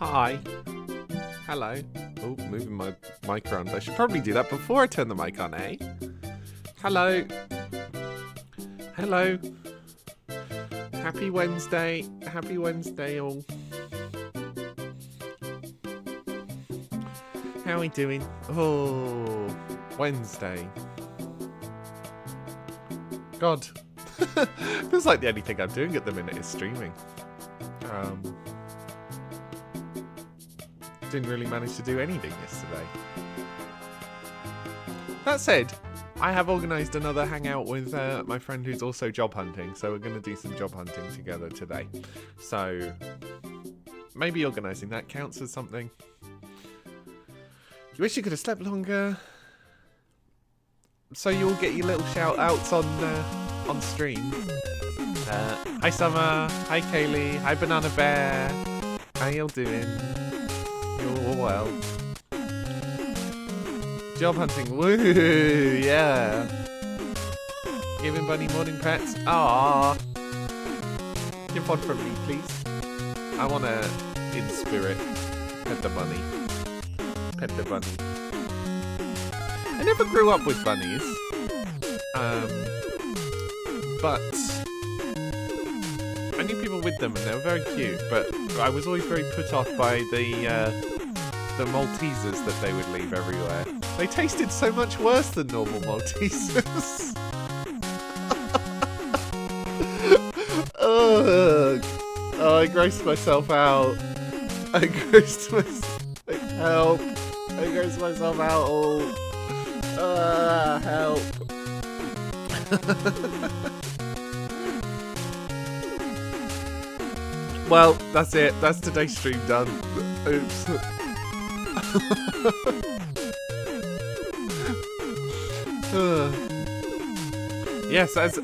Hi. Hello. Oh, moving my mic around. I should probably do that before I turn the mic on, eh? Hello. Hello. Happy Wednesday. Happy Wednesday, all. How are we doing? Oh, Wednesday. God. Feels like the only thing I'm doing at the minute is streaming. Didn't really manage to do anything yesterday. That said, I have organised another hangout with my friend who's also job hunting, so we're going to do some job hunting together today. So, maybe organising that counts as something. You wish you could have slept longer, so you'll get your little shout outs on stream. Hi Summer, hi Kaylee, hi Banana Bear, how y'all doing? You're all well. Job hunting, woo, yeah. Giving Bunny morning pets, ah. Give one from me, please. I wanna, in spirit, pet the bunny. Pet the bunny. I never grew up with bunnies. But I knew people with them and they were very cute, but I was always very put off by the Maltesers that they would leave everywhere. They tasted so much worse than normal Maltesers. Ugh. Oh, I grossed myself out. I grossed myself. Help. I grossed myself out. Oh. Help. Well, that's it. That's today's stream done. Oops. Yes, as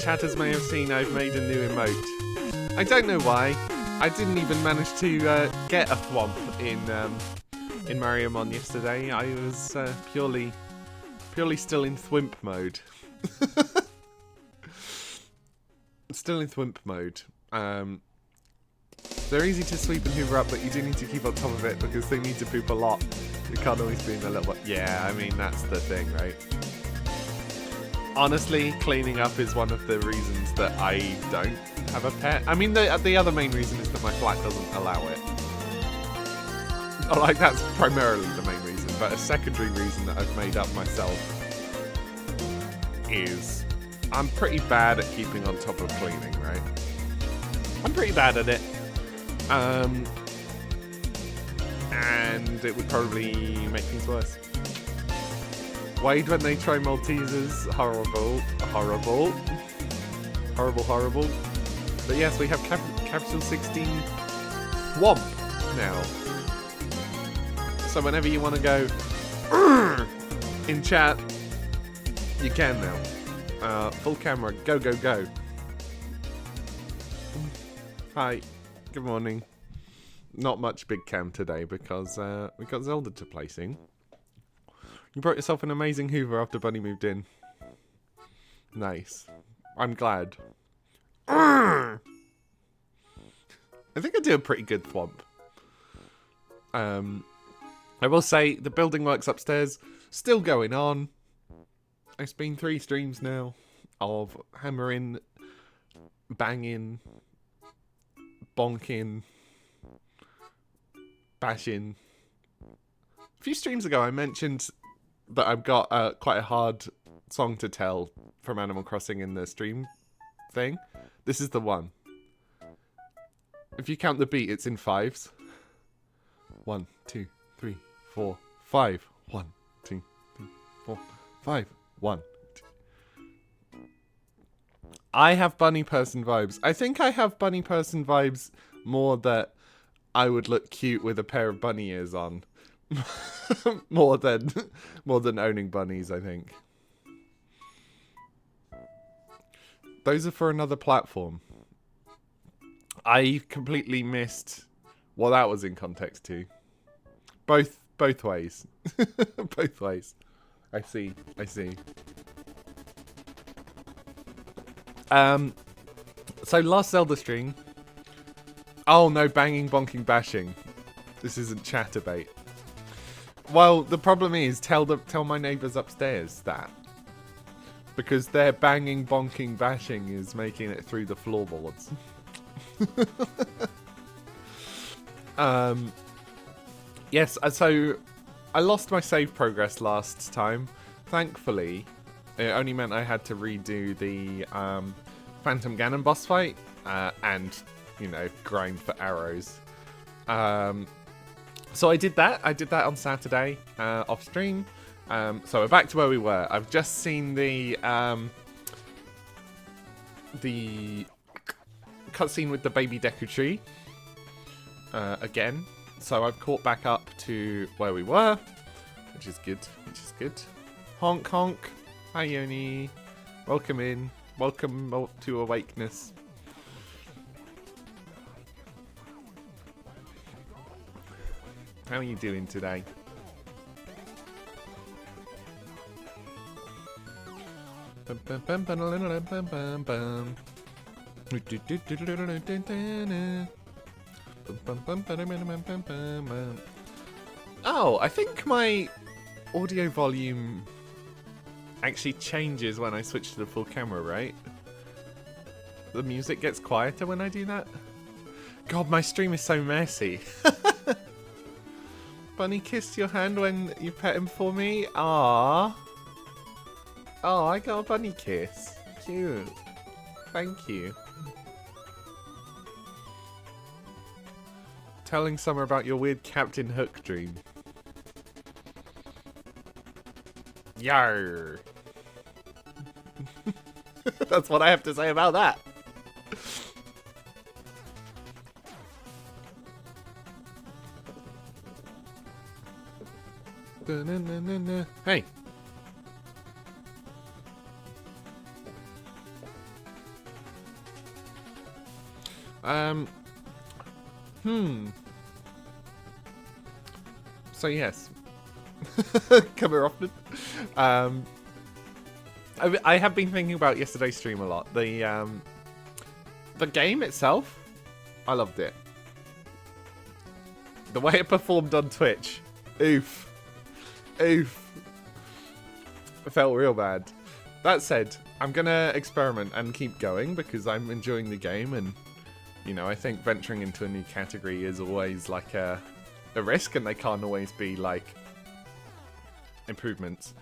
chatters may have seen, I've made a new emote. I don't know why. I didn't even manage to get a thwomp in Mario Mon yesterday. I was purely still in thwimp mode. Still in thwimp mode. They're easy to sweep and hoover up, but you do need to keep on top of it because they need to poop a lot. You can't always be in a little bit. Yeah, I mean, that's the thing, right? Honestly, cleaning up is one of the reasons that I don't have a pet. I mean, the other main reason is that my flat doesn't allow it. Oh, like, that's primarily the main reason, but a secondary reason that I've made up myself is I'm pretty bad at keeping on top of cleaning, right? I'm pretty bad at it. And it would probably make things worse. Wade when they try Maltesers, horrible. Horrible. But yes, we have Capital 16 Thwomp now. So whenever you want to go in chat, you can now. Full camera, go. Hi, good morning. Not much big cam today because we got Zelda to play soon. You brought yourself an amazing Hoover after Bunny moved in. Nice. I'm glad. I think I do a pretty good thwomp. I will say the building works upstairs still going on. It's been 3 streams now of hammering, banging, bonking, bashing. A few streams ago I mentioned that I've got quite a hard song to tell from Animal Crossing in the stream thing. This is the one. If you count the beat, it's in 5s. 1, 2, 3, 4, 5. 1, 2, 3, 4, 5. 1, 2. I have bunny person vibes. I think I have bunny person vibes more that I would look cute with a pair of bunny ears on. more than owning bunnies, I think. Those are for another platform. I completely missed what that was in context to. Both ways. Both ways. I see. So last Zelda stream, Oh no, banging, bonking, bashing. This isn't chatterbait. Well, the problem is, tell my neighbours upstairs that. Because their banging, bonking, bashing is making it through the floorboards. Yes, so I lost my save progress last time. Thankfully, it only meant I had to redo the Phantom Ganon boss fight and, you know, grind for arrows. So I did that. I did that on Saturday off stream. So we're back to where we were. I've just seen the cutscene with the baby Deku Tree again. So I've caught back up to where we were, which is good. Honk honk. Hi Yoni. Welcome in. Welcome to Awakeness. How are you doing today? Oh, I think my audio volume actually changes when I switch to the full camera, right? The music gets quieter when I do that? God, my stream is so messy. Bunny kissed your hand when you pet him for me? Aww. Oh, I got a bunny kiss. Cute. Thank you. Telling Summer about your weird Captain Hook dream. Yarr. That's what I have to say about that. Hey. So yes. Come here often. I have been thinking about yesterday's stream a lot. The game itself, I loved it. The way it performed on Twitch, oof. Oof. It felt real bad. That said, I'm gonna experiment and keep going because I'm enjoying the game, and you know, I think venturing into a new category is always like a risk, and they can't always be like improvements.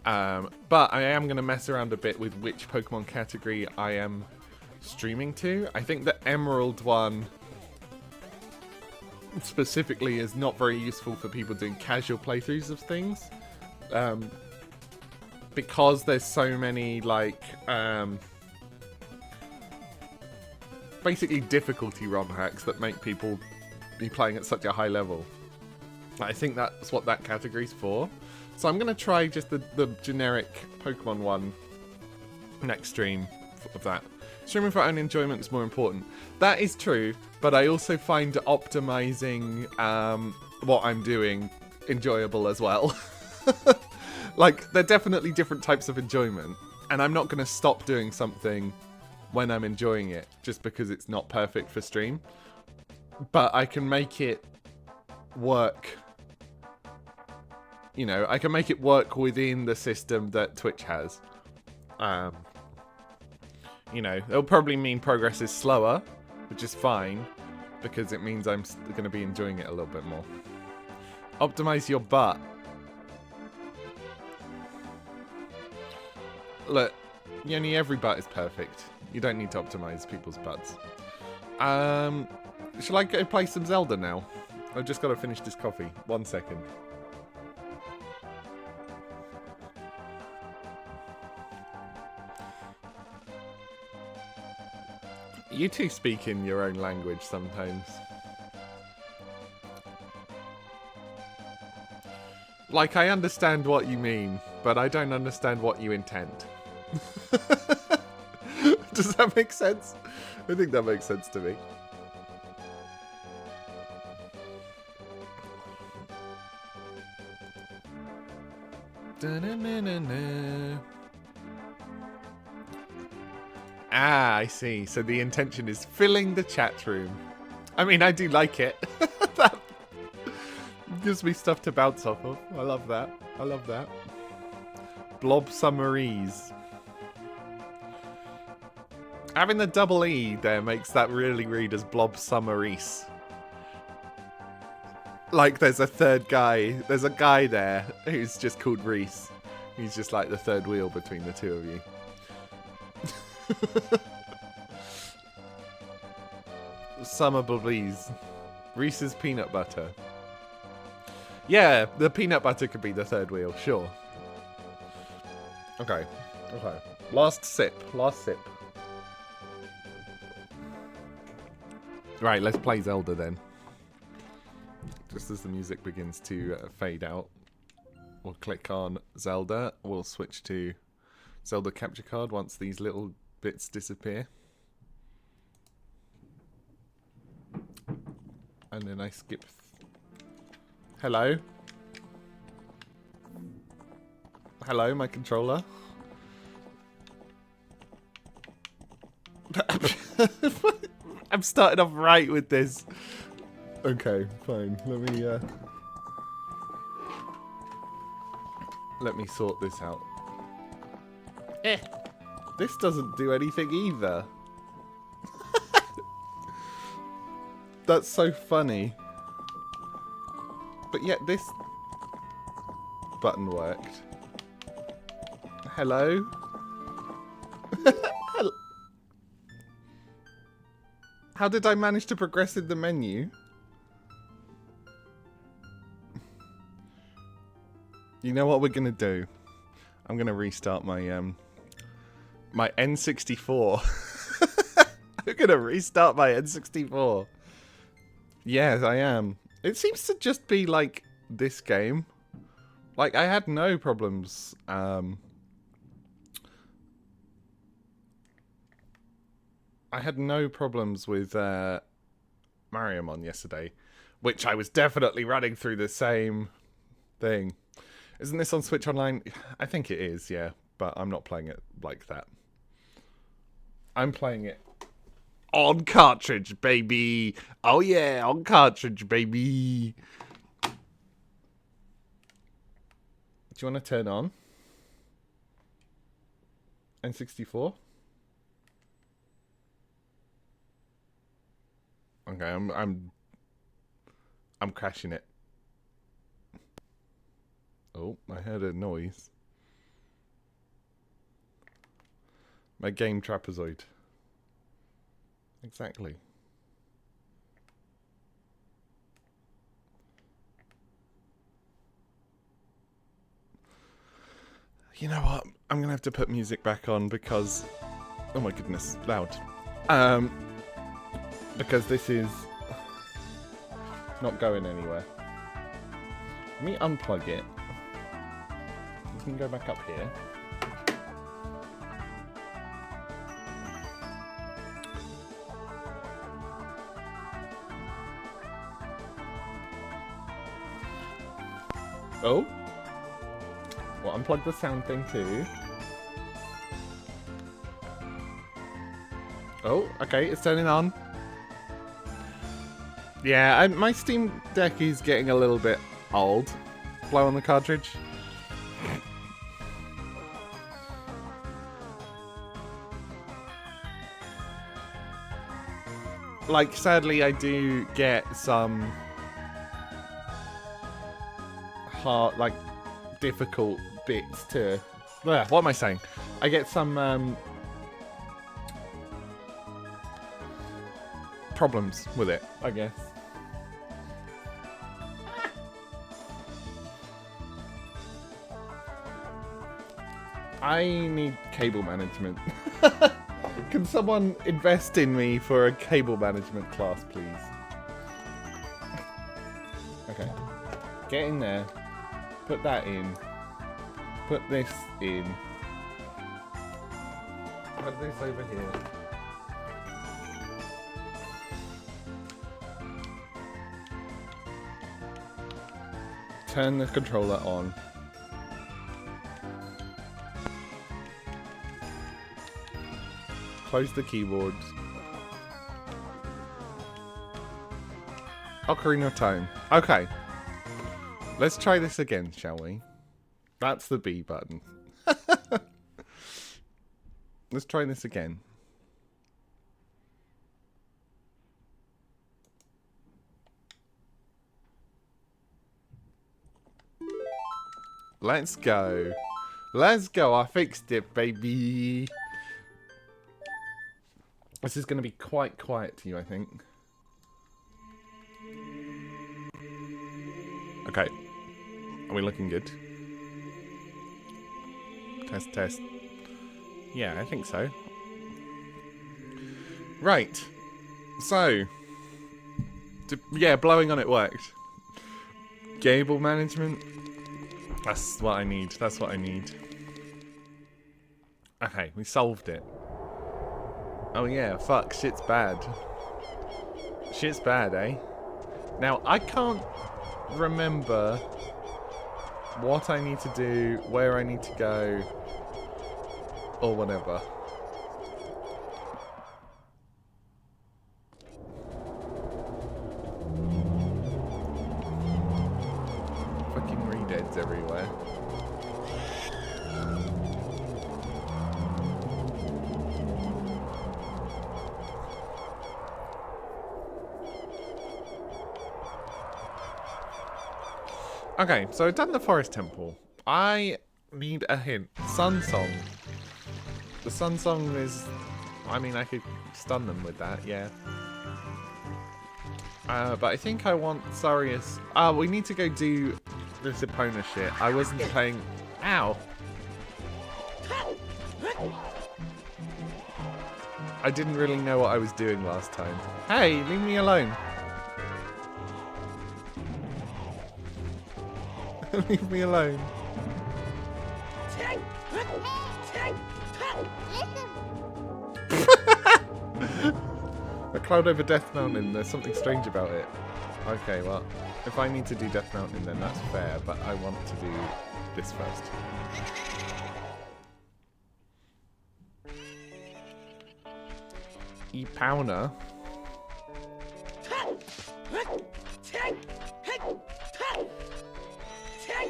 But I am gonna mess around a bit with which Pokemon category I am streaming to. I think the Emerald one specifically is not very useful for people doing casual playthroughs of things, because there's so many like basically difficulty ROM hacks that make people be playing at such a high level. I think that's what that category's for. So I'm going to try just the generic Pokemon one next stream of that. Streaming for own enjoyment is more important. That is true, but I also find optimizing what I'm doing enjoyable as well. Like, they're definitely different types of enjoyment, and I'm not going to stop doing something when I'm enjoying it just because it's not perfect for stream. But I can make it work. You know, I can make it work within the system that Twitch has. You know, it'll probably mean progress is slower, which is fine, because it means I'm going to be enjoying it a little bit more. Optimize your butt. Look, Yoni, every butt is perfect. You don't need to optimize people's butts. Shall I go play some Zelda now? I've just got to finish this coffee. 1 second. You two speak in your own language sometimes. Like, I understand what you mean, but I don't understand what you intend. Does that make sense? I think that makes sense to me. Da-na-na-na-na. Ah, I see. So the intention is filling the chat room. I mean, I do like it. That gives me stuff to bounce off of. I love that. I love that. Blob Summaries. Having the double E there makes that really read as Blob Summaries. Like there's a third guy. There's a guy there who's just called Reese. He's just like the third wheel between the two of you. Summer Bubblies. Reese's Peanut Butter. Yeah, the peanut butter could be the third wheel, sure. Okay. Okay. Last sip. Last sip. Right, let's play Zelda then. Just as the music begins to fade out, we'll click on Zelda. We'll switch to Zelda capture card once these little bits disappear. And then I skip. Hello? Hello, my controller? I'm starting off right with this. Okay, fine. Let me sort this out. This doesn't do anything either. That's so funny. But yet this button worked. Hello? Hello? How did I manage to progress in the menu? You know what we're gonna do? I'm gonna restart my my N64. I'm gonna restart my N64. Yes, I am. It seems to just be like this game. Like I had no problems. I had no problems with Mariamon yesterday, which I was definitely running through the same thing. Isn't this on Switch Online? I think it is, yeah, but I'm not playing it like that. I'm playing it on cartridge, baby. Oh yeah, on cartridge, baby. Do you want to turn on N64? Okay, I'm crashing it. Oh, I heard a noise. My game trapezoid. Exactly. You know what? I'm gonna have to put music back on because... Oh my goodness, loud. Because this is not going anywhere. Let me unplug it. We can go back up here. Oh. Well, unplug the sound thing too. Oh, okay, it's turning on. Yeah, my Steam Deck is getting a little bit old. Blow on the cartridge. Like, sadly, I do get some hard, like, difficult bits to... What am I saying? I get some problems with it, I guess. I need cable management. Can someone invest in me for a cable management class, please? Okay. Get in there. Put that in. Put this in. Put this over here. Turn the controller on. Close the keyboard. Ocarina of Time. Okay. Let's try this again, shall we? That's the B button. Let's try this again. Let's go. Let's go. I fixed it, baby. This is going to be quite quiet to you, I think. Okay. Are we looking good? Test, test. Yeah, I think so. Right. So. Yeah, blowing on it worked. Gable management. That's what I need. That's what I need. Okay, we solved it. Oh yeah, fuck, shit's bad. Shit's bad, eh? Now, I can't remember what I need to do, where I need to go, or whatever. Fucking redeads everywhere. Okay, so I've done the Forest Temple. I need a hint. Sun Song. The Sun Song is... I mean, I could stun them with that, yeah. But I think I want Sarius... Oh, we need to go do this Epona shit. I wasn't playing... Ow! I didn't really know what I was doing last time. Hey, leave me alone. Leave me alone. A cloud over Death Mountain, there's something strange about it. Okay, well, if I need to do Death Mountain then that's fair, but I want to do this first. Epona.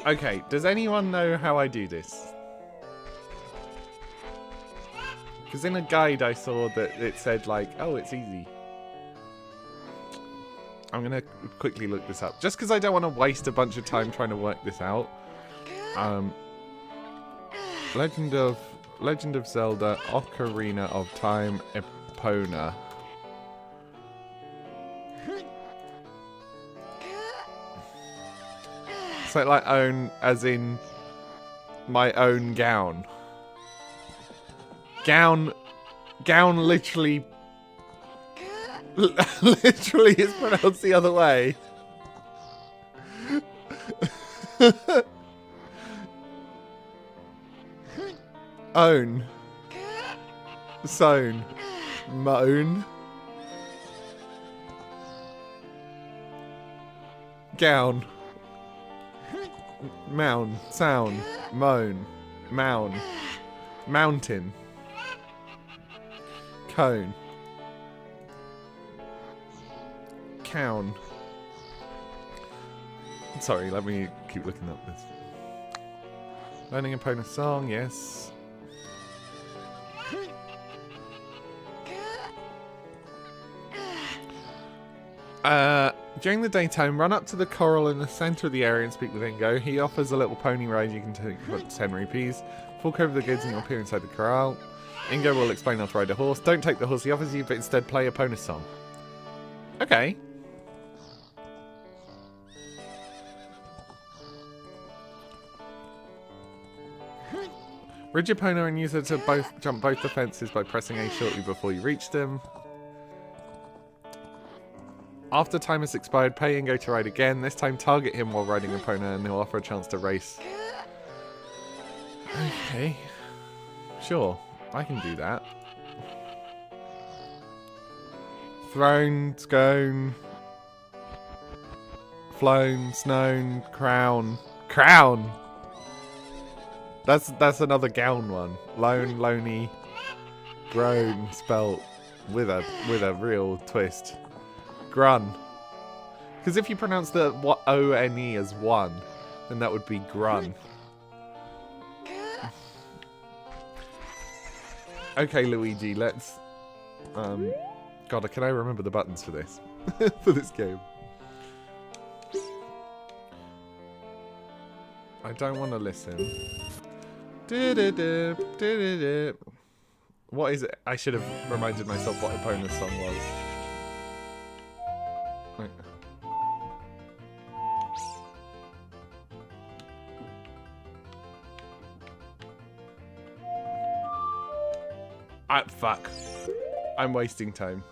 Okay, does anyone know how I do this? Because in a guide I saw that it said like, oh, it's easy. I'm going to quickly look this up. Just because I don't want to waste a bunch of time trying to work this out. Legend of Zelda, Ocarina of Time, Epona. So like own as in my own gown. Gown literally literally is pronounced the other way. Own. Sown. Moan. Gown. Mound. Sound. Moan. Mound. Mountain. Cone. Cown. Sorry, let me keep looking up this. Learning opponent song, yes. During the daytime, run up to the coral in the center of the area and speak with Ingo. He offers a little pony ride you can take for 10 rupees. Fork over the goods and you'll appear inside the corral. Ingo will explain how to ride a horse. Don't take the horse he offers you, but instead play a pony song. Okay. Rid your pony and use it to jump both the fences by pressing A shortly before you reach them. After time has expired, pay Ingo to ride again. This time target him while riding Epona and he'll offer a chance to race. Okay. Sure. I can do that. Throne, scone. Flown, snown, crown. Crown! That's another gown one. Lone, loney, grown, spelt with a real twist. Grun. Because if you pronounce the O-N-E as one, then that would be grun. Okay, Luigi, let's... God, can I remember the buttons for this? For this game. I don't want to listen. What is it? I should have reminded myself what Epona's song was. Right. Fuck. I'm wasting time.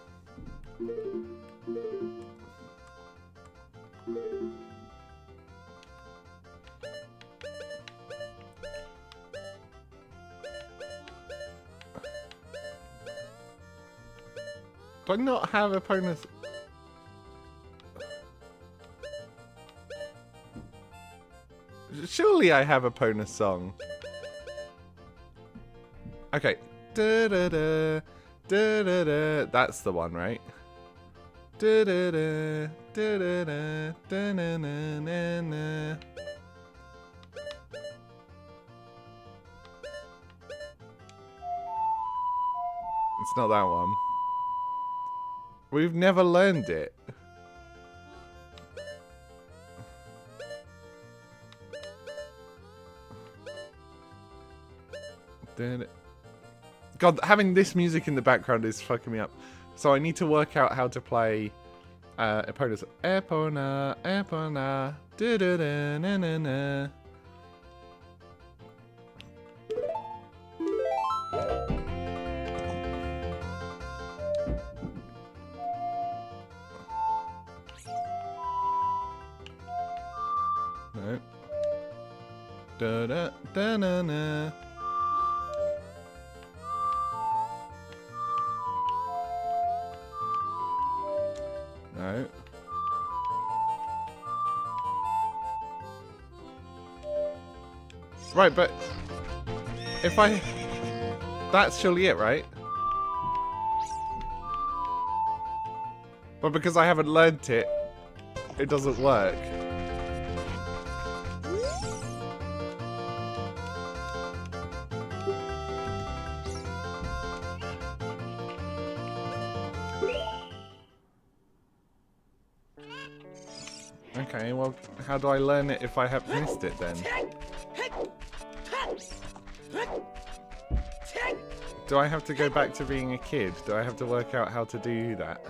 Do I not have Epona's... Surely I have Epona's song. Okay. Da-da-da, da-da-da. That's the one, right? Da-da-da, da-da-da, da-na-na-na-na. It's not that one. We've never learned it. God, having this music in the background is fucking me up. So I need to work out how to play Epona's Epona, Epona, da-da-da-na-na-na. No. Da-da-da-na-na. No. Right, but if I... That's surely it, right? But because I haven't learnt it, it doesn't work. Okay, well, how do I learn it if I have missed it then? Do I have to go back to being a kid? Do I have to work out how to do that?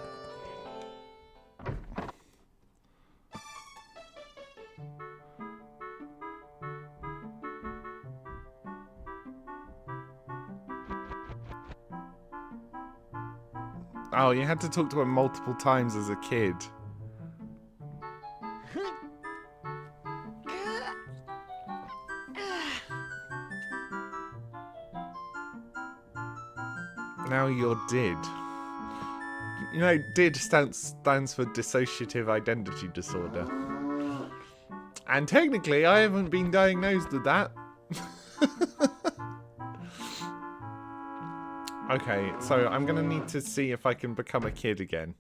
Oh, you had to talk to him multiple times as a kid. Now you're did. You know, did stands for dissociative identity disorder. And technically, I haven't been diagnosed with that. Okay, so I'm going to need to see if I can become a kid again.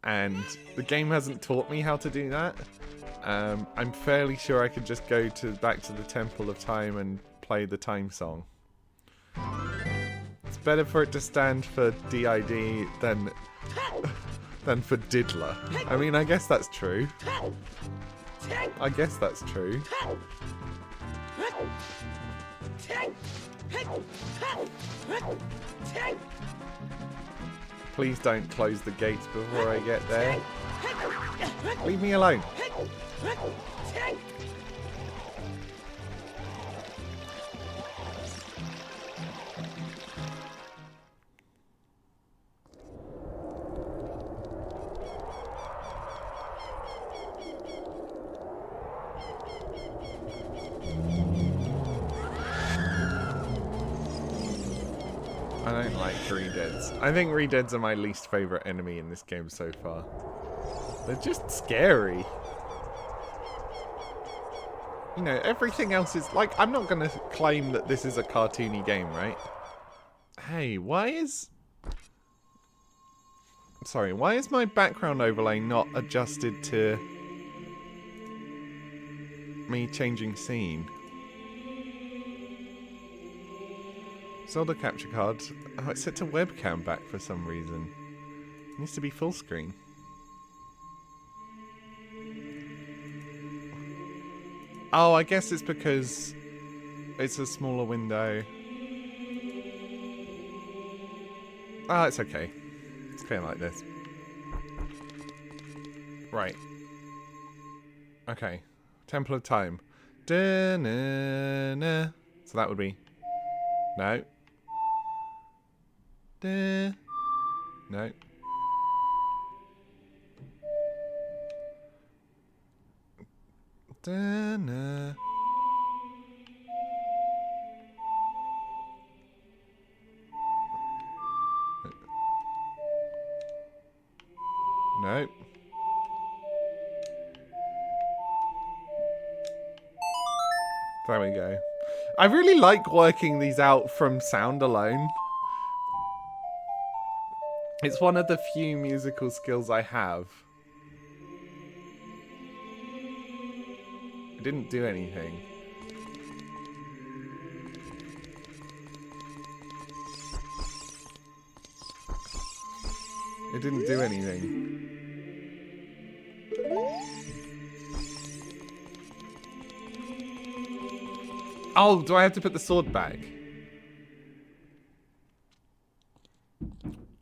And the game hasn't taught me how to do that. I'm fairly sure I could just go back to the Temple of Time and play the time song. It's better for it to stand for DID than for diddler. I mean, I guess that's true. I guess that's true. Please don't close the gates before I get there. Leave me alone. I don't like Redeads. I think Redeads are my least favourite enemy in this game so far. They're just scary. You know, everything else is... Like, I'm not going to claim that this is a cartoony game, right? Hey, why is... Sorry, why is my background overlay not adjusted to me changing scene? Zelda capture card. Oh, it's set to webcam back for some reason. It needs to be full screen. Oh, I guess it's because it's a smaller window. Oh, it's okay. It's okay like this. Right. Okay. Temple of Time. Da-na-na. So that would be... No. Da. No. Da-na. No. There we go. I really like working these out from sound alone. It's one of the few musical skills I have. It didn't do anything. It didn't do anything. Oh, do I have to put the sword back?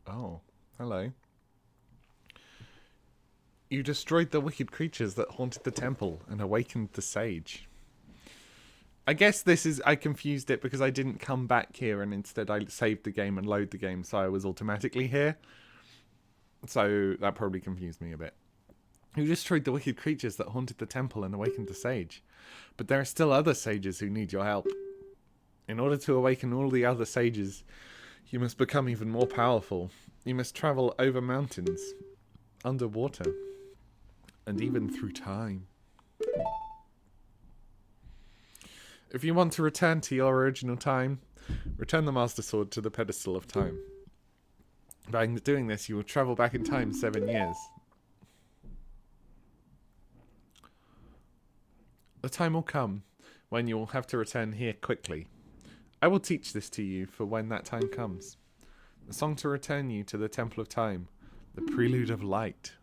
Oh, hello. You destroyed the wicked creatures that haunted the temple and awakened the sage. I guess this is... I confused it because I didn't come back here and instead I saved the game and load the game, so I was automatically here. So that probably confused me a bit. You destroyed the wicked creatures that haunted the temple and awakened the sage. But there are still other sages who need your help. In order to awaken all the other sages, you must become even more powerful. You must travel over mountains, underwater, and even through time. If you want to return to your original time, return the Master Sword to the pedestal of time. By doing this, you will travel back in time 7 years. The time will come when you will have to return here quickly. I will teach this to you for when that time comes. The song to return you to the Temple of Time. The Prelude of Light.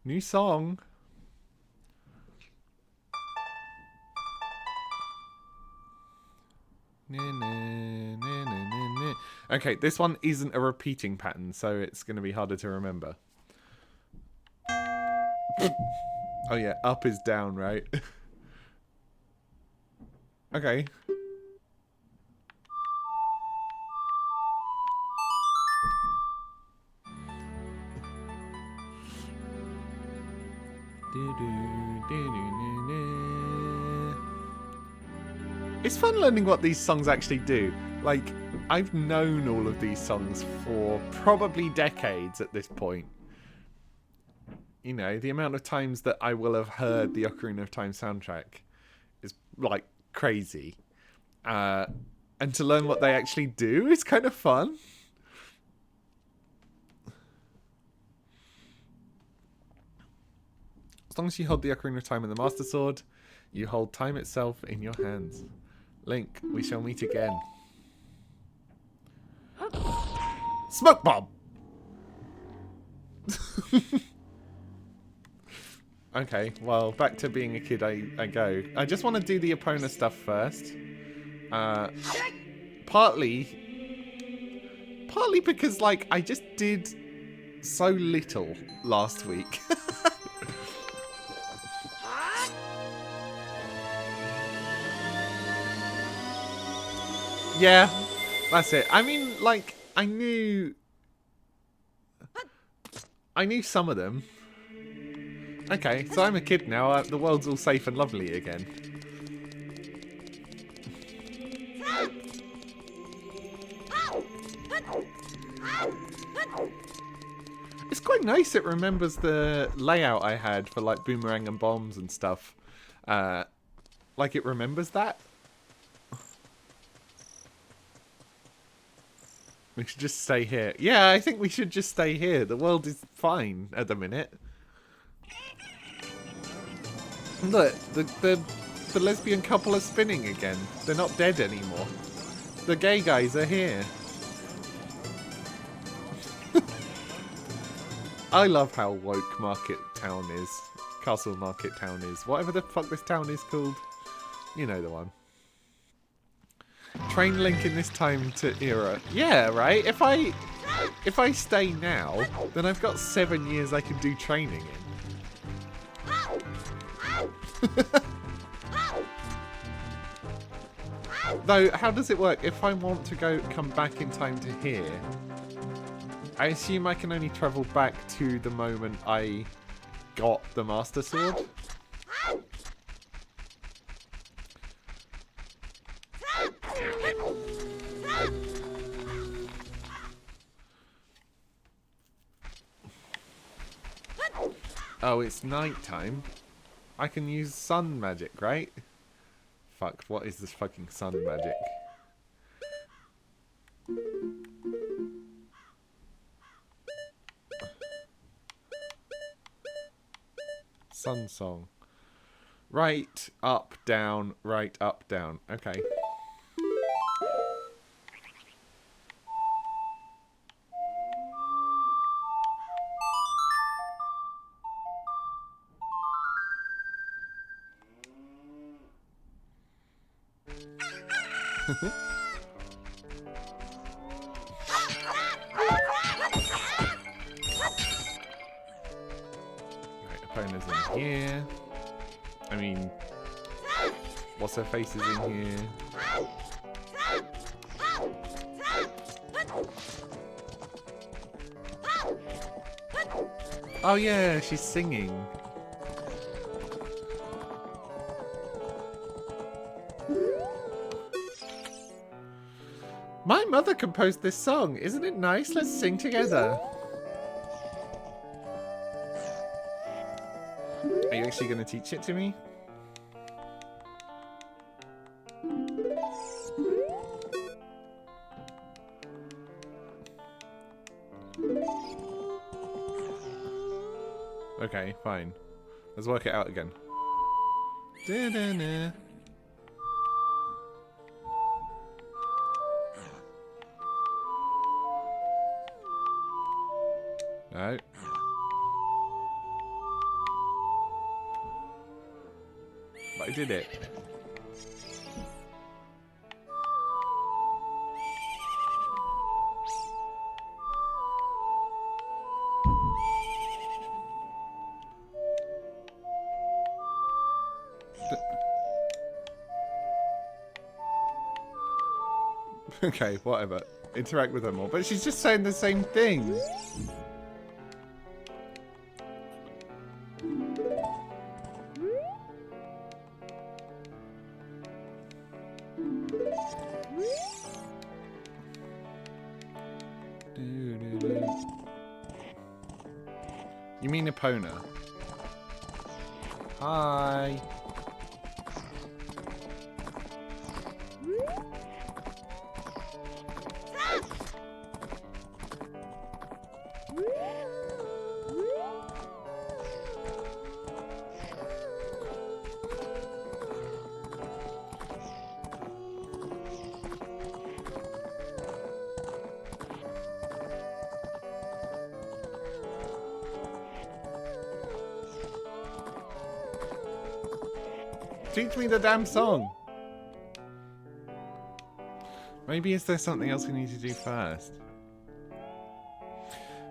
New song. Okay, this one isn't a repeating pattern, so it's going to be harder to remember. Oh yeah, up is down, right? Okay. It's fun learning what these songs actually do. Like, I've known all of these songs for probably decades at this point. You know, the amount of times that I will have heard the Ocarina of Time soundtrack is, like, crazy. And to learn what they actually do is kind of fun. As long as you hold the Ocarina of Time and the Master Sword, you hold time itself in your hands. Link, we shall meet again. Smoke bomb! Okay, well, back to being a kid I go. I just want to do the Epona stuff first. Partly because, like, I just did so little last week. Yeah, that's it. I mean, like, I knew some of them. Okay, so I'm a kid now. The world's all safe and lovely again. It's quite nice. It remembers the layout I had for, like, boomerang and bombs and stuff. Like, it remembers that. We should just stay here. Yeah, I think we should just stay here. The world is fine at the minute. Look, the lesbian couple are spinning again. They're not dead anymore. The gay guys are here. I love how woke Market Town is. Castle Market Town is. Whatever the fuck this town is called. You know the one. Train link in this time to era. Yeah, right? If I stay now, then I've got 7 years I can do training in. Though, how does it work? If I want to come back in time to here, I assume I can only travel back to the moment I got the Master Sword? Oh, it's nighttime. I can use sun magic, right? Fuck, what is this fucking sun magic? Sun song. Right, up, down, right, up, down. Okay. Opponent's in here. I mean, what's her face is in here. Oh yeah, she's singing. My mother composed this song. Isn't it nice? Let's sing together. Are you actually going to teach it to me? Okay, fine. Let's work it out again. Da-da-da. No. But I did it. Okay, whatever. Interact with her more. But she's just saying the same thing. You mean Epona? Hi. Teach me the damn song. Maybe is there something else we need to do first?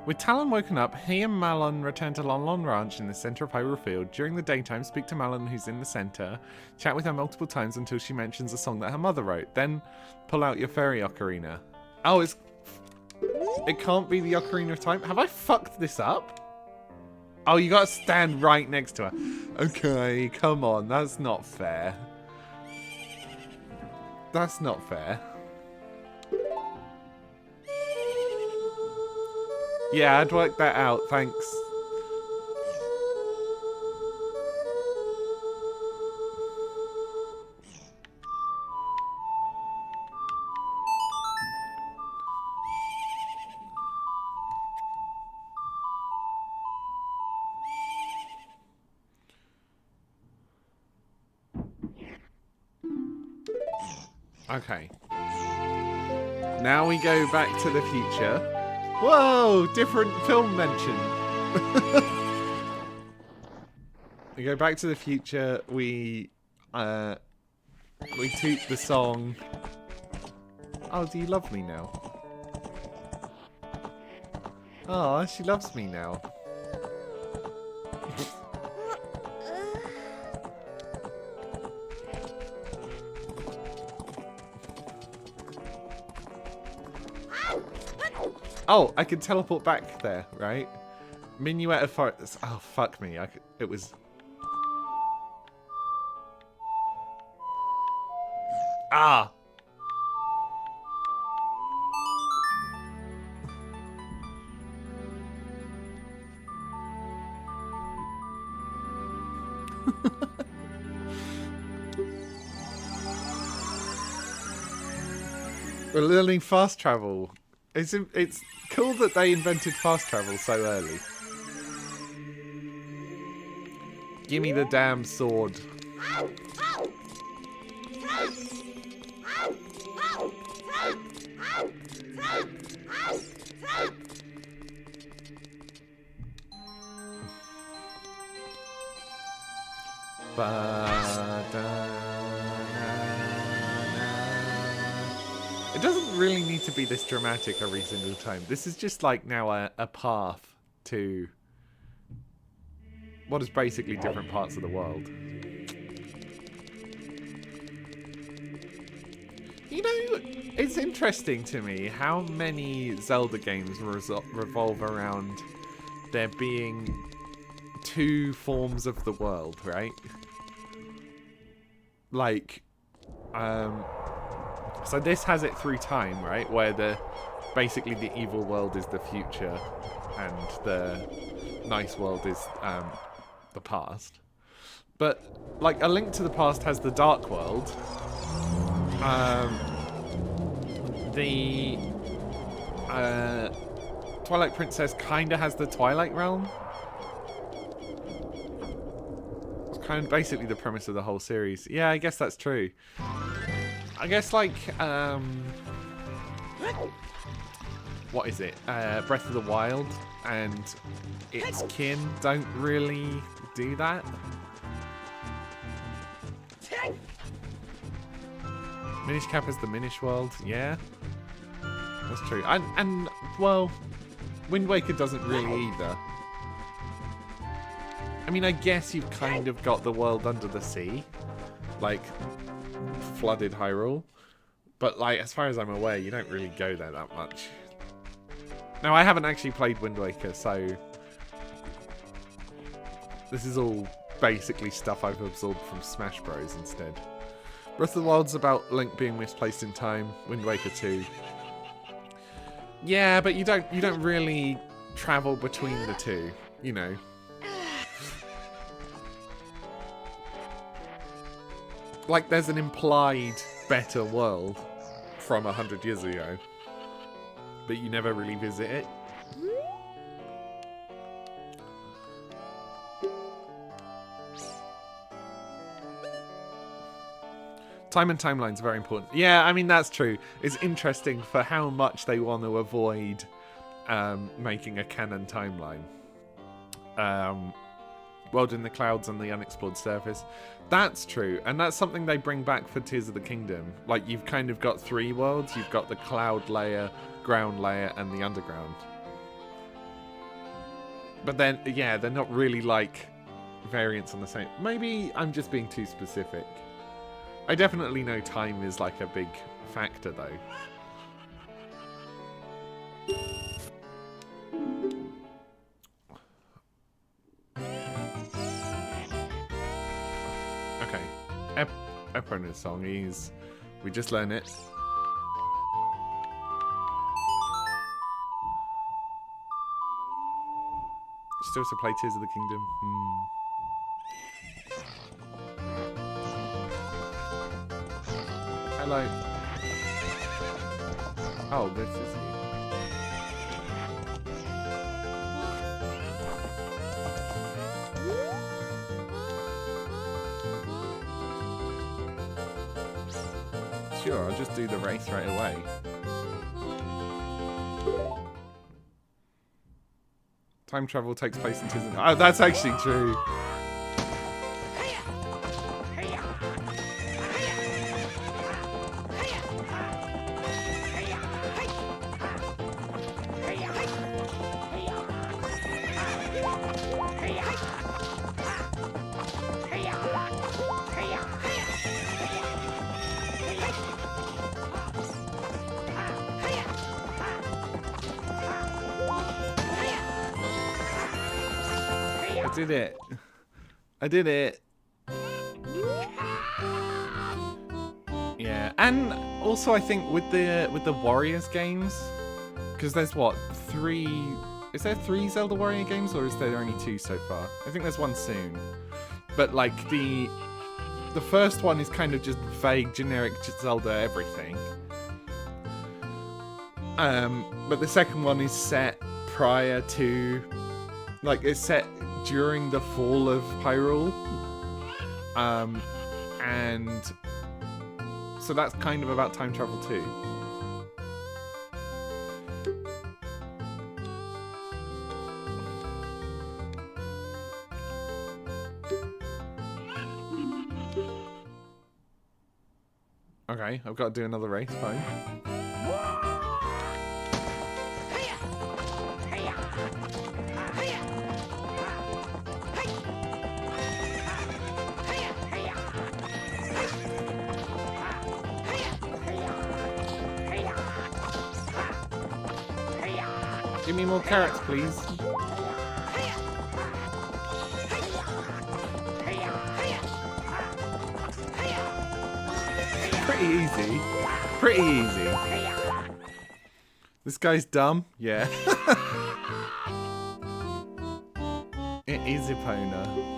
With Talon woken up, he and Malon return to Lon Lon Ranch in the center of Hyrule Field. During the daytime, speak to Malon, who's in the center. Chat with her multiple times until she mentions a song that her mother wrote. Then pull out your fairy ocarina. Oh, it can't be the Ocarina of Time. Have I fucked this up? Oh, you gotta stand right next to her. Okay, come on. That's not fair. That's not fair. Yeah, I'd worked that out. Thanks. Okay. Now we go back to the future. Whoa! Different film mention. We go back to the future. We toot the song. Oh, do you love me now? Oh, she loves me now. Oh, I can teleport back there, right? Minuet of forest. Oh, fuck me. It was... Ah! We're learning fast travel. It's cool that they invented fast travel so early. Give me the damn sword. It doesn't really need to be this dramatic every single time. This is just like now a path to what is basically different parts of the world. You know, it's interesting to me how many Zelda games revolve around there being two forms of the world, right? Like, so this has it through time, right? Where basically the evil world is the future and the nice world is the past. But like A Link to the Past has the dark world. The Twilight Princess kinda has the Twilight Realm. It's kind of basically the premise of the whole series. Yeah, I guess that's true. I guess like what is it? Breath of the Wild and its kin don't really do that. Minish Cap has the Minish world, yeah. That's true. And well, Wind Waker doesn't really either. I mean, I guess you've kind of got the world under the sea. Like flooded Hyrule, but like as far as I'm aware you don't really go there that much. Now I haven't actually played Wind Waker, so this is all basically stuff I've absorbed from Smash Bros instead. Breath of the Wild's about Link being misplaced in time. Wind Waker 2. Yeah, but you don't really travel between the two, you know. Like, there's an implied better world from 100 years ago, but you never really visit it. Time and timeline's very important. Yeah, I mean, that's true. It's interesting for how much they want to avoid making a canon timeline. World in the Clouds and the Unexplored Surface. That's true, and that's something they bring back for Tears of the Kingdom. Like, you've kind of got three worlds. You've got the cloud layer, ground layer, and the underground. But then, yeah, they're not really, like, variants on the same... Maybe I'm just being too specific. I definitely know time is, like, a big factor, though. Okay, Epona song is... We just learn it. Still to play Tears of the Kingdom? Hello. Oh, this is you. Sure, I'll just do the race right away. Time travel takes place in 2000. Oh, that's actually true. I did it. I did it. Yeah, and also I think with the Warriors games, because there's what, 3? Is there 3 Zelda Warrior games, or is there only 2 so far? I think there's 1 soon. But like the first one is kind of just vague, generic Zelda everything. But the second one is set prior to, like, it's set during the fall of Hyrule. And so that's kind of about time travel too. Okay, I've got to do another race, fine. Give me more carrots, please. Pretty easy. Pretty easy. This guy's dumb? Yeah. It is Epona.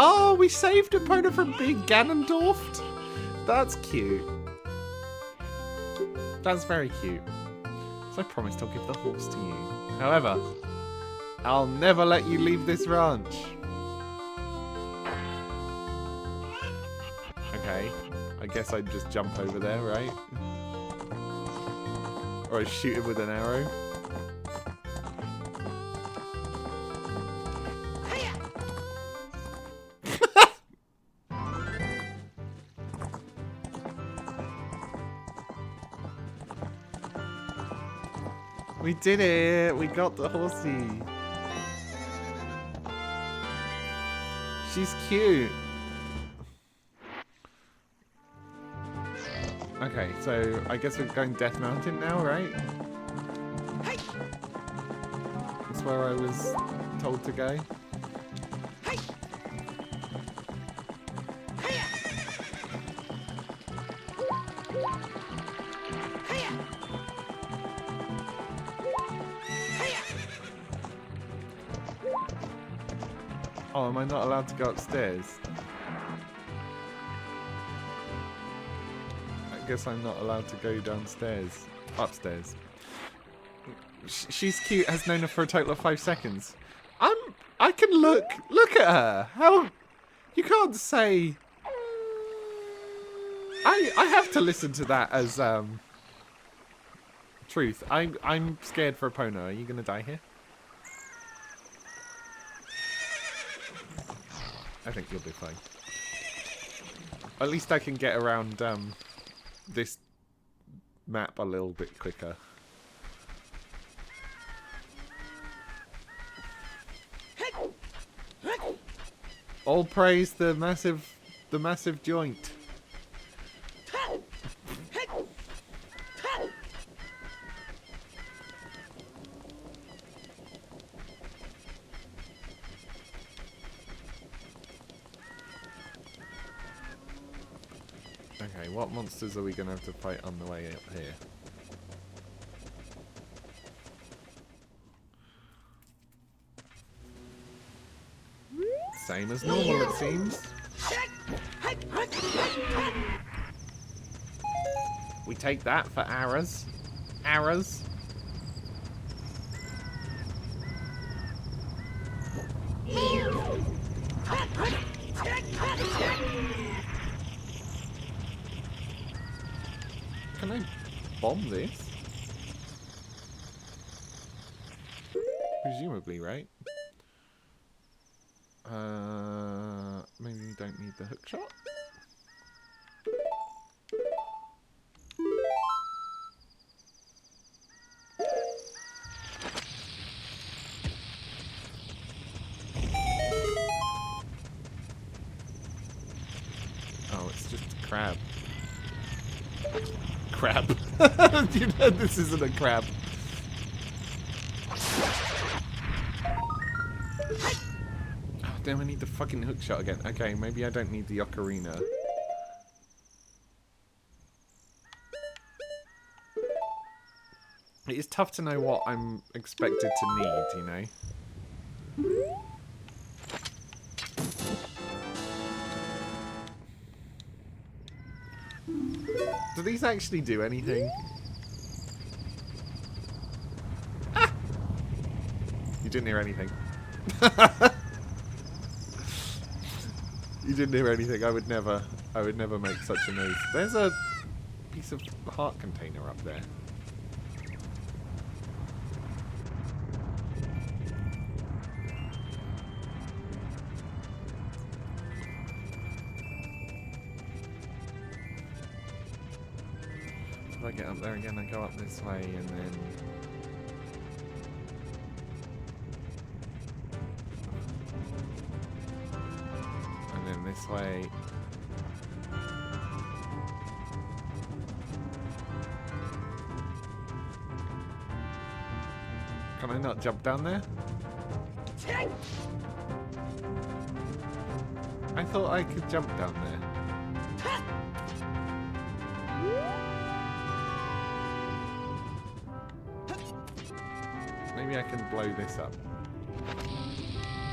Oh, we saved Epona from being Ganondorfed? That's cute. That's very cute. So I promised I'll give the horse to you. However, I'll never let you leave this ranch. Okay, I guess I'd just jump over there, right? Or I shoot it with an arrow. We did it! We got the horsey. She's cute. Okay, so I guess we're going Death Mountain now, right? That's where I was told to go. Oh, am I not allowed to go upstairs? I guess I'm not allowed to go downstairs. Upstairs. She's cute, has known her for a total of 5 seconds. I can look at her. How? You can't say... I have to listen to that as, truth. I'm scared for Epona. Are you gonna die here? I think you'll be fine. At least I can get around this map a little bit quicker. All praise the massive joint. Okay, what monsters are we going to have to fight on the way up here? Same as normal, it seems. We take that for arrows. Arrows. Can I bomb this? Presumably, right? Maybe we don't need the hook shot? Oh, it's just a crab. Crab. You know this isn't a crab. Oh, damn, I need the fucking hook shot again. Okay, maybe I don't need the ocarina. It is tough to know what I'm expected to need, you know? Do these actually do anything? Ah! You didn't hear anything. You didn't hear anything. I would never make such a noise. There's a piece of heart container up there. If I get up there again, I go up this way and then... and then this way. Can I not jump down there? I thought I could jump down there. Maybe I can blow this up.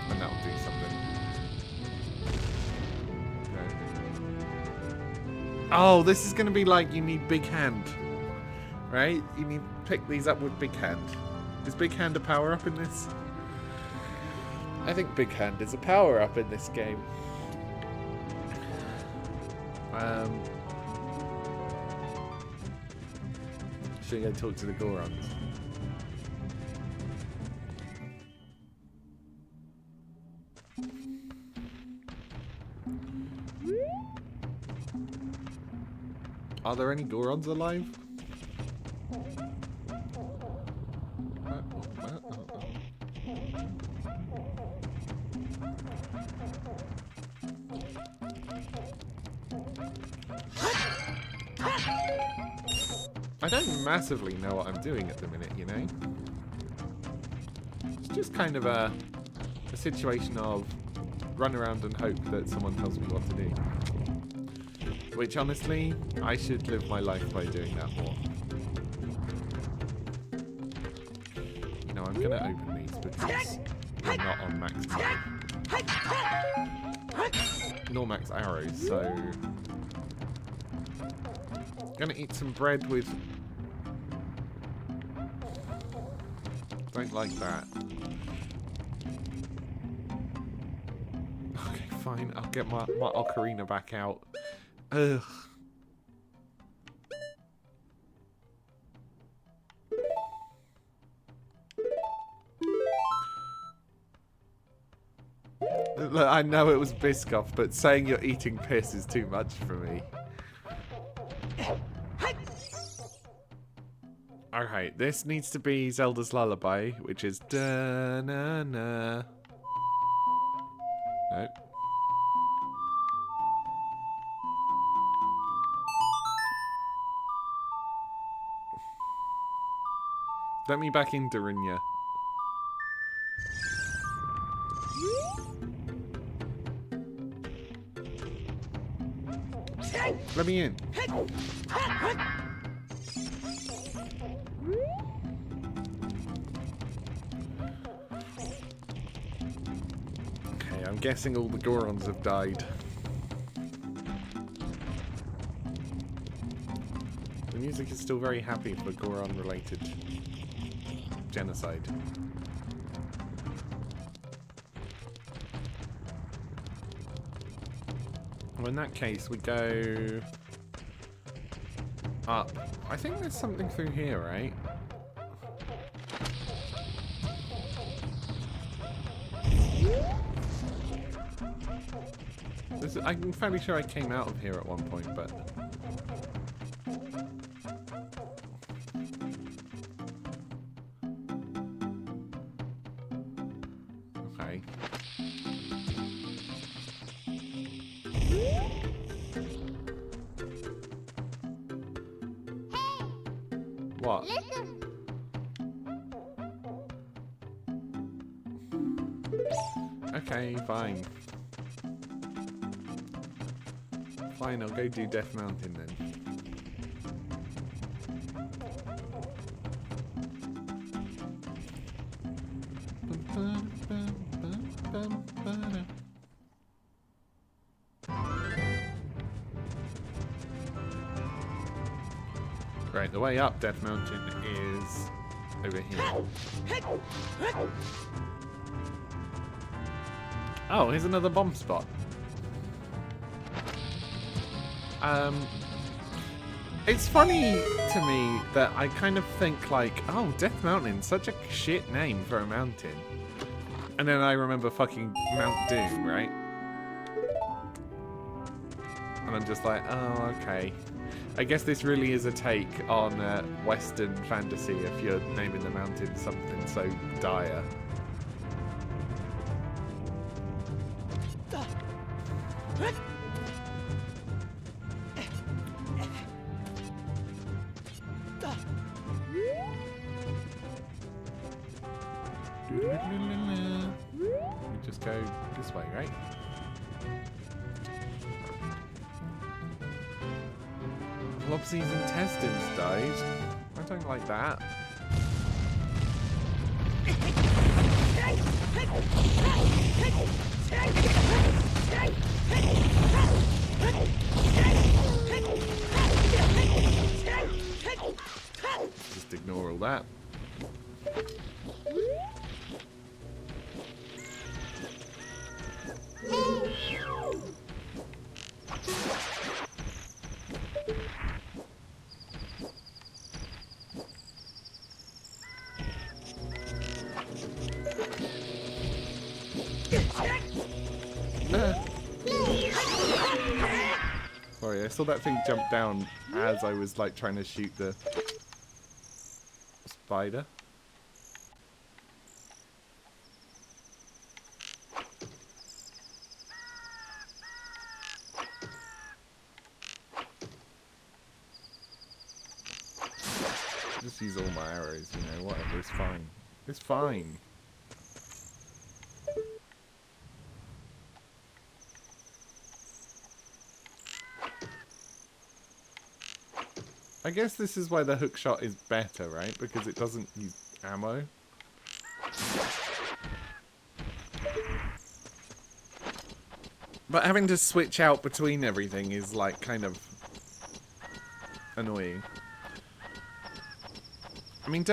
And that'll do something. Okay. Oh, this is going to be like you need big hand. Right? You need to pick these up with big hand. Is big hand a power up in this? I think big hand is a power up in this game. Should I go talk to the Gorons? Are there any Gorons alive? I don't massively know what I'm doing at the minute, you know? It's just kind of a situation of run around and hope that someone tells me what to do. Which, honestly, I should live my life by doing that more. You know, I'm going to open these because we're not on max money. Nor max arrows, so... I'm going to eat some bread with... Don't like that. Okay, fine. I'll get my ocarina back out. Ugh. Look, I know it was Biscoff, but saying you're eating piss is too much for me. Okay, this needs to be Zelda's Lullaby, which is da-na-na. Nope. Let me back in, Darinya. Let me in. Okay, I'm guessing all the Gorons have died. The music is still very happy for Goron-related genocide. Well, in that case, we go up I think there's something through here, right? I'm fairly sure I came out of here at one point, but... Okay. What? Listen. Okay, fine. Fine, I'll go do Death Mountain then. Right, the way up Death Mountain is over here. Oh, here's another bomb spot. It's funny to me that I kind of think like, oh, Death Mountain, such a shit name for a mountain. And then I remember fucking Mount Doom, right? And I'm just like, oh, okay. I guess this really is a take on Western fantasy if you're naming the mountain something so dire. We just go this way, right? Flopsy's intestines died. I don't like that. Just ignore all that. Sorry, I saw that thing jump down as I was like trying to shoot the spider. Just use all my arrows, you know, whatever, it's fine. It's fine. I guess this is why the hook shot is better, right? Because it doesn't use ammo. But having to switch out between everything is like kind of annoying. I mean,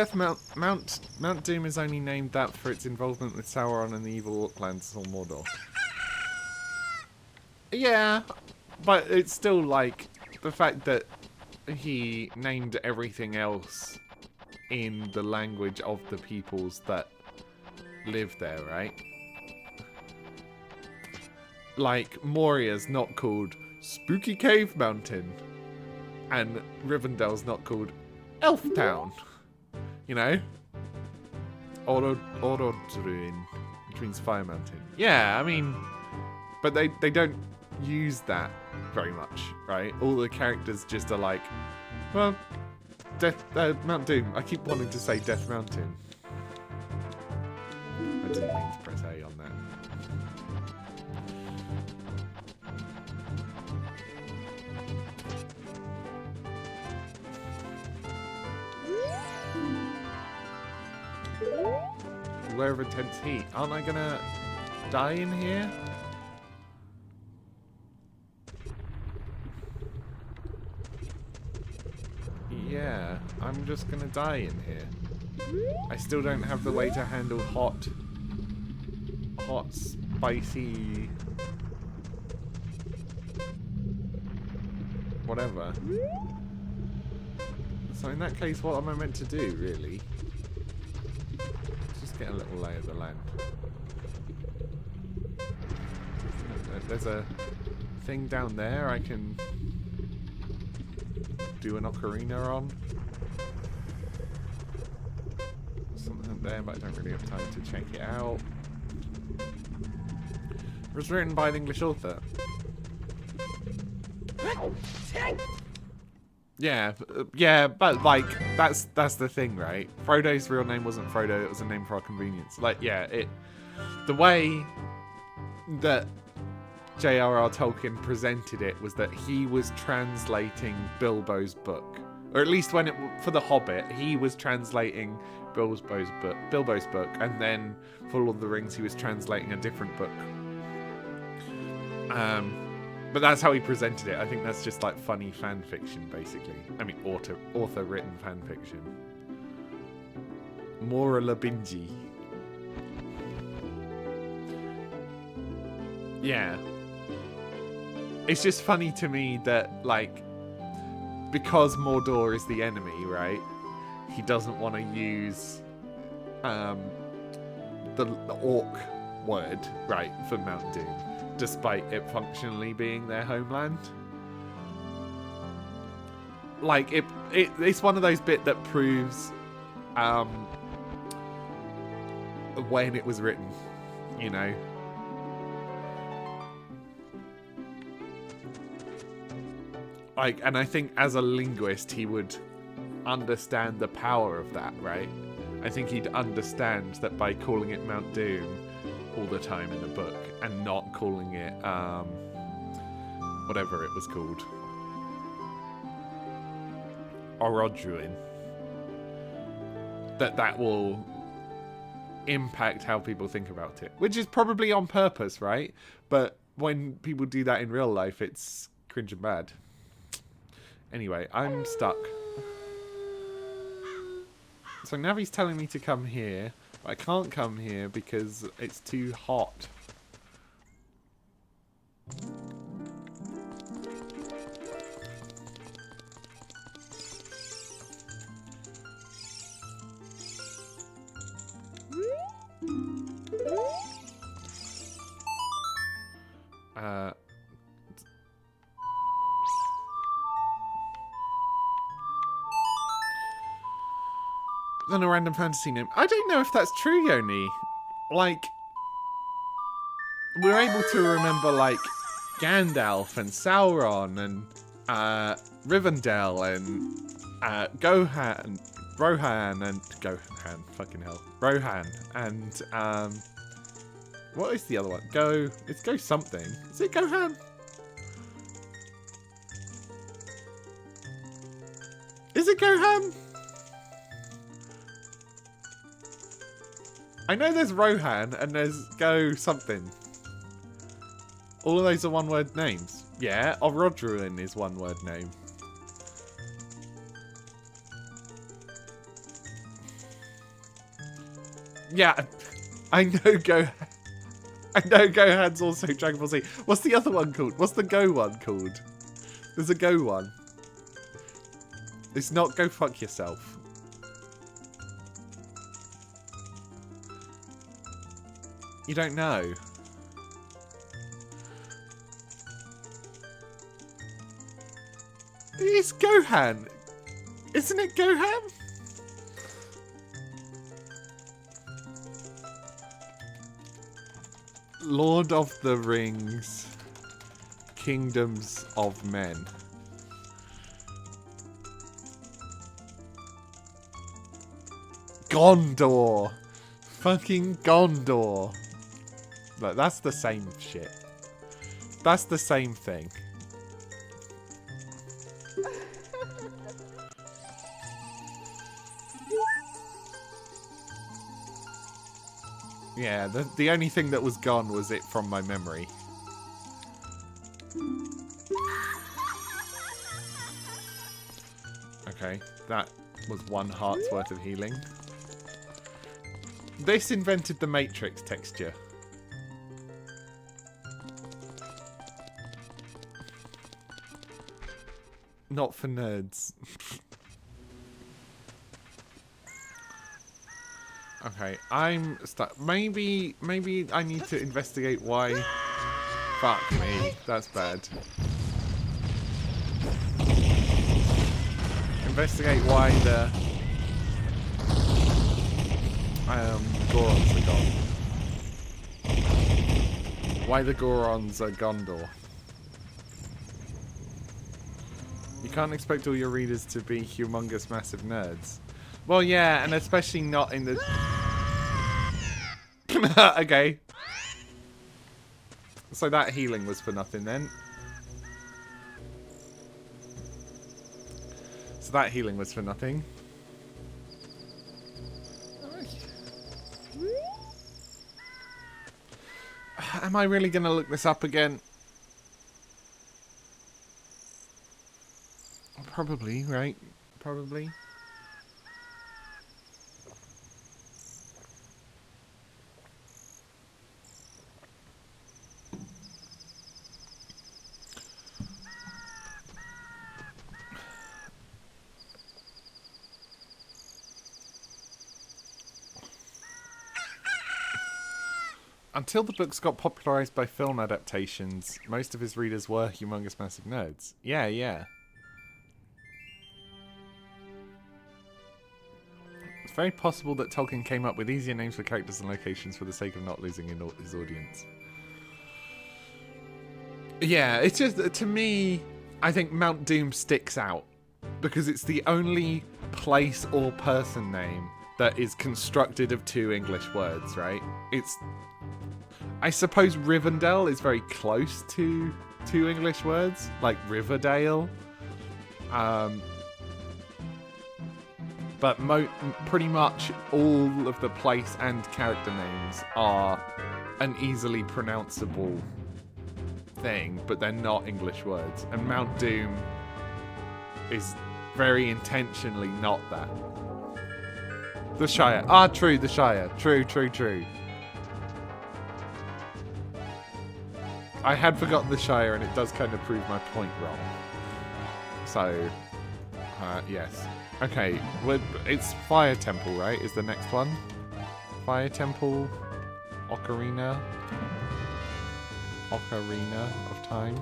Mount Doom is only named that for its involvement with Sauron and the evil Orclands or Mordor. Yeah, but it's still like the fact that he named everything else in the language of the peoples that live there, right? Like, Moria's not called Spooky Cave Mountain, and Rivendell's not called Elf Town, you know? Orodruin, which means Fire Mountain. Yeah, I mean, but they don't use that very much, right? All the characters just are like, well, Mount Doom. I keep wanting to say Death Mountain. I didn't mean to press A on that. Beware of intense heat. Aren't I gonna die in here? Yeah, I'm just gonna die in here. I still don't have the way to handle hot, spicy, whatever. So in that case, what am I meant to do, really? Let's just get a little lay of the land. There's a thing down there I can do an ocarina on. Something there, but I don't really have time to check it out. It was written by an English author. Yeah, but like that's the thing, right? Frodo's real name wasn't Frodo; it was a name for our convenience. Like, yeah, the way that J.R.R. Tolkien presented it was that he was translating Bilbo's book, or at least for The Hobbit, he was translating Bilbo's book, and then for Lord of the Rings, he was translating a different book. But that's how he presented it. I think that's just like funny fan fiction, basically. I mean, author-written fan fiction. Mora Labinji. Yeah. It's just funny to me that, like, because Mordor is the enemy, right? He doesn't want to use the orc word, right, for Mount Doom, despite it functionally being their homeland. Like, it's one of those bits that proves when it was written, you know? Like, and I think as a linguist, he would understand the power of that, right? I think he'd understand that by calling it Mount Doom all the time in the book and not calling it whatever it was called, Orodruin, that will impact how people think about it, which is probably on purpose, right? But when people do that in real life, it's cringe and bad. Anyway, I'm stuck. So Navi's telling me to come here, but I can't come here because it's too hot. Than a random fantasy name. I don't know if that's true, Yoni. Like, we're able to remember, like, Gandalf and Sauron and Rivendell and Rohan, fucking hell. Rohan and what is the other one? It's Go something. Is it Gohan? Is it Gohan? I know there's Rohan and there's Go something. All of those are one-word names. Yeah, Orodruin is one-word name. Yeah, I know Gohan's also Dragon Ball Z. What's the other one called? What's the Go one called? There's a Go one. It's not Go Fuck Yourself. You don't know? It's Gohan. Isn't it Gohan? Lord of the Rings. Kingdoms of Men. Gondor. Fucking Gondor. Look, that's the same shit. That's the same thing. Yeah, the only thing that was gone was it from my memory. Okay, that was 1 heart's worth of healing. This invented the Matrix texture. Not for nerds. Okay, I'm stuck. Maybe I need to investigate why. Fuck me, that's bad. Investigate why the Gorons are gone. Why the Gorons are Gondor. You can't expect all your readers to be humongous, massive nerds. Well, yeah, and especially not in the... Okay. So that healing was for nothing then. So that healing was for nothing. Am I really going to look this up again? Probably, right? Probably. Until the books got popularized by film adaptations, most of his readers were humongous massive nerds. Yeah, yeah. It's very possible that Tolkien came up with easier names for characters and locations for the sake of not losing his audience. Yeah, it's just, to me, I think Mount Doom sticks out. Because it's the only place or person name that is constructed of two English words, right? It's... I suppose Rivendell is very close to two English words, like Riverdale. But pretty much all of the place and character names are an easily pronounceable thing, but they're not English words. And Mount Doom is very intentionally not that. The Shire. Ah, true, the Shire. True, true, true. I had forgotten the Shire, and it does kind of prove my point wrong. So, yes. Okay, it's Fire Temple, right? Is the next one? Fire Temple, Ocarina. Ocarina of Time.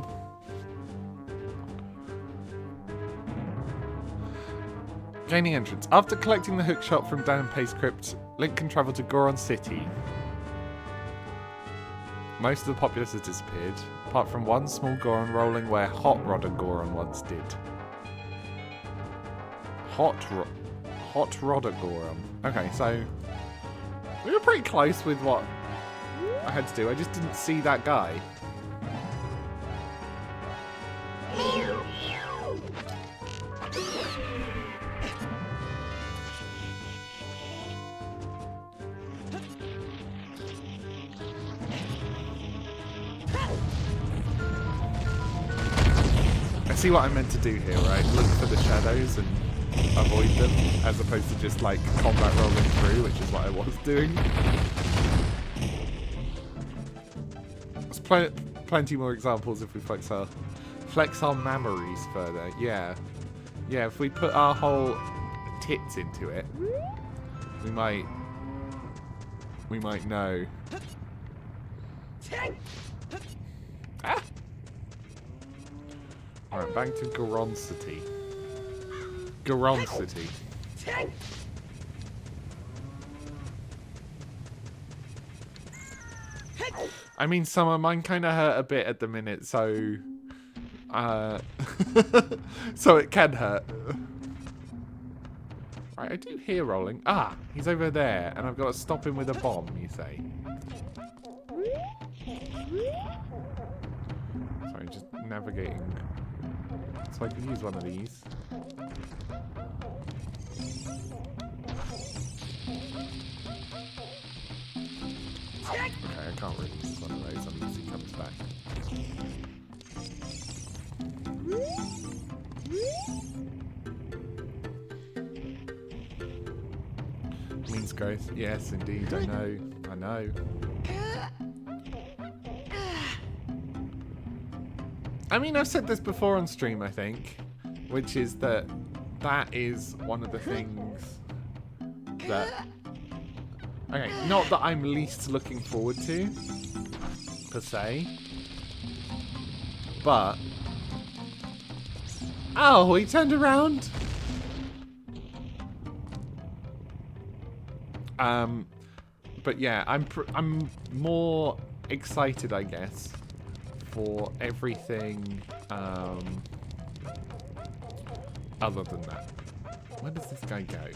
Gaining entrance. After collecting the hookshot from Danpei's crypt, Link can travel to Goron City. Most of the populace has disappeared, apart from one small Goron rolling where Hot Rodder Goron once did. Hot Rodder Goron. Okay, so we were pretty close with what I had to do. I just didn't see that guy. See what I meant to do here, right? Look for the shadows and avoid them, as opposed to just like combat rolling through, which is what I was doing. There's plenty more examples if we flex our memories further. Yeah, yeah. If we put our whole tits into it, we might know. Ah. Alright, back to Goron City. Goron City. I mean, Summer, mine kind of hurt a bit at the minute, so... so it can hurt. Right, I do hear rolling. Ah, he's over there, and I've got to stop him with a bomb, you say? Sorry, just navigating... So I could use one of these. Okay, I can't really use one of those unless he comes back. Means growth. Yes, indeed. I know. I know. I mean, I've said this before on stream, I think, which is that is one of the things that Okay, not that I'm least looking forward to, per se. But... Oh, he turned around! But yeah, I'm more excited, I guess, for everything other than that. Where does this guy go?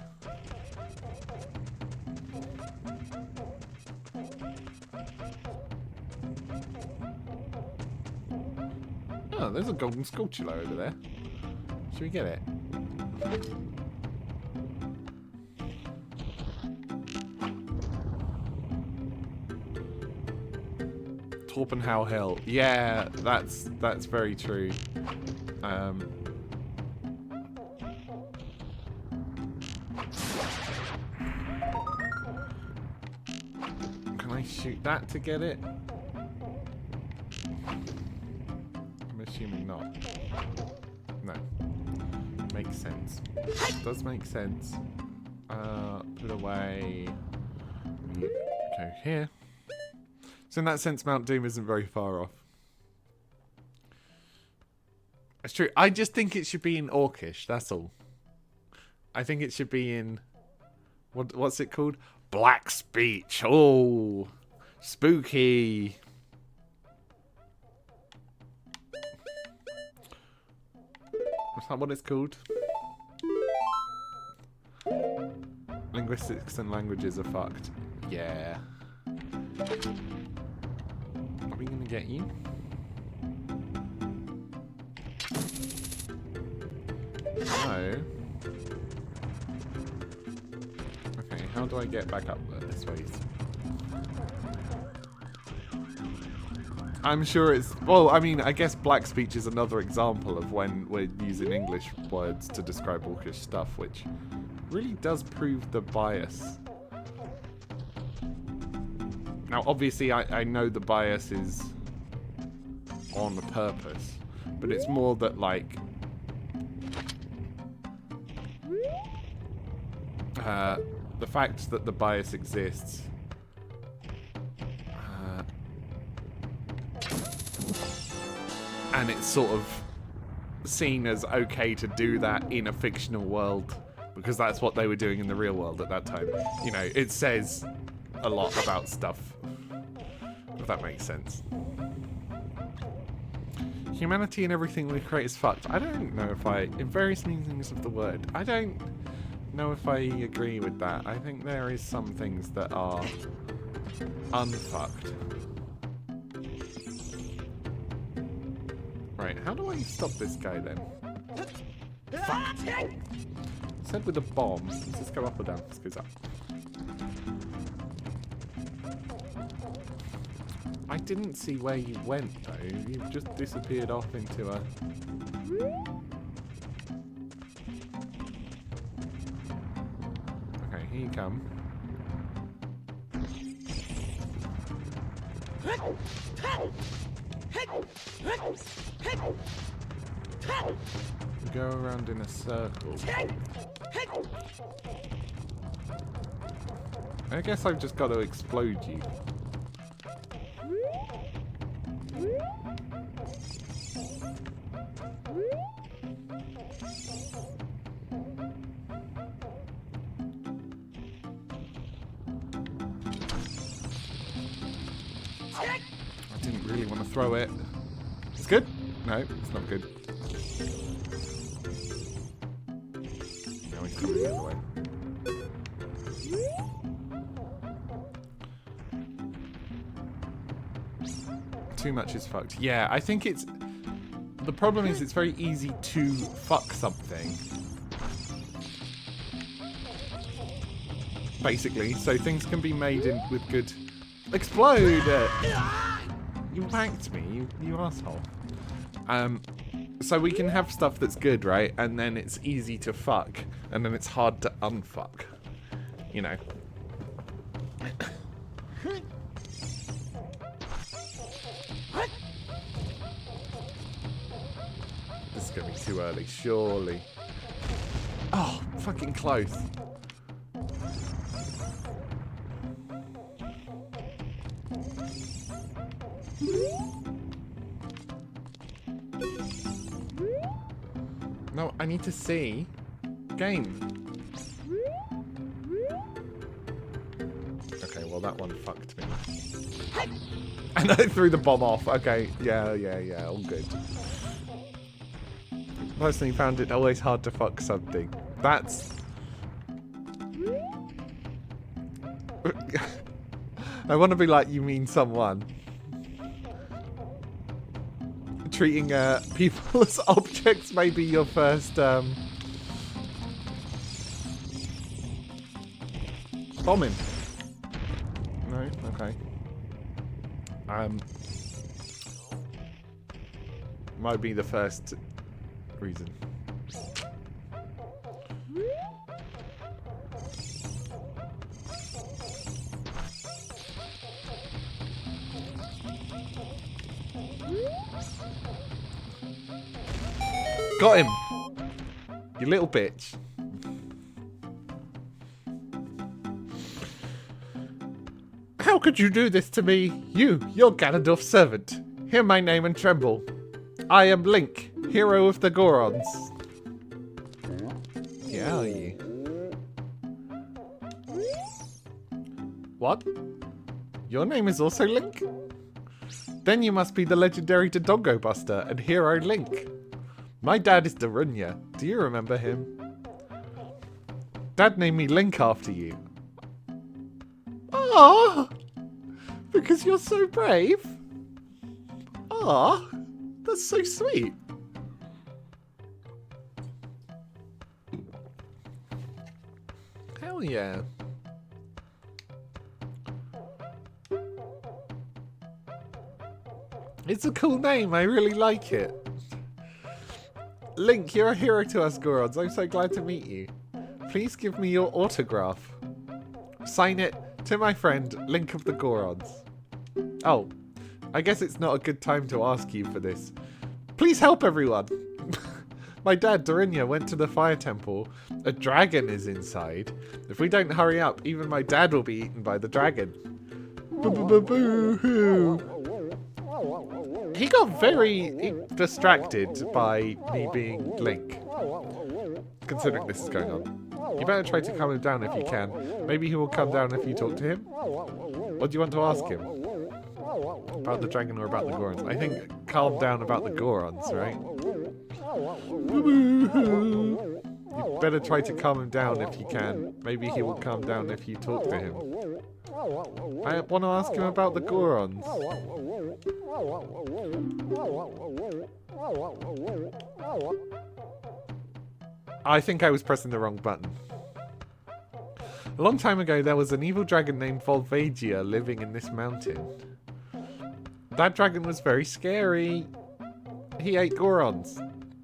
Oh, there's a golden Skulltula over there. Should we get it? Torpenhow Hill. Yeah, that's very true. Can I shoot that to get it? I'm assuming not. No. Makes sense. Does make sense. Put away. Go here. So in that sense, Mount Doom isn't very far off. It's true. I just think it should be in Orcish. That's all. I think it should be in... What's it called? Black Speech. Oh, spooky. Is that what it's called? Linguistics and languages are fucked. Yeah. Are we gonna get you? No. Okay, how do I get back up there? This way. I'm sure it's... Well, I mean, I guess black speech is another example of when we're using English words to describe Orcish stuff, which really does prove the bias. Now, obviously, I know the bias is on purpose, but it's more that, like... the fact that the bias exists... and it's sort of seen as okay to do that in a fictional world because that's what they were doing in the real world at that time. You know, it says a lot about stuff, if that makes sense. Humanity and everything we create is fucked. I don't know if in various meanings of the word, I don't know if I agree with that. I think there is some things that are unfucked. Right, how do I stop this guy then? Fuck! Said with a bomb. Let's just go up or down. This goes up. I didn't see where you went though. You just disappeared off into a... Okay, here you come. Go around in a circle. I guess I've just got to explode you. I didn't really want to throw it. It's good? No, it's not good. Now he's coming the other way. Too much is fucked. Yeah, I think it's... The problem is it's very easy to fuck something. Basically, so things can be made in with good... Explode! You whacked me, you asshole. So we can have stuff that's good, right? And then it's easy to fuck. And then it's hard to unfuck. You know. This is going to be too early, surely. Oh, fucking close. No, I need to see. Game. Okay, well that one fucked me. And I threw the bomb off. Okay, yeah, all good. Personally found it always hard to fuck something. That's... I want to be like, you mean someone. Treating people as objects may be your first bombing. No? Okay. Might be the first reason. Got him! You little bitch. How could you do this to me? You're Ganondorf's servant. Hear my name and tremble. I am Link, hero of the Gorons. Yeah, are you? What? Your name is also Link? Then you must be the legendary Dodongo Buster and hero Link. My dad is Darunya. Do you remember him? Dad named me Link after you. Ah, because you're so brave. Ah, that's so sweet. Hell yeah. It's a cool name. I really like it. Link, you're a hero to us Gorons. I'm so glad to meet you. Please give me your autograph. Sign it to my friend, Link of the Gorons. Oh, I guess it's not a good time to ask you for this. Please help everyone. My dad, Darunya, went to the fire temple. A dragon is inside. If we don't hurry up, even my dad will be eaten by the dragon. Boo-hoo. He got very distracted by me being Link, considering this is going on. You better try to calm him down if you can. Maybe he will calm down if you talk to him. What do you want to ask him? About the dragon or about the Gorons? I think calm down about the Gorons, right? You better try to calm him down if you can. Maybe he will calm down if you talk to him. I want to ask him about the Gorons. I think I was pressing the wrong button. A long time ago, there was an evil dragon named Volvagia living in this mountain. That dragon was very scary. He ate Gorons.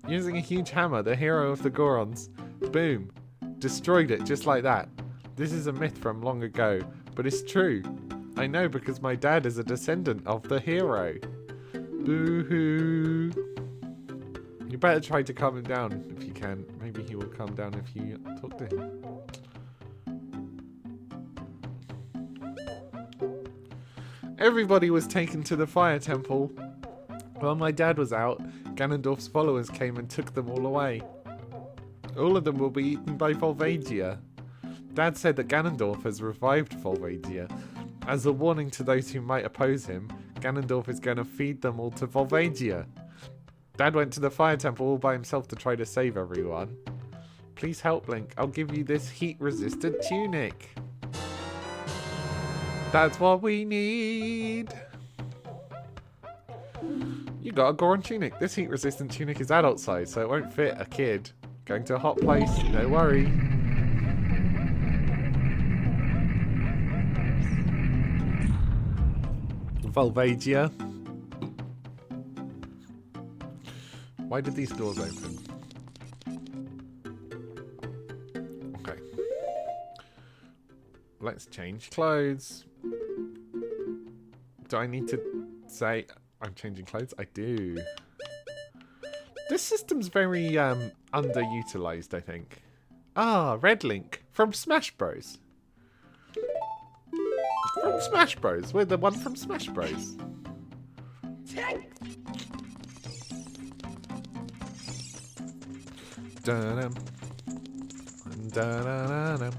Using a huge hammer, the hero of the Gorons, boom, destroyed it just like that. This is a myth from long ago, but it's true. I know because my dad is a descendant of the hero. Boo-hoo. You better try to calm him down if you can. Maybe he will calm down if you talk to him. Everybody was taken to the fire temple. While my dad was out, Ganondorf's followers came and took them all away. All of them will be eaten by Volvagia. Dad said that Ganondorf has revived Volvagia. As a warning to those who might oppose him, Ganondorf is going to feed them all to Volvagia. Dad went to the fire temple all by himself to try to save everyone. Please help, Link. I'll give you this heat-resistant tunic. That's what we need. You got a Goron tunic. This heat-resistant tunic is adult size, so it won't fit a kid. Going to a hot place, no worry. Volvagia. Why did these doors open? Okay. Let's change clothes. Do I need to say I'm changing clothes? I do. This system's very underutilized, I think. Ah, Red Link from Smash Bros. From Smash Bros. We're the one from Smash Bros. Dun-dum. Dun-dun-dun-dum.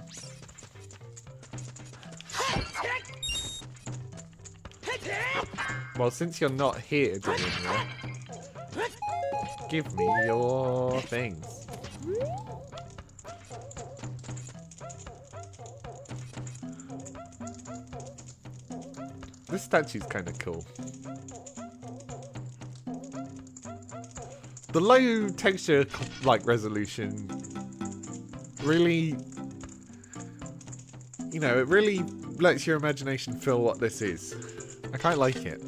Well, since you're not here, Delinia, give me your things. This statue's kind of cool. The low texture, like, resolution really, you know, it really lets your imagination feel what this is. I quite like it.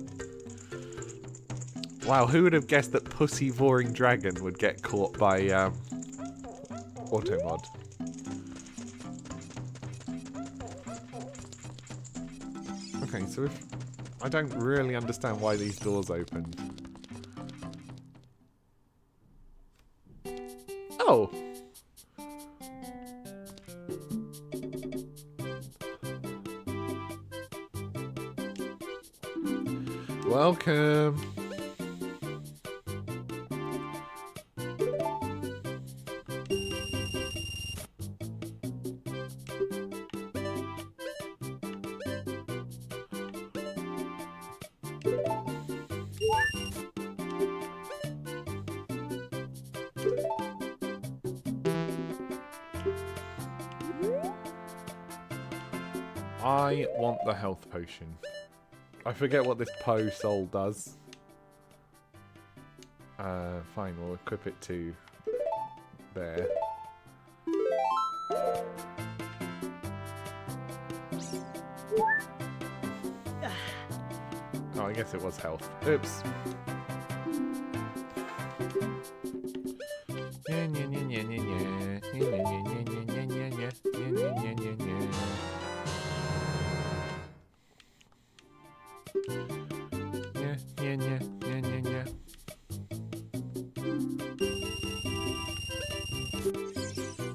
Wow, who would have guessed that Pussy Voring Dragon would get caught by Automod? Okay, so if I don't really understand why these doors opened. Oh! Welcome! I want the health potion. I forget what this Po Soul does. Fine, we'll equip it to there. Oh, I guess it was health. Oops.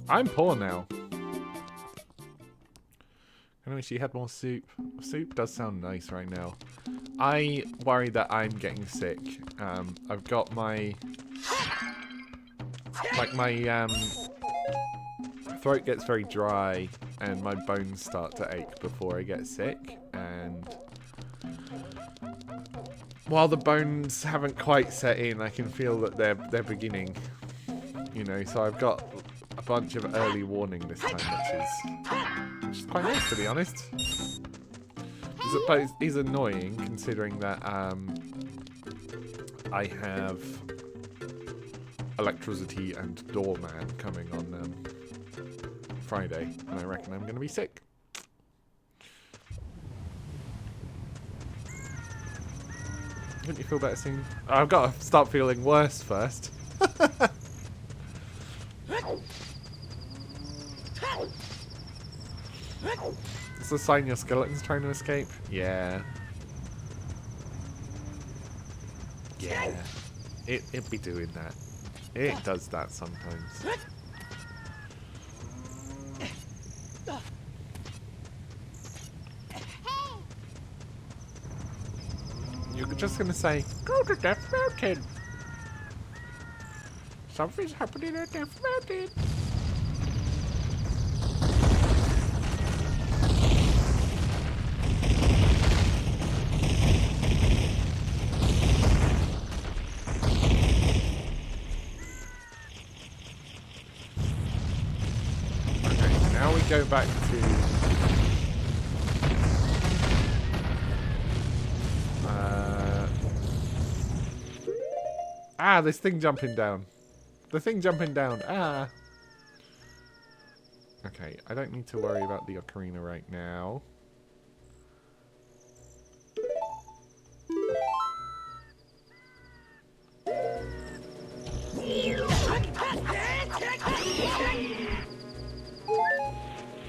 I'm poor now. I wish you had more soup. Soup does sound nice right now. I worry that I'm getting sick. I've got my... Like my throat gets very dry and my bones start to ache before I get sick. And while the bones haven't quite set in, I can feel that they're beginning. You know, so I've got a bunch of early warning this time, which is quite nice, to be honest. But it's annoying considering that I have Electricity and Doorman coming on Friday, and I reckon I'm going to be sick. Wouldn't you feel better soon? I've got to start feeling worse first. It's a sign your skeleton's trying to escape? Yeah. Yeah. It'd be doing that. It does that sometimes. You're just gonna say, go to Death Mountain! Something's happening at Death Mountain! Go back to this thing jumping down. The thing jumping down. Okay, I don't need to worry about the Ocarina right now.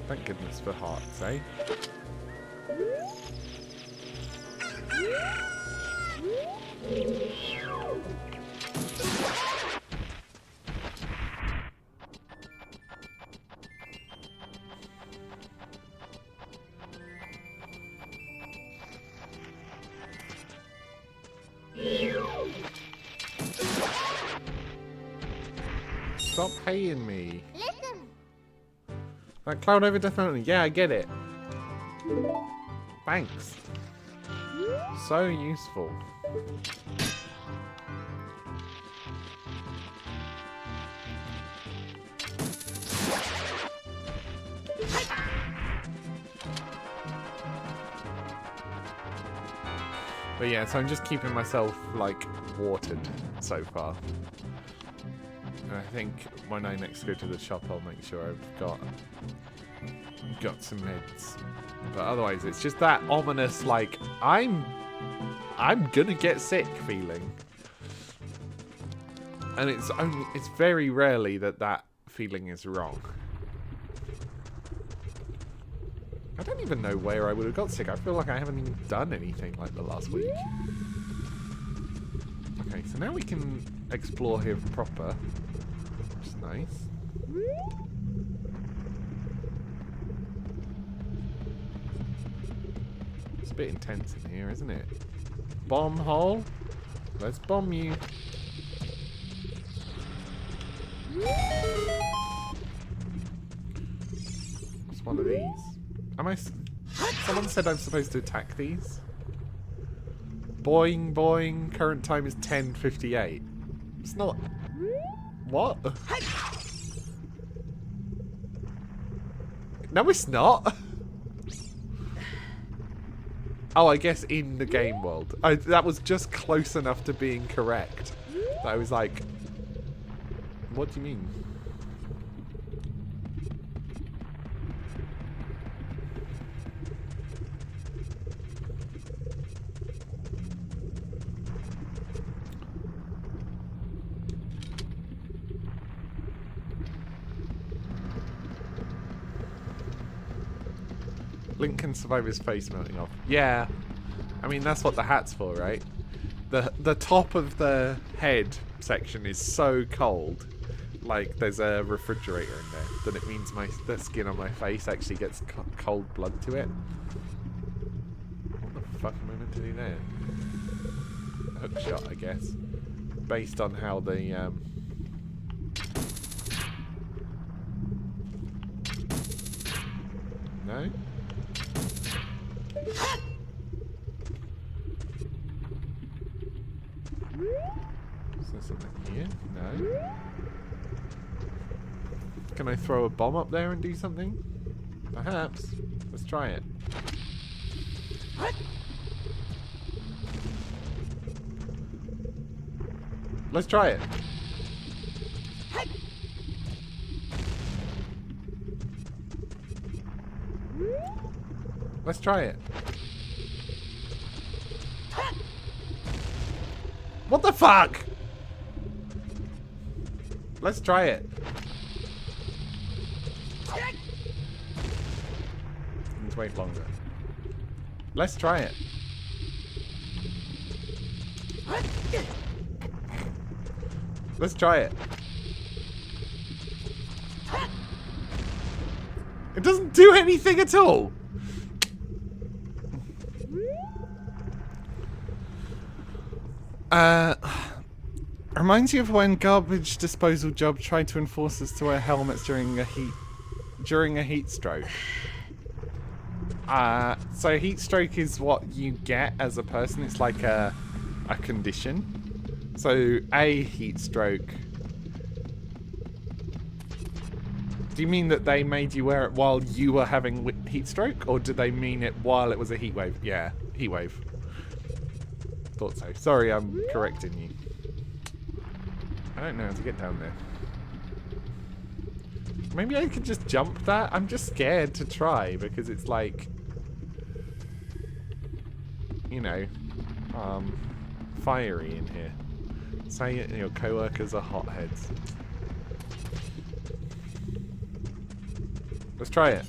Thank goodness for hearts, eh? Stop paying me. That cloud over Death Mountain. Yeah, I get it. Thanks. So useful. But yeah, so I'm just keeping myself, like, watered so far. And I think when I next go to the shop, I'll make sure I've got some meds. But otherwise, it's just that ominous, like, I'm gonna get sick feeling. And it's very rarely that feeling is wrong. I don't even know where I would have got sick. I feel like I haven't even done anything like the last week. Okay, so now we can explore here proper. Which is nice. It's a bit intense in here, isn't it? Bomb hole? Let's bomb you. What's one of these? Am I... Someone said I'm supposed to attack these? Boing, boing. Current time is 10:58. It's not... What? No, it's not. Oh, I guess in the game world. That was just close enough to being correct. That I was like... What do you mean? Link can survive his face melting off. Yeah. I mean, that's what the hat's for, right? The top of the head section is so cold. Like, there's a refrigerator in there. That it means the skin on my face actually gets cold blood to it. What the fuck am I meant to do there? Hook shot, I guess. Based on how the, No? Is there something here? No. Can I throw a bomb up there and do something? Perhaps. Let's try it. Let's try it. Let's try it. What the fuck? Let's try it. Let's wait longer. Let's try it. Let's try it. It doesn't do anything at all. Reminds you of when garbage disposal job tried to enforce us to wear helmets during a heat stroke. So heat stroke is what you get as a person. It's like a condition. So a heat stroke. Do you mean that they made you wear it while you were having heat stroke, or did they mean it while it was a heat wave? Yeah, heat wave. Thought so. Sorry, I'm correcting you. I don't know how to get down there. Maybe I could just jump that? I'm just scared to try because it's like, you know, fiery in here. Say your co-workers are hotheads. Let's try it.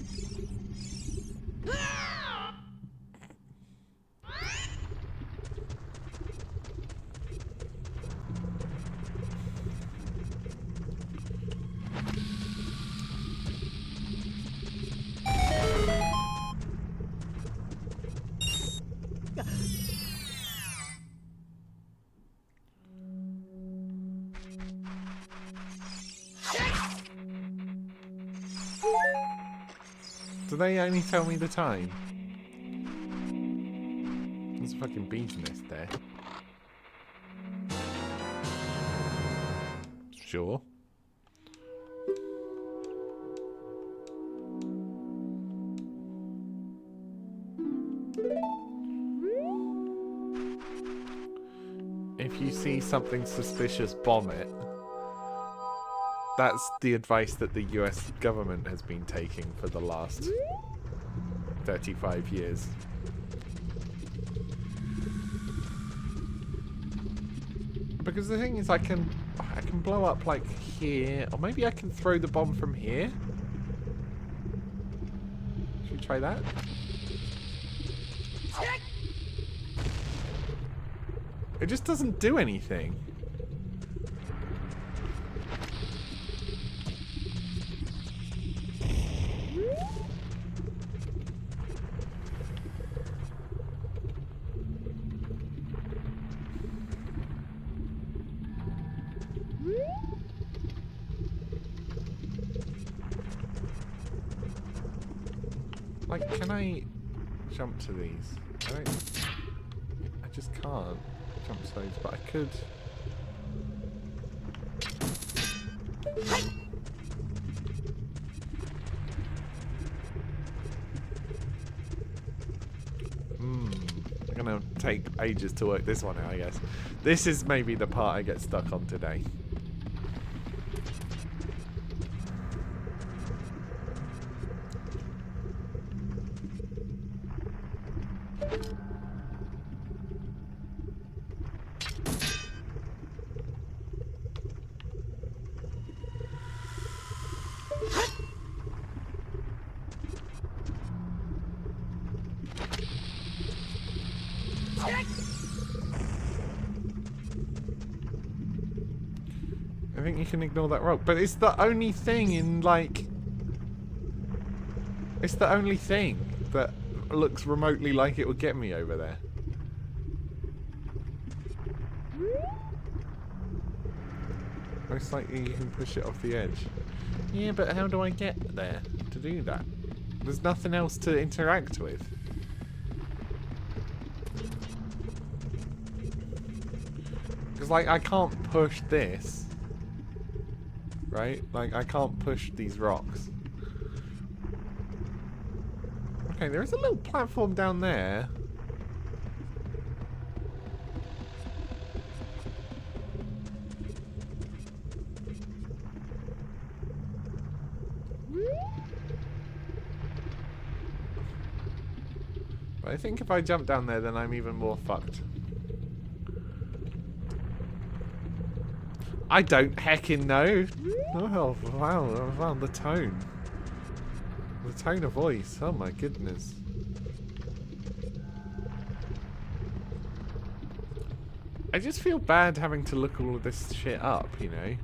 Do they only tell me the time? There's a fucking bee's nest there. Sure. If you see something suspicious, bomb it. That's the advice that the US government has been taking for the last 35 years. Because the thing is, I can blow up like here, or maybe I can throw the bomb from here. Should we try that? It just doesn't do anything. Like, can I jump to these? I just can't jump to those, but I could. I'm gonna take ages to work this one out, I guess. This is maybe the part I get stuck on today. I think you can ignore that rock, but it's the only thing in, like... It's the only thing that looks remotely like it would get me over there. Most likely you can push it off the edge. Yeah, but how do I get there to do that? There's nothing else to interact with. Because, like, I can't push this. Right? Like, I can't push these rocks. Okay, there is a little platform down there. But I think if I jump down there, then I'm even more fucked. I don't heckin' know. Oh, wow, the tone. The tone of voice. Oh my goodness. I just feel bad having to look all of this shit up, you know?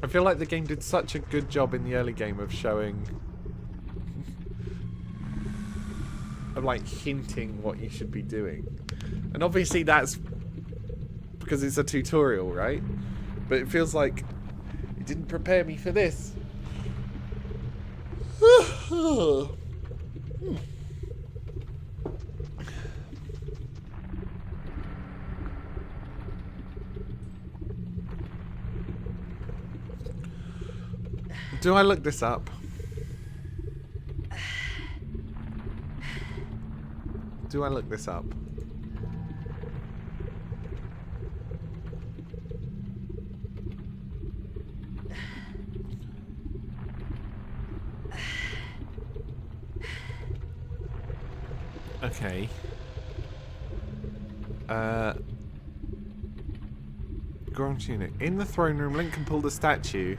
I feel like the game did such a good job in the early game of showing... of, like, hinting what you should be doing. And obviously that's because it's a tutorial, right? But it feels like it didn't prepare me for this. Do I look this up? Do I look this up? Okay. Grant unit. In the throne room, Link can pull the statue.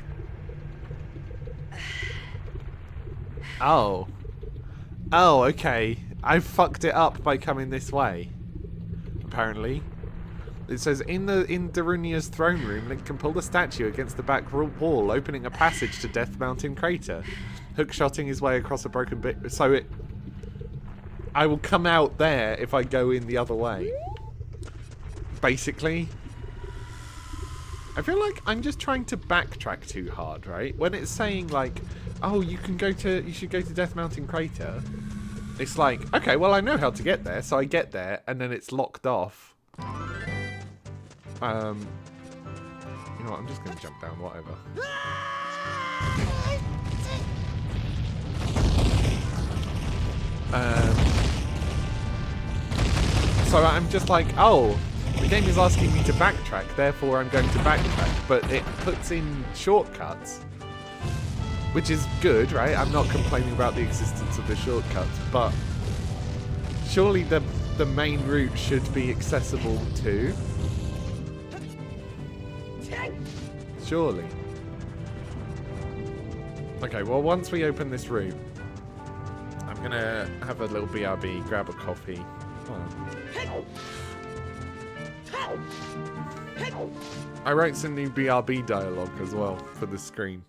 Oh. Oh, okay. I fucked it up by coming this way. Apparently. It says, in Darunia's throne room, Link can pull the statue against the back wall, opening a passage to Death Mountain Crater. Hookshotting his way across a broken bit. So it... I will come out there if I go in the other way. Basically. I feel like I'm just trying to backtrack too hard, right? When it's saying like, oh, you should go to Death Mountain Crater. It's like, okay, well I know how to get there, so I get there, and then it's locked off. You know what? I'm just gonna jump down, whatever. So I'm just like, oh, the game is asking me to backtrack, therefore I'm going to backtrack, but it puts in shortcuts, which is good, right? I'm not complaining about the existence of the shortcuts, but surely the main route should be accessible too. Surely. Okay, well, once we open this route, I'm gonna have a little BRB, grab a coffee. I wrote some new BRB dialogue as well for the screen,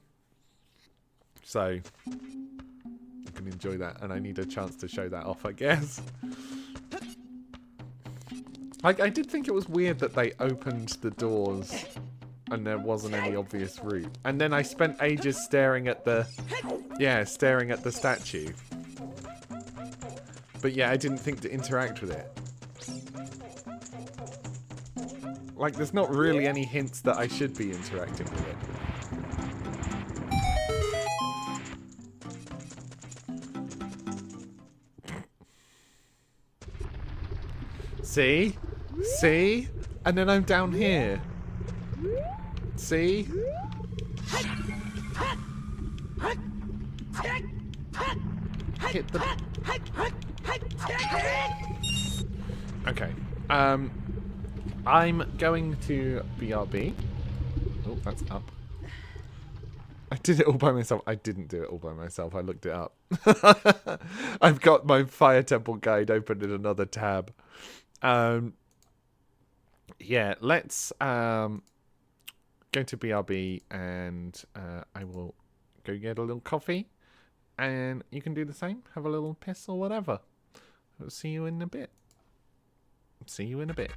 so you can enjoy that, and I need a chance to show that off, I guess. I did think it was weird that they opened the doors and there wasn't any obvious route, and then I spent ages staring at the statue, but yeah, I didn't think to interact with it. Like, there's not really any hints that I should be interacting with it. See? See? And then I'm down here. See? Hit the... Okay. I'm going to BRB. Oh, that's up. I did it all by myself. I didn't do it all by myself. I looked it up. I've got my Fire Temple guide open in another tab. Yeah, let's go to BRB, and I will go get a little coffee, and you can do the same. Have a little piss or whatever. I'll see you in a bit. See you in a bit.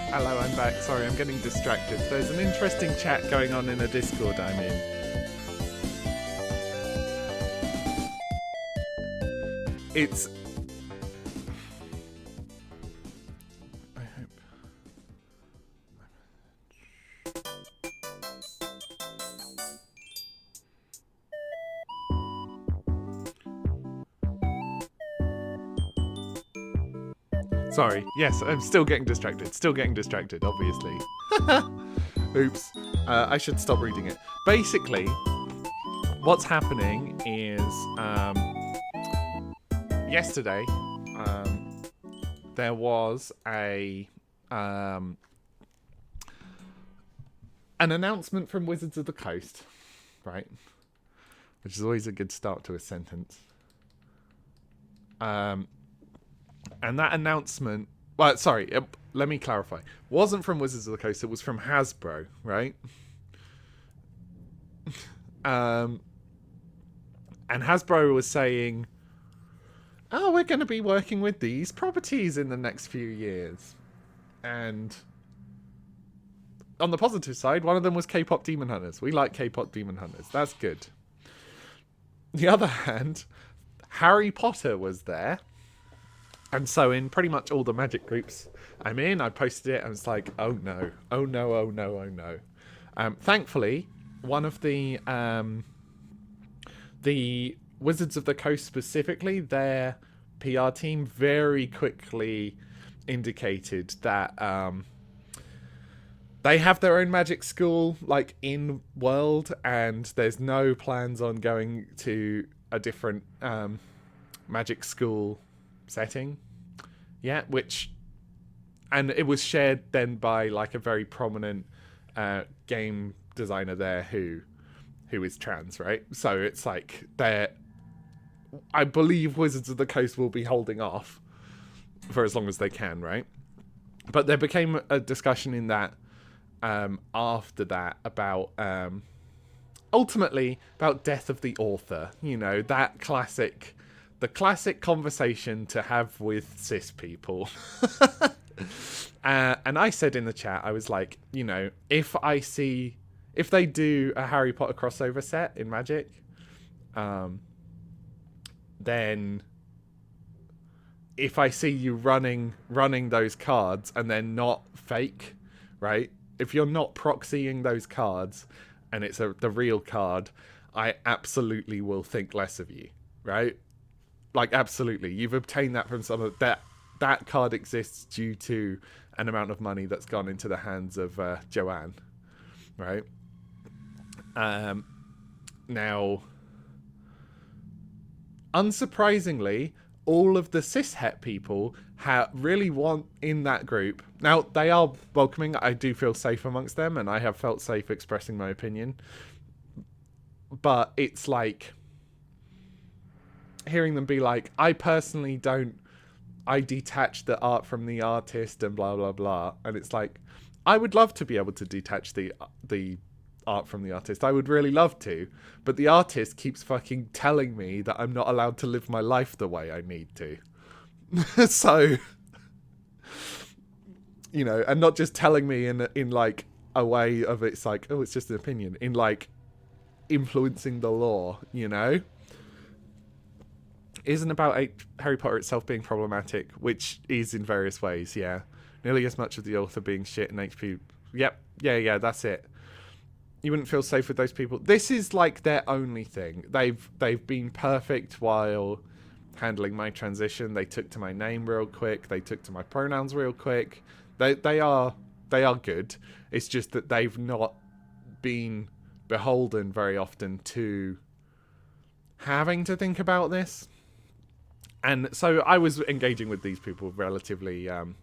Hello, I'm back. Sorry, I'm getting distracted. There's an interesting chat going on in a Discord I'm in. It's... I hope... Sorry, yes, I'm still getting distracted. Still getting distracted, obviously. Oops. I should stop reading it. Basically, what's happening is... yesterday, there was an announcement from Wizards of the Coast, right? Which is always a good start to a sentence. And that announcement... Well, sorry, let me clarify. Wasn't from Wizards of the Coast, it was from Hasbro, right? And Hasbro was saying, oh, we're going to be working with these properties in the next few years. And on the positive side, one of them was K-pop Demon Hunters. We like K-pop Demon Hunters. That's good. On the other hand, Harry Potter was there. And so in pretty much all the magic groups I'm in, I posted it and it's like, oh no, oh no, oh no, oh no. Thankfully, one of the Wizards of the Coast specifically, their PR team very quickly indicated that they have their own magic school, like, in world, and there's no plans on going to a different magic school setting yet, which, and it was shared then by like a very prominent game designer there who is trans, right? So it's like I believe Wizards of the Coast will be holding off for as long as they can, right? But there became a discussion in that after that about ultimately about death of the author, that the classic conversation to have with cis people. And I said in the chat, I was like, if they do a Harry Potter crossover set in Magic, then if I see you running those cards and they're not fake, right? If you're not proxying those cards and it's the real card, I absolutely will think less of you, right? Like, absolutely. You've obtained that from someone. That card exists due to an amount of money that's gone into the hands of Joanne, right? Now, unsurprisingly, all of the cishet people really want in that group. Now, they are welcoming. I do feel safe amongst them, and I have felt safe expressing my opinion. But it's like hearing them be like, I personally don't, I detach the art from the artist and blah, blah, blah. And it's like, I would love to be able to detach the art from the artist. I would really love to. But the artist keeps fucking telling me that I'm not allowed to live my life the way I need to. So, and not just telling me in like a way of it's like, oh, it's just an opinion. In like influencing the law, Isn't about Harry Potter itself being problematic, which is in various ways, yeah. Nearly as much of the author being shit and HP. Yep, yeah, that's it. You wouldn't feel safe with those people. This is like their only thing. They've been perfect while handling my transition. They took to my name real quick. They took to my pronouns real quick. They are good. It's just that they've not been beholden very often to having to think about this. And so I was engaging with these people relatively, I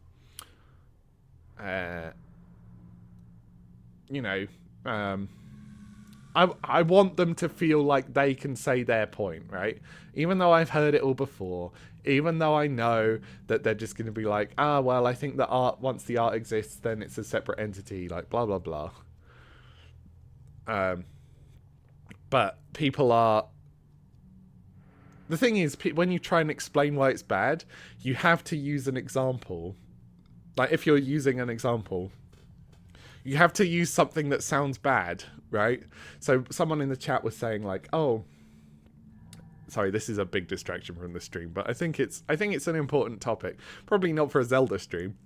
want them to feel like they can say their point, right? Even though I've heard it all before, even though I know that they're just going to be like, well, I think that once the art exists, then it's a separate entity, like blah, blah, blah. But people are... The thing is, when you try and explain why it's bad, you have to use an example. Like, if you're using an example, you have to use something that sounds bad, right? So someone in the chat was saying like, oh, sorry, this is a big distraction from the stream, but I think it's an important topic. Probably not for a Zelda stream,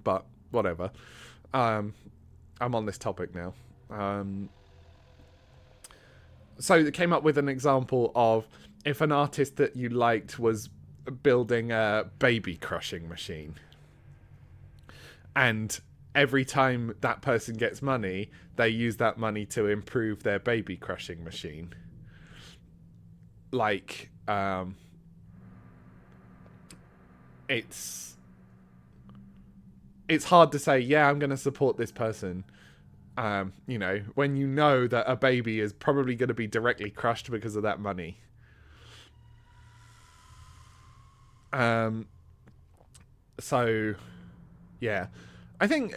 but whatever. I'm on this topic now. So they came up with an example of if an artist that you liked was building a baby crushing machine, and every time that person gets money, they use that money to improve their baby crushing machine. Like, it's hard to say, yeah, I'm going to support this person. When you know that a baby is probably going to be directly crushed because of that money. So, yeah, I think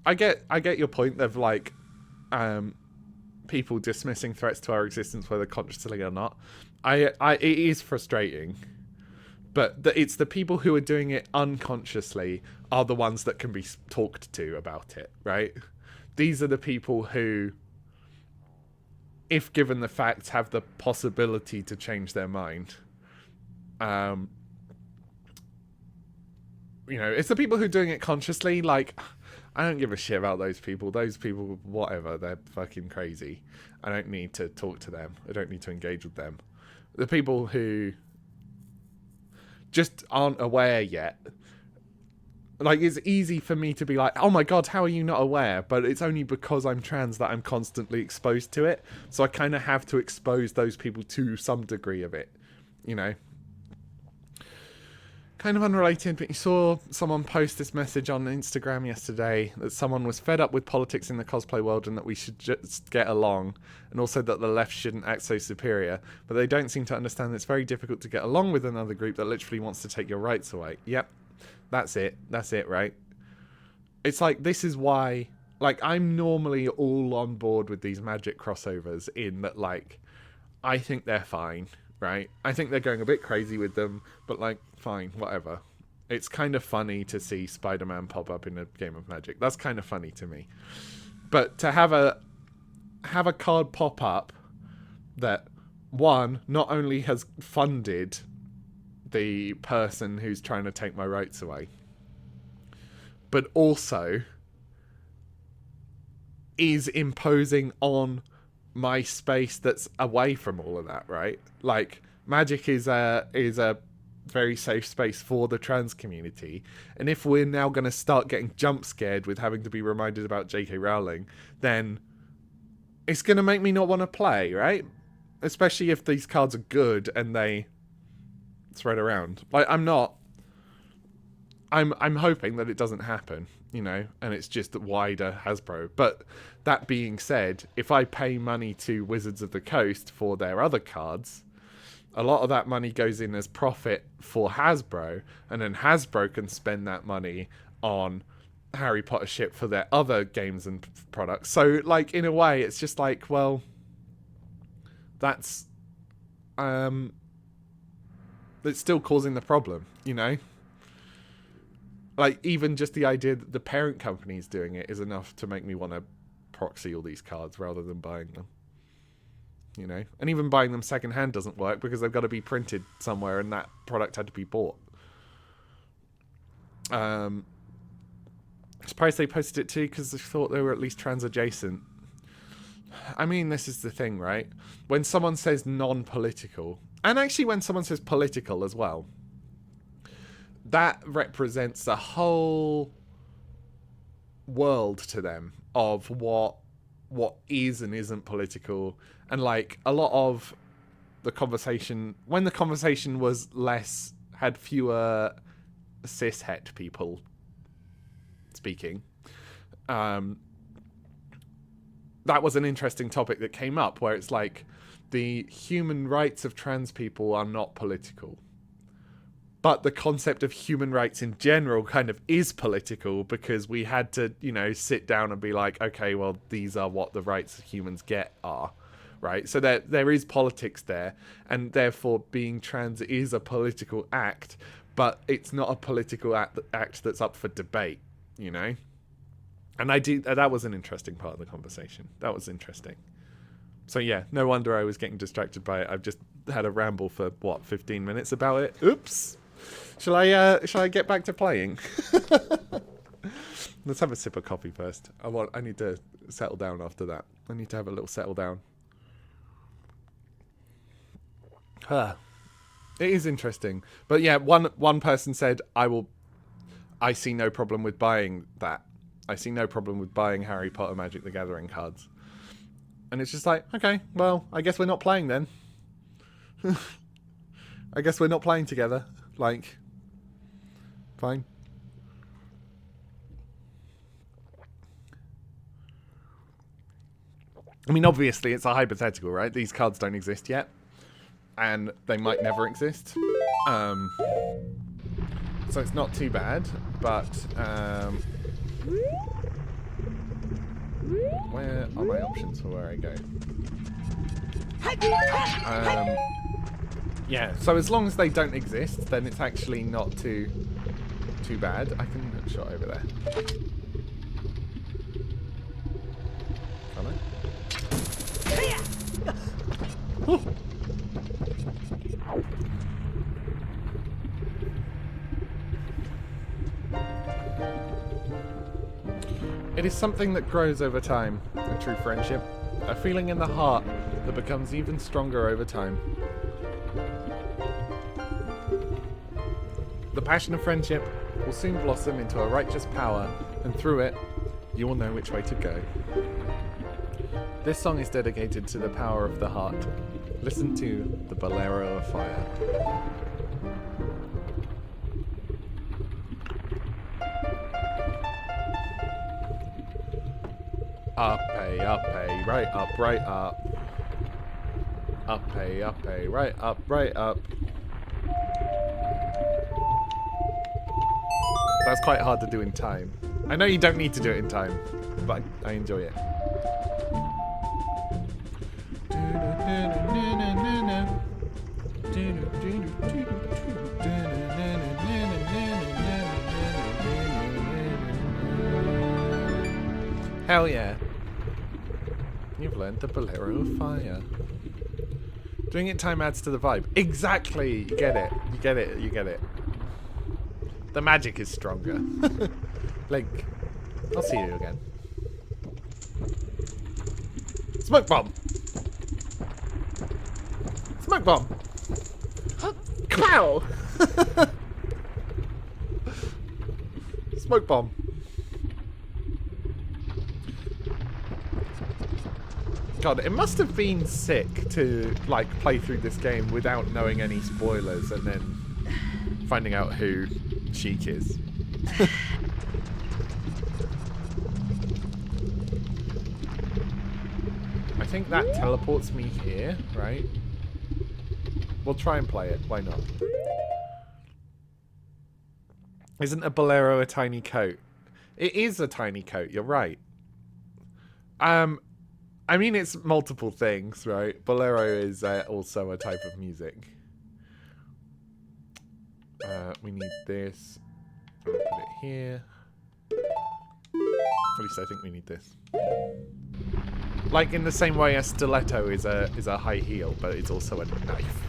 I get your point of like, people dismissing threats to our existence, whether consciously or not. It is frustrating, but it's the people who are doing it unconsciously are the ones that can be talked to about it, right? These are the people who, if given the facts, have the possibility to change their mind. You know, it's the people who are doing it consciously. Like, I don't give a shit about those people. Those people, whatever, they're fucking crazy. I don't need to talk to them. I don't need to engage with them. The people who just aren't aware yet. Like, it's easy for me to be like, oh my god, how are you not aware? But it's only because I'm trans that I'm constantly exposed to it. So I kind of have to expose those people to some degree of it, you know? Kind of unrelated, but you saw someone post this message on Instagram yesterday that someone was fed up with politics in the cosplay world and that we should just get along, and also that the left shouldn't act so superior, but they don't seem to understand that it's very difficult to get along with another group that literally wants to take your rights away. Yep, that's it, right? It's like, this is why, like, I'm normally all on board with these Magic crossovers in that, like, I think they're fine, right? I think they're going a bit crazy with them, but, like, fine, whatever. It's kind of funny to see Spider-Man pop up in a game of Magic. That's kind of funny to me. But to have a card pop up that, one, not only has funded the person who's trying to take my rights away, but also is imposing on my space that's away from all of that, right? Like, Magic is a very safe space for the trans community, and if we're now going to start getting jump scared with having to be reminded about J.K. Rowling, then it's going to make me not want to play, right? Especially if these cards are good and they spread around. Like, I'm hoping that it doesn't happen, you know, and it's just wider Hasbro. But that being said, if I pay money to Wizards of the Coast for their other cards, a lot of that money goes in as profit for Hasbro, and then Hasbro can spend that money on Harry Potter shit for their other games and products. So, like, in a way, it's just like, well, that's it's still causing the problem, you know? Like, even just the idea that the parent company is doing it is enough to make me want to proxy all these cards rather than buying them. You know, and even buying them secondhand doesn't work because they've got to be printed somewhere, and that product had to be bought. I'm surprised they posted it too because they thought they were at least trans adjacent. I mean, this is the thing, right? When someone says non-political, and actually when someone says political as well, that represents a whole world to them of what is and isn't political. And, like, a lot of the conversation, when the conversation was had fewer cishet people speaking, that was an interesting topic that came up, where it's like, the human rights of trans people are not political. But the concept of human rights in general kind of is political, because we had to, you know, sit down and be like, okay, well, these are what the rights humans get are, right? So there is politics there, and therefore being trans is a political act, but it's not a political act that's up for debate, you know? And that was an interesting part of the conversation. That was interesting. So yeah, no wonder I was getting distracted by it. I've just had a ramble for, 15 minutes about it? Oops! Shall I get back to playing? Let's have a sip of coffee first. I need to settle down after that. I need to have a little settle down. It is interesting. But yeah, one person said, I see no problem with buying that. I see no problem with buying Harry Potter Magic the Gathering cards. And it's just like, okay, well, I guess we're not playing then. I guess we're not playing together. Like, fine. I mean, obviously, it's a hypothetical, right? These cards don't exist yet. And they might never exist. So it's not too bad, but... where are my options for where I go? Yeah, so as long as they don't exist, then it's actually not too bad. I can hook shot over there. Can I? is something that grows over time, a true friendship. A feeling in the heart that becomes even stronger over time. The passion of friendship will soon blossom into a righteous power, and through it, you will know which way to go. This song is dedicated to the power of the heart. Listen to the Bolero of Fire. Up, right up, right up. Up, right up, right up. That's quite hard to do in time. I know you don't need to do it in time, but I enjoy it. Hell yeah. You've learned the Bolero of Fire. Doing it in time adds to the vibe. Exactly! You get it. You get it. You get it. The magic is stronger. Link, I'll see you again. Smoke bomb! Smoke bomb! Pow! Smoke bomb. God, it must have been sick to, like, play through this game without knowing any spoilers and then finding out who Sheik is. I think that teleports me here, right? We'll try and play it. Why not? Isn't a bolero a tiny coat? It is a tiny coat, you're right. I mean, it's multiple things, right? Bolero is also a type of music. We need this. I'll put it here. At least I think we need this. Like in the same way a stiletto is a high heel, but it's also a knife.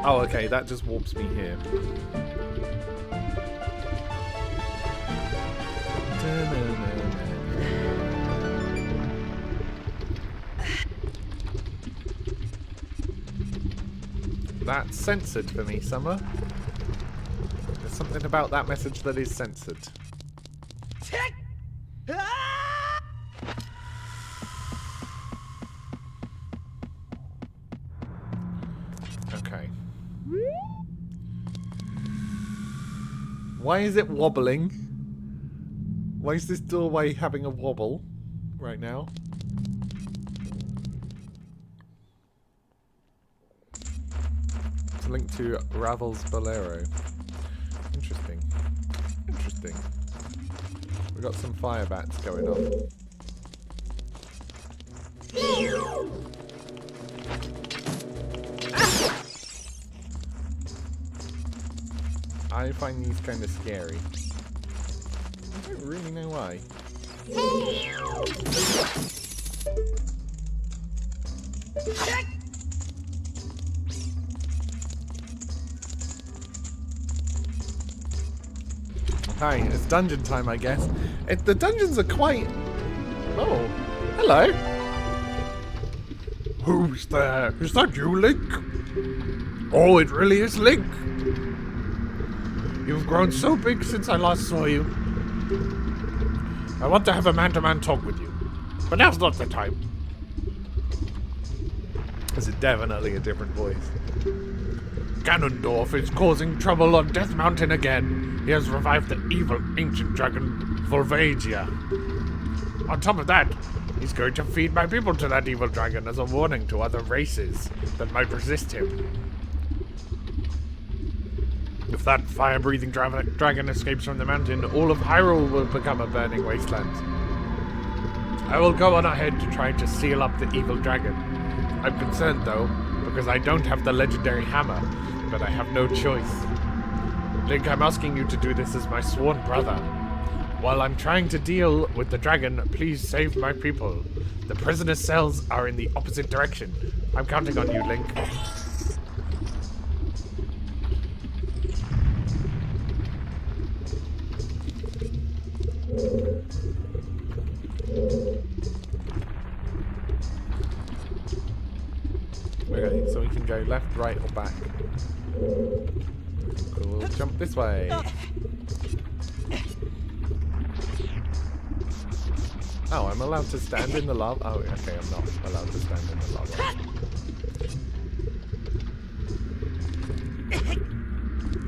Oh, okay, that just warps me here. That's censored for me, Summer. There's something about that message that is censored. Okay. Why is it wobbling? Why is this doorway having a wobble right now? It's linked to Ravel's Bolero. Interesting. Interesting. We've got some fire bats going on. I find these kind of scary. I don't really know why. Hi, it's dungeon time, I guess. The dungeons are quite... Oh, hello. Who's there? Is that you, Link? Oh, it really is Link. You've grown so big since I last saw you. I want to have a man-to-man talk with you, but now's not the time. This is definitely a different voice. Ganondorf is causing trouble on Death Mountain again. He has revived the evil ancient dragon Volvagia. On top of that, he's going to feed my people to that evil dragon as a warning to other races that might resist him. If that fire-breathing dragon escapes from the mountain, all of Hyrule will become a burning wasteland. I will go on ahead to try to seal up the evil dragon. I'm concerned, though, because I don't have the legendary hammer, but I have no choice. Link, I'm asking you to do this as my sworn brother. While I'm trying to deal with the dragon, please save my people. The prisoner cells are in the opposite direction. I'm counting on you, Link. Okay, so we can go left, right, or back. Cool. Jump this way. Oh, I'm allowed to stand in the lava? Oh, okay, I'm not allowed to stand in the lava.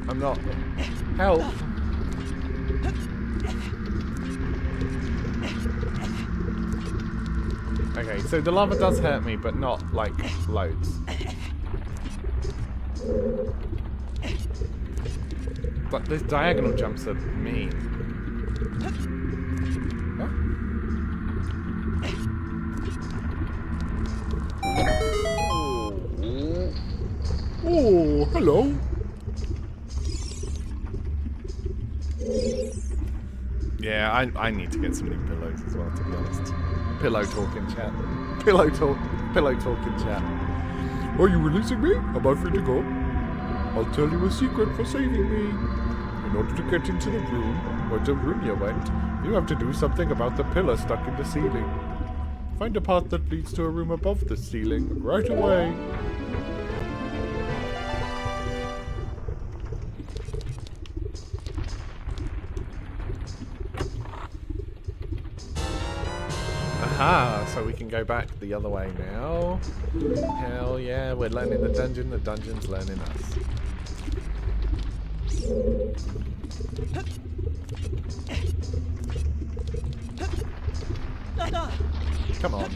I'm not. Help! Okay, so the lava does hurt me, but not, like, loads. But these diagonal jumps are mean. Huh? Oh, hello. Yeah, I need to get some new pillows as well, to be honest. Pillow talking chat. Pillow talking chat. Are you releasing me? Am I free to go? I'll tell you a secret for saving me. In order to get into the room, or the room you went, you have to do something about the pillar stuck in the ceiling. Find a path that leads to a room above the ceiling right away. Aha, so we can go back the other way now. Hell yeah, we're learning the dungeon's learning us. Come on.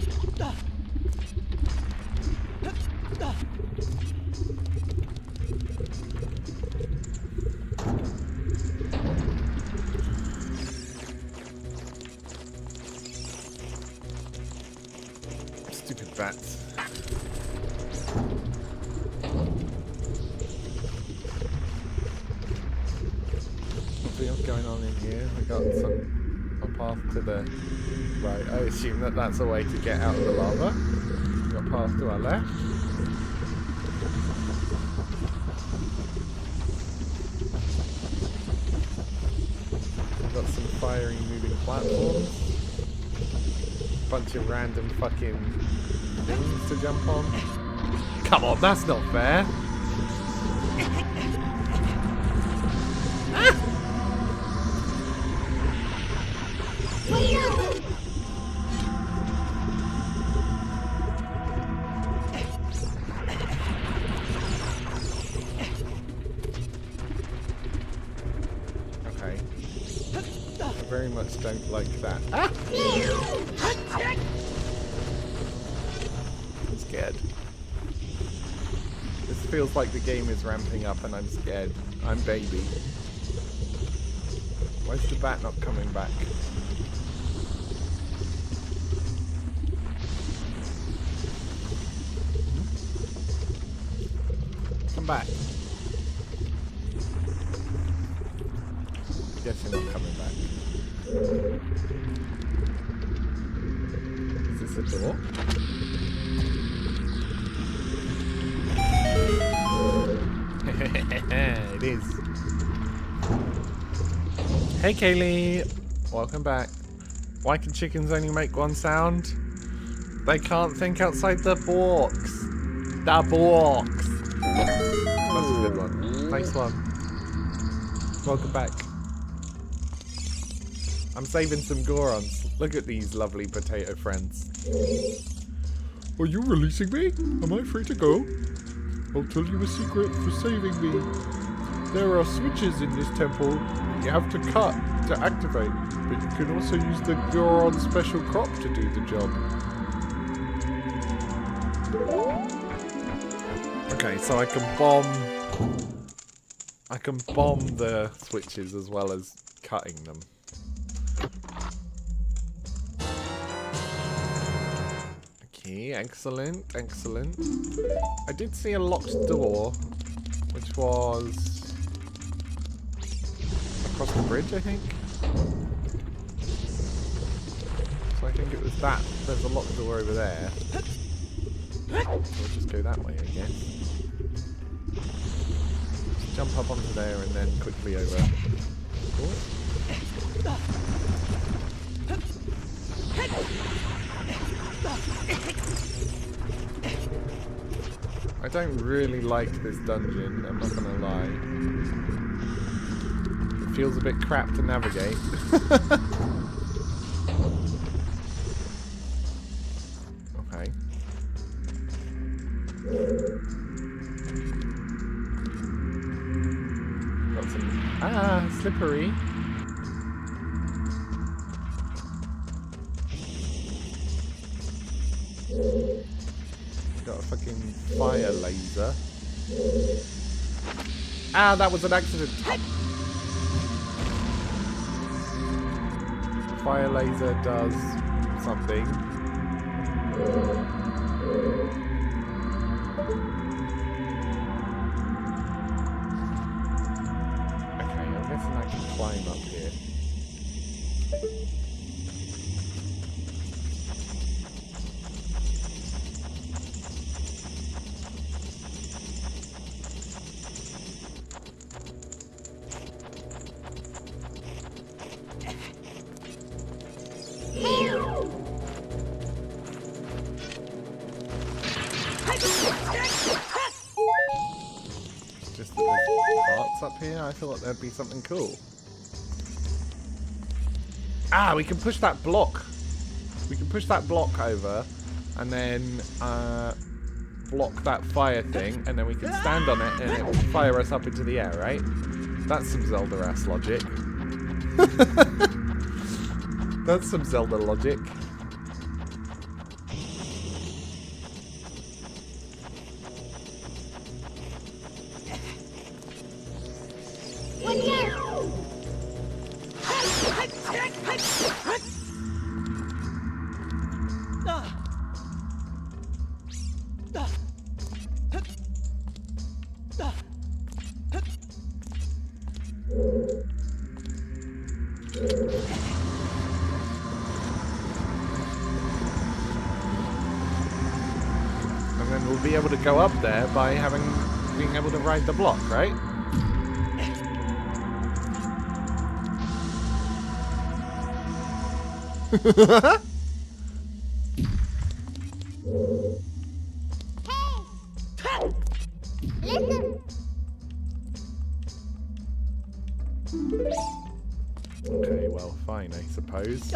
Stupid bats. What else going on in here? We got a path to the right. I assume that that's a way to get out of the lava. We got a path to our left. We've got some fiery moving platforms. Bunch of random fucking things to jump on. Come on, that's not fair. Ah! Okay. I very much don't like that. Ah! I'm scared. This feels like the game is ramping up and I'm scared. I'm baby. Why's the bat not coming back? Come back. I guess you're not coming back. Is this a door? It is. Hey Kaylee, welcome back. Why can chickens only make one sound? They can't think outside the box. The box. That's a good one. Nice one. Welcome back. I'm saving some Gorons. Look at these lovely potato friends. Are you releasing me? Am I free to go? I'll tell you a secret for saving me. There are switches in this temple you have to cut to activate, but you can also use the Goron special crop to do the job. Okay, so I can bomb the switches as well as cutting them. Okay, excellent, excellent. I did see a locked door, which was across the bridge, I think. think it was that. There's a locked door over there. We'll just go that way, I guess. Just jump up onto there and then quickly over. Oh. I don't really like this dungeon, I'm not gonna lie. It feels a bit crap to navigate. Okay. Got some... Ah, slippery. Got a fucking fire laser. Ah, that was an accident. Fire laser does something. Okay, I'm guessing I can climb up here. Just that there's parts up here. I thought there'd be something cool. Ah, we can push that block. We can push that block over and then block that fire thing, and then we can stand on it and it will fire us up into the air, right? That's some Zelda-ass logic. That's some Zelda logic. And then we'll be able to go up there by being able to ride the block, right? Okay, well, fine, I suppose.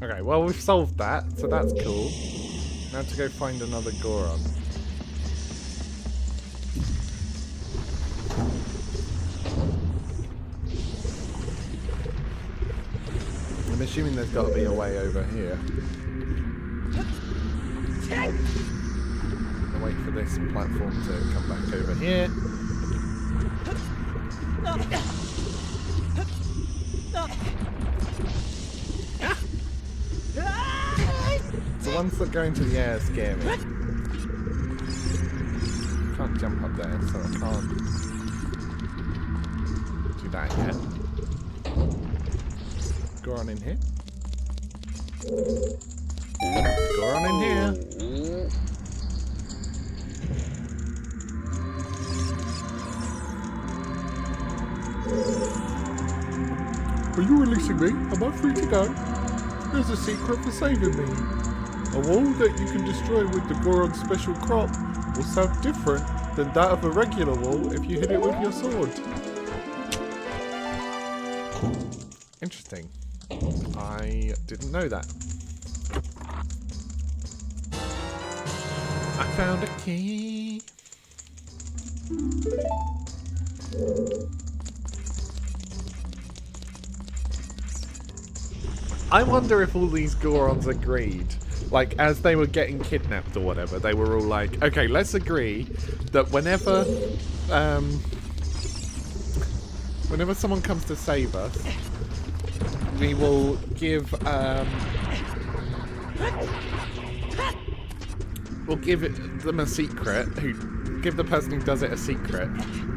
Okay, well, we've solved that, so that's cool. Now to go find another Goron. I'm assuming there's got to be a way over here. I'll wait for this platform to come back over here. The ones that go into the air scare me. Can't jump up there, so I can't do that yet. Goron in here. Goron in here. Are you releasing me? Am I free to go? There's a secret for saving me. A wall that you can destroy with the Goron's special crop will sound different than that of a regular wall if you hit it with your sword. Interesting. I didn't know that. I found a key. I wonder if all these Gorons agreed. Like, as they were getting kidnapped or whatever, they were all like, okay, let's agree that whenever someone comes to save us, we will give we'll give them a secret. Give the person who does it a secret,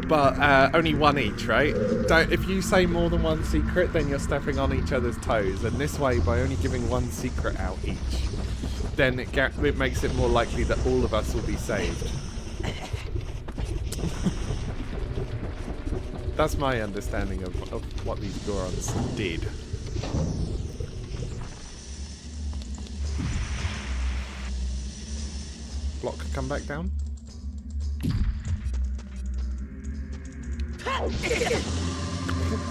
but only one each, right? If you say more than one secret, then you're stepping on each other's toes. And this way, by only giving one secret out each, then it makes it more likely that all of us will be saved. That's my understanding of what these Gorons did. Block, come back down.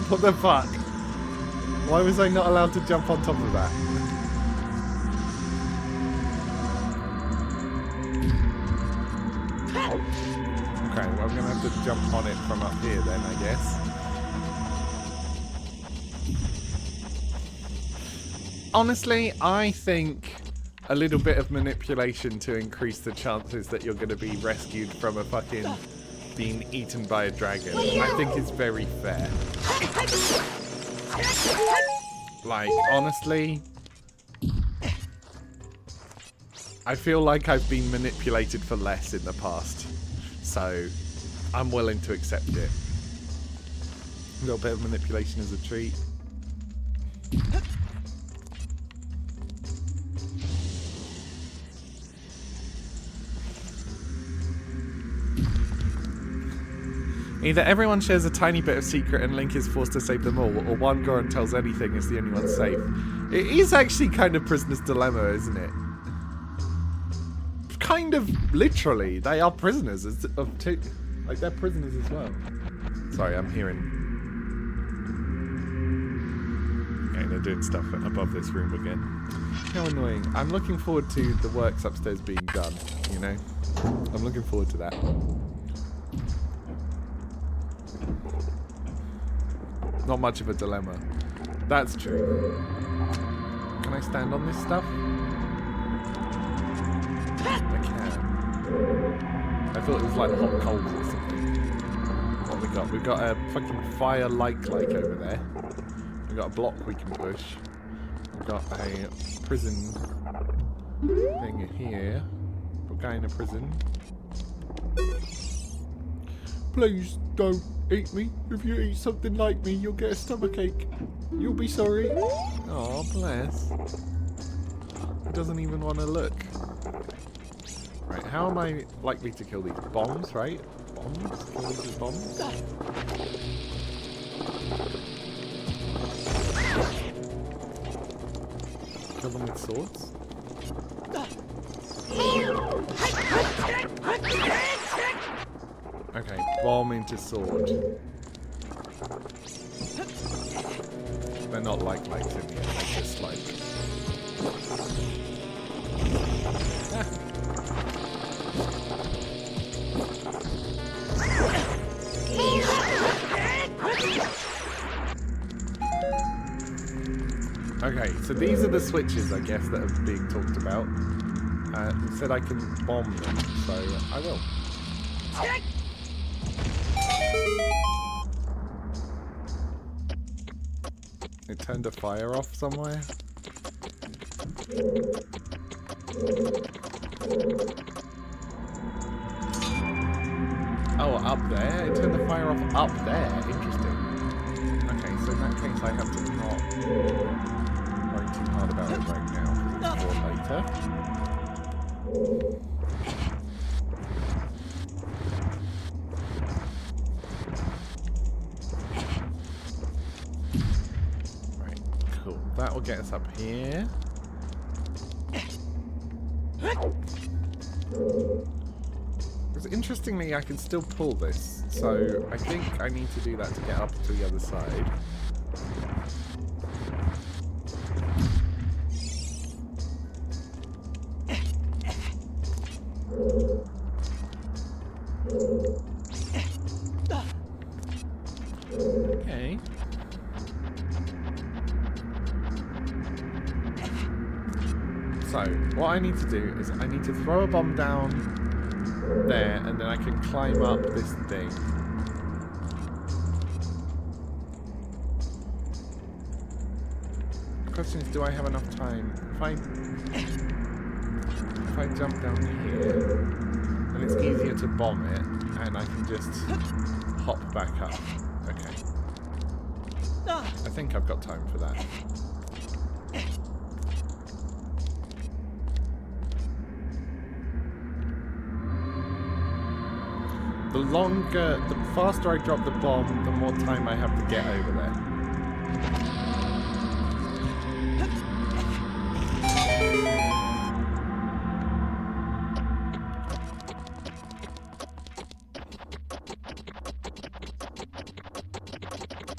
What the fuck? Why was I not allowed to jump on top of that? Okay, well I'm gonna have to jump on it from up here then, I guess. Honestly, I think a little bit of manipulation to increase the chances that you're going to be rescued from a fucking being eaten by a dragon, I think is very fair. Like, honestly, I feel like I've been manipulated for less in the past, so I'm willing to accept it. A little bit of manipulation is a treat. Either everyone shares a tiny bit of secret and Link is forced to save them all, or one Goron tells anything is the only one safe. It is actually kind of prisoner's dilemma, isn't it? Kind of literally. They are prisoners of two. Like, they're prisoners as well. Sorry, I'm hearing. Okay, they're doing stuff above this room again. How annoying. I'm looking forward to the works upstairs being done, you know? I'm looking forward to that. Not much of a dilemma. That's true. Can I stand on this stuff? I can. I thought it was like hot coals or something. What we got? We've got a fucking fire like over there. We've got a block we can push. We've got a prison thing here. We're going to prison. Please don't eat me. If you eat something like me, you'll get a stomachache. You'll be sorry. Oh, bless. He doesn't even want to look. Right, how am I likely to kill these? Bombs, right? Bombs? Kill these with bombs? Kill them with swords? Okay, bomb into sword. They're not like lights in here, they're just like... Okay, so these are the switches, I guess, that are being talked about. It said I can bomb them, so I will. It turned a fire off somewhere. Oh, up there? It turned the fire off up there. Interesting. Okay, so in that case I have to not worry too hard about it right now, because it's for later. Right, cool. That will get us up here. Because interestingly, I can still pull this, so I think I need to do that to get up to the other side. Okay. So, what I need to do is I need to throw a bomb down there, and then I can climb up this thing. The question is, do I have enough time? If if I jump down here, then it's easier to bomb it, and I can just hop back up. Okay. I think I've got time for that. The faster I drop the bomb, the more time I have to get over there.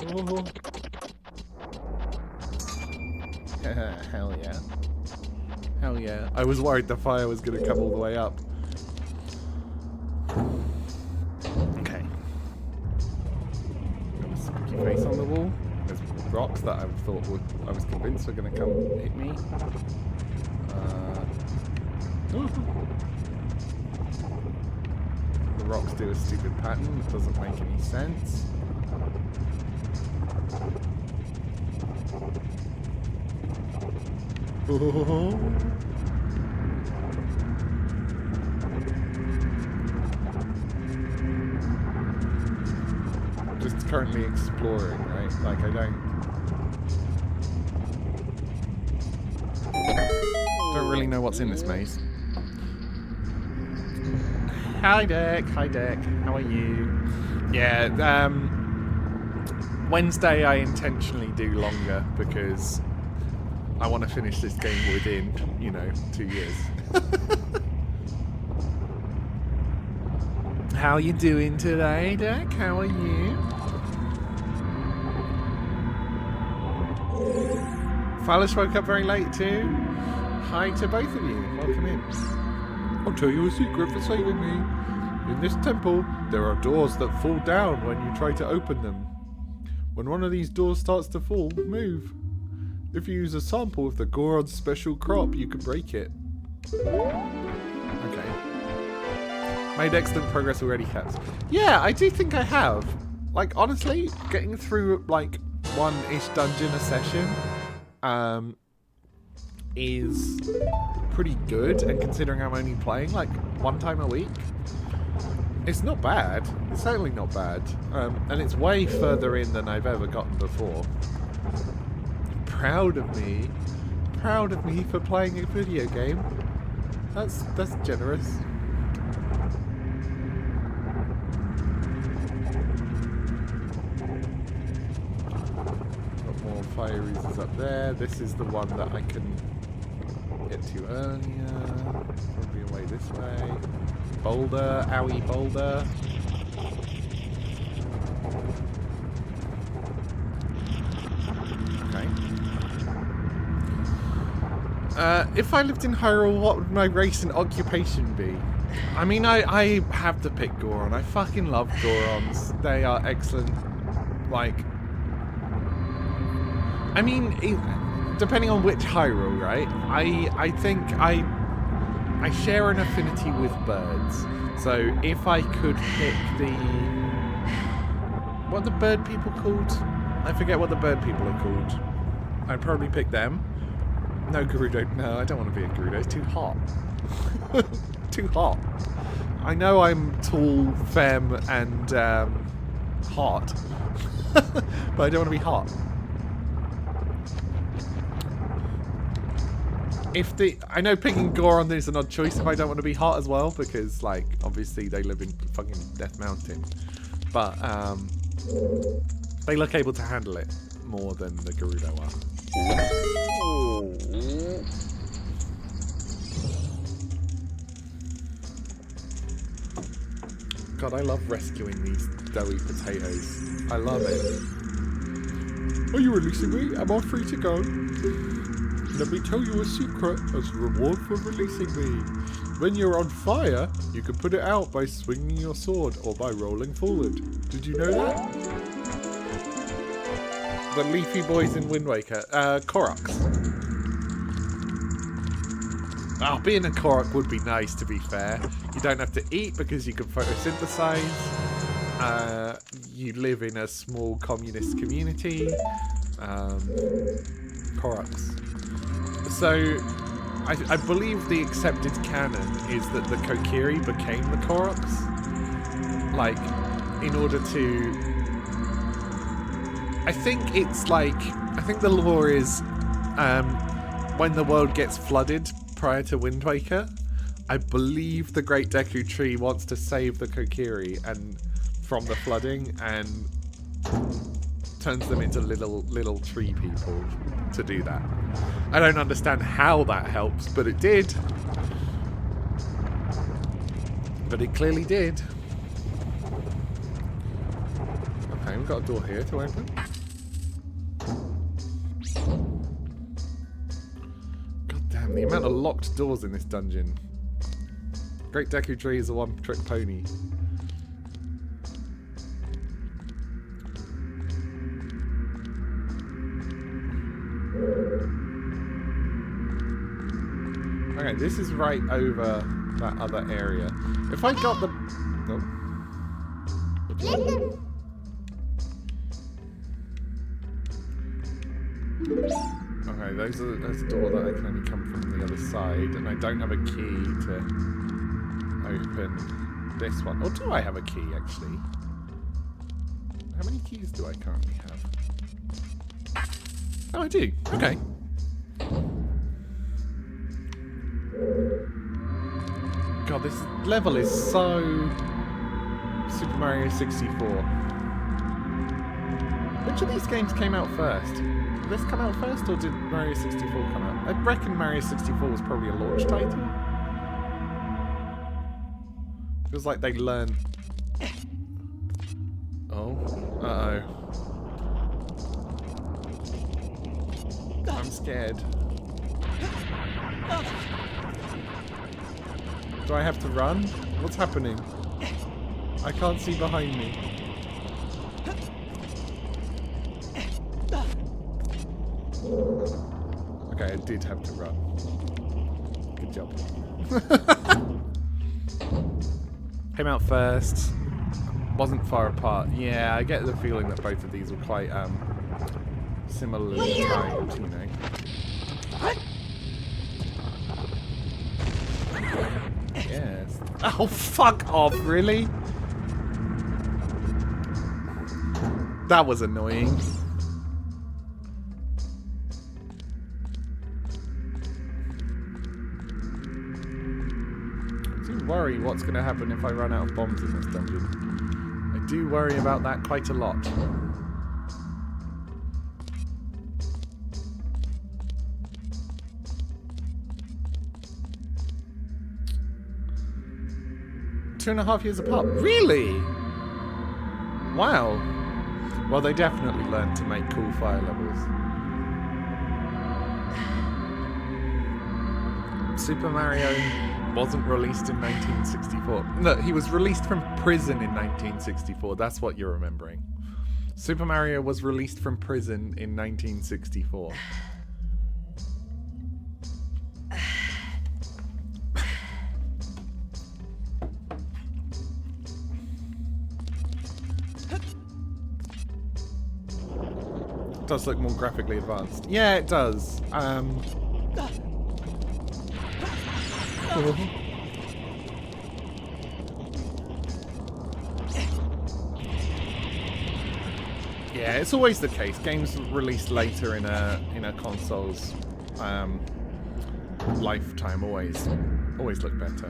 Oh. Hell yeah. Hell yeah. I was worried the fire was going to come all the way up. Okay. Got a spooky face on the wall. There's rocks that I was convinced were going to come hit me. The rocks do a stupid pattern that doesn't make any sense. Just currently exploring, right? Like I don't really know what's in this maze. Hi Dick, how are you? Yeah, Wednesday I intentionally do longer because I want to finish this game within, 2 years. How you doing today, Dick? How are you? Phallus woke up very late too. Hi to both of you. Welcome in. I'll tell you a secret for saving me. In this temple, there are doors that fall down when you try to open them. When one of these doors starts to fall, move. If you use a sample of the Goron's special crop, you can break it. Okay. Made excellent progress already, Cats. Yeah, I do think I have. Like, honestly, getting through, like, one-ish dungeon a session, is pretty good, and considering I'm only playing, like, one time a week, it's not bad. It's certainly not bad. And it's way further in than I've ever gotten before. Proud of me for playing a video game. That's generous. Got more fire oozes up there. This is the one that I can get to earlier. Probably away this way. Boulder, owie boulder. If I lived in Hyrule, what would my race and occupation be? I mean, I have to pick Goron. I fucking love Gorons. They are excellent. Like, I mean, depending on which Hyrule, right? I think I share an affinity with birds. So if I could pick what are the bird people called? I forget what the bird people are called. I'd probably pick them. No, Gerudo. No, I don't want to be a Gerudo. It's too hot. Too hot. I know I'm tall, femme, and hot. But I don't want to be hot. I know picking Goron is an odd choice if I don't want to be hot as well, because, like, obviously they live in fucking Death Mountain. But, they look able to handle it more than the Gerudo are. God, I love rescuing these doughy potatoes. I love it. Are you releasing me? Am I free to go? Let me tell you a secret as a reward for releasing me. When you're on fire, you can put it out by swinging your sword or by rolling forward. Did you know that? The leafy boys in Wind Waker. Koroks. Oh, being a Korok would be nice, to be fair. You don't have to eat because you can photosynthesize. You live in a small communist community. Koroks. So, I believe the accepted canon is that the Kokiri became the Koroks. Like, in order to... I think the lore is when the world gets flooded prior to Wind Waker, I believe the Great Deku Tree wants to save the Kokiri and from the flooding and turns them into little tree people to do that. I don't understand how that helps, but it did. But it clearly did. Okay, we've got a door here to open. God damn, the amount of locked doors in this dungeon. Great Deku Tree is a one-trick pony. Okay, this is right over that other area. If I got the... Oh. Okay, there's a door that I can only come from the other side, and I don't have a key to open this one. Or do I have a key, actually? How many keys do I currently have? Oh, I do. Okay. God, this level is so Super Mario 64. Which of these games came out first? Did this come out first, or did Mario 64 come out? I reckon Mario 64 was probably a launch title. Feels like they learned... Oh. Uh-oh. I'm scared. Do I have to run? What's happening? I can't see behind me. Okay, I did have to run. Good job. Came out first. Wasn't far apart. Yeah, I get the feeling that both of these were quite similarly timed, you know. Yes. Oh, fuck off, really? That was annoying. I do worry what's going to happen if I run out of bombs in this dungeon. I do worry about that quite a lot. Two and a half years apart. Really? Wow. Well, they definitely learned to make cool fire levels. Super Mario wasn't released in 1964. No, he was released from prison in 1964. That's what you're remembering. Super Mario was released from prison in 1964. It does look more graphically advanced. Yeah, it does. Yeah, it's always the case. Games released later in a console's lifetime always look better.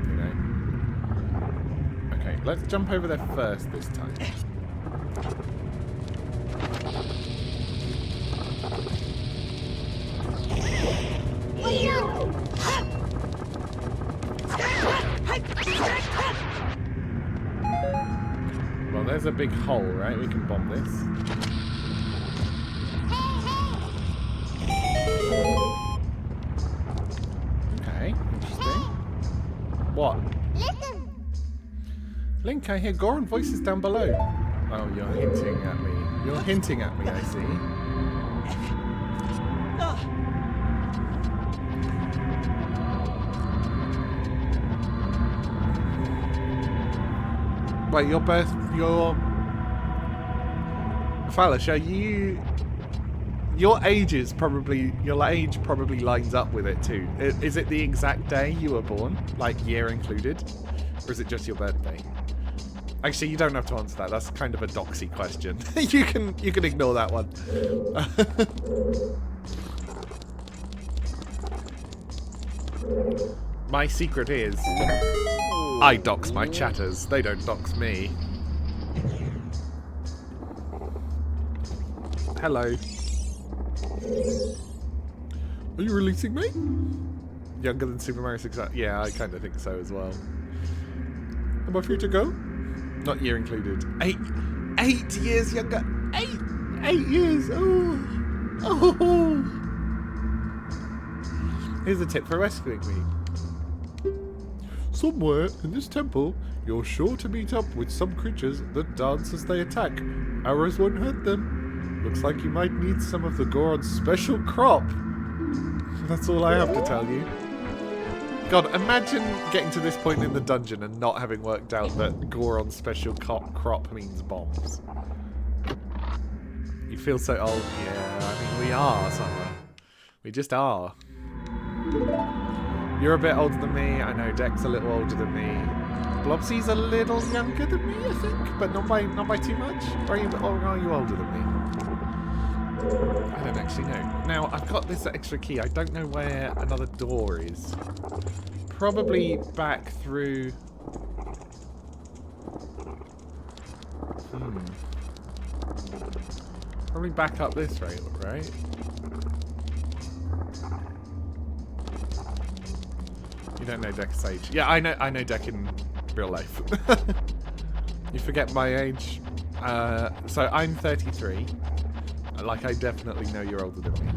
You know. Okay, let's jump over there first this time. Well, there's a big hole, right? We can bomb this. Okay, interesting. What? Link, I hear Goron voices down below. Oh, you're hinting at me. You're hinting at me, I see. Wait, your Falish, are you Your age probably lines up with it too. Is it the exact day you were born, like year included, or is it just your birthday? Actually, you don't have to answer that. That's kind of a doxy question. you can ignore that one. My secret is I dox my chatters. They don't dox me. Hello. Are you releasing me? Younger than Super Mario 6? Yeah, I kind of think so as well. Am I free to go? Not year included. 8 years younger. 8 years. Oh. Here's a tip for rescuing me. Somewhere in this temple, you're sure to meet up with some creatures that dance as they attack. Arrows won't hurt them. Looks like you might need some of the Goron's special crop. That's all I have to tell you. God, imagine getting to this point in the dungeon and not having worked out that Goron's special crop means bombs. You feel so old. Yeah, I mean, we are somewhere. We just are. You're a bit older than me. I know Deck's a little older than me. Blobsy's a little younger than me, I think, but not by too much. Or are you older than me? I don't actually know. Now, I've got this extra key. I don't know where another door is. Probably back through... Probably back up this way, right? You don't know Deck's age. Yeah, I know Deck in real life. You forget my age. So I'm 33. Like, I definitely know you're older than me.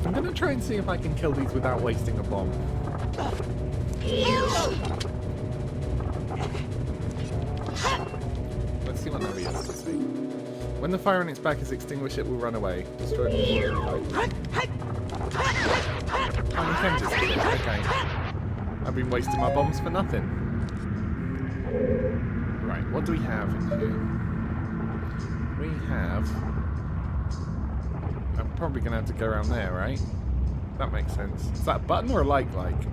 I'm gonna try and see if I can kill these without wasting a bomb. Let's see what Navi has to say. When the fire on its back is extinguished, it will run away. Destroy it before it reloads. Oh, you can just kill it. Okay. I've been wasting my bombs for nothing. Right, what do we have in here? We have... I'm probably going to have to go around there, right? That makes sense. Is that a button or a like-like?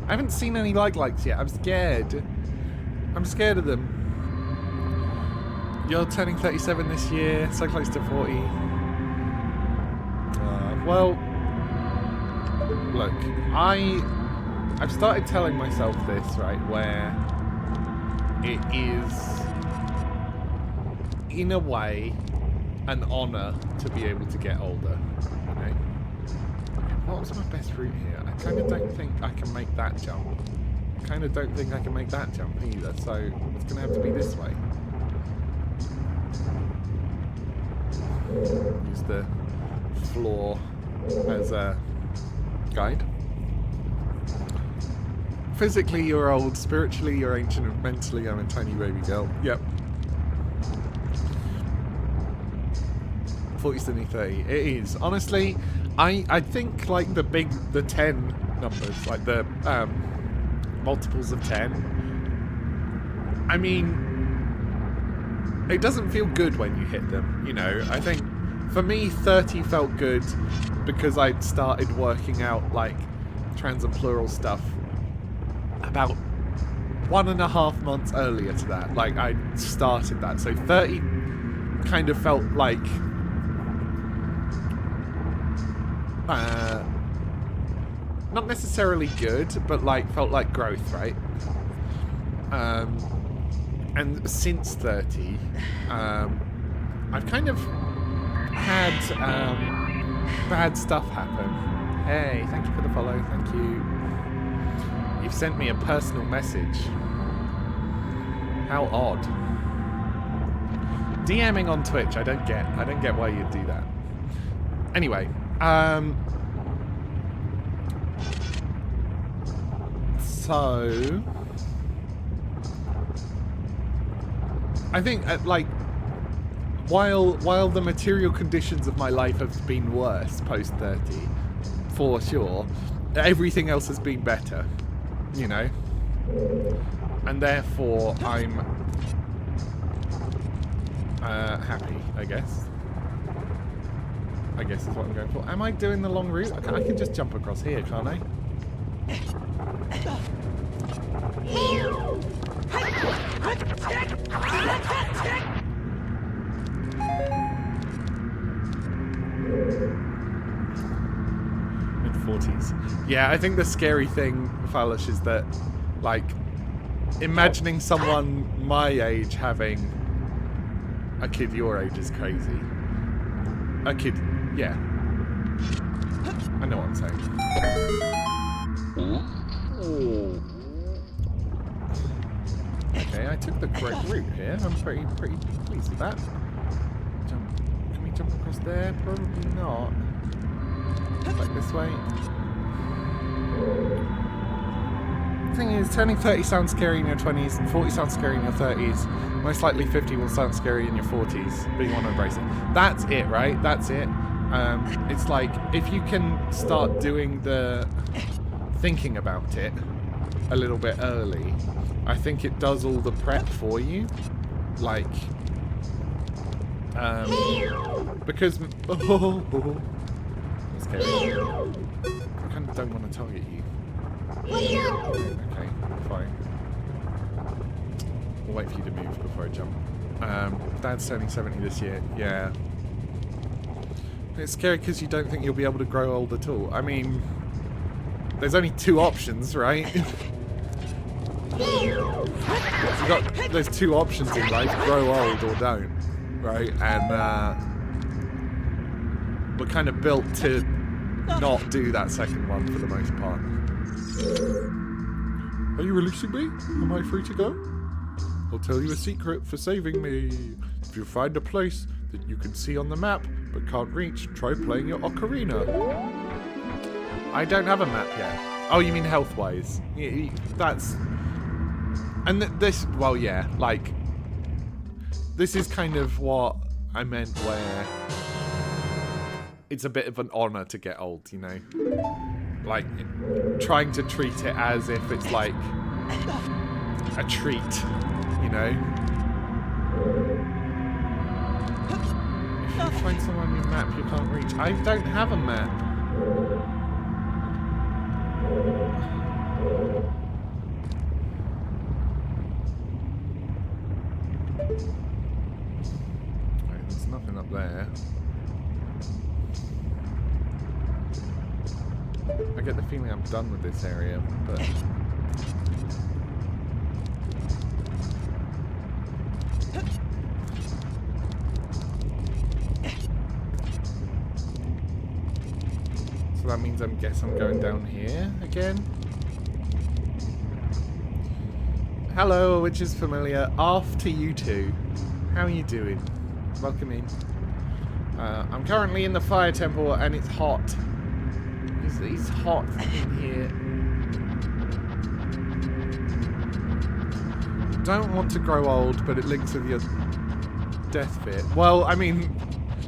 I haven't seen any like-likes yet. I'm scared. I'm scared of them. You're turning 37 this year. So close to 40. Well... Look, I've started telling myself this, right, where it is, in a way, an honour to be able to get older, okay? What's my best route here? I kind of don't think I can make that jump. I kind of don't think I can make that jump either, so it's going to have to be this way. Use the floor as a guide. Physically, you're old. Spiritually, you're ancient. And mentally, I'm a tiny baby girl. Yep. 40's the new 30. It is. Honestly, I think, like, the 10 numbers, like the multiples of 10, I mean, it doesn't feel good when you hit them, you know. I think, for me, 30 felt good because I'd started working out, like, trans and plural stuff about 1.5 months earlier to that. Like, I started that. So 30 kind of felt like not necessarily good, but like felt like growth, right? And since 30, I've kind of had bad stuff happen. Hey, thank you for the follow. Thank you. You've sent me a personal message. How odd. DMing on Twitch, I don't get why you'd do that. Anyway, so I think like while the material conditions of my life have been worse post 30, for sure, everything else has been better. You know, And therefore, I'm happy, I guess. I guess is what I'm going for. Am I doing the long route? I can just jump across here, can't I? Mid-40s. Yeah, I think the scary thing, Fallish, is that, like, imagining someone my age having a kid your age is crazy. A kid, yeah. I know what I'm saying. Ooh. Okay, I took the correct route here. I'm pretty pleased with that. Jump. Can we jump across there? Probably not. Like this way. The thing is, turning 30 sounds scary in your 20s, and 40 sounds scary in your 30s. Most likely 50 will sound scary in your 40s, but you want to embrace it. That's it, right? That's it. It's like, if you can start doing the thinking about it a little bit early, I think it does all the prep for you. Like, because... Oh, that's scary. I kind of don't want to target you. Okay, fine. We'll wait for you to move before I jump. Dad's turning 70 this year. Yeah. It's scary because you don't think you'll be able to grow old at all. I mean, there's only two options, right? There's two options in life: grow old or don't, right? And we're kind of built to not do that second one for the most part. Are you releasing me? Am I free to go? I'll tell you a secret for saving me. If you find a place that you can see on the map but can't reach, try playing your Ocarina. I don't have a map yet. Oh, you mean health-wise? That's... And this... Well, yeah, like... This is kind of what I meant where... It's a bit of an honour to get old, you know? Like, trying to treat it as if it's like a treat, you know? If you find someone on your map you can't reach. I don't have a map. Right, there's nothing up there. I get the feeling I'm done with this area, but... So that means I guess I'm going down here again. Hello, which is familiar. After you two. How are you doing? Welcome in. I'm currently in the fire temple and it's hot. It's hot in here. Don't want to grow old, but it links with your death fear. Well, I mean,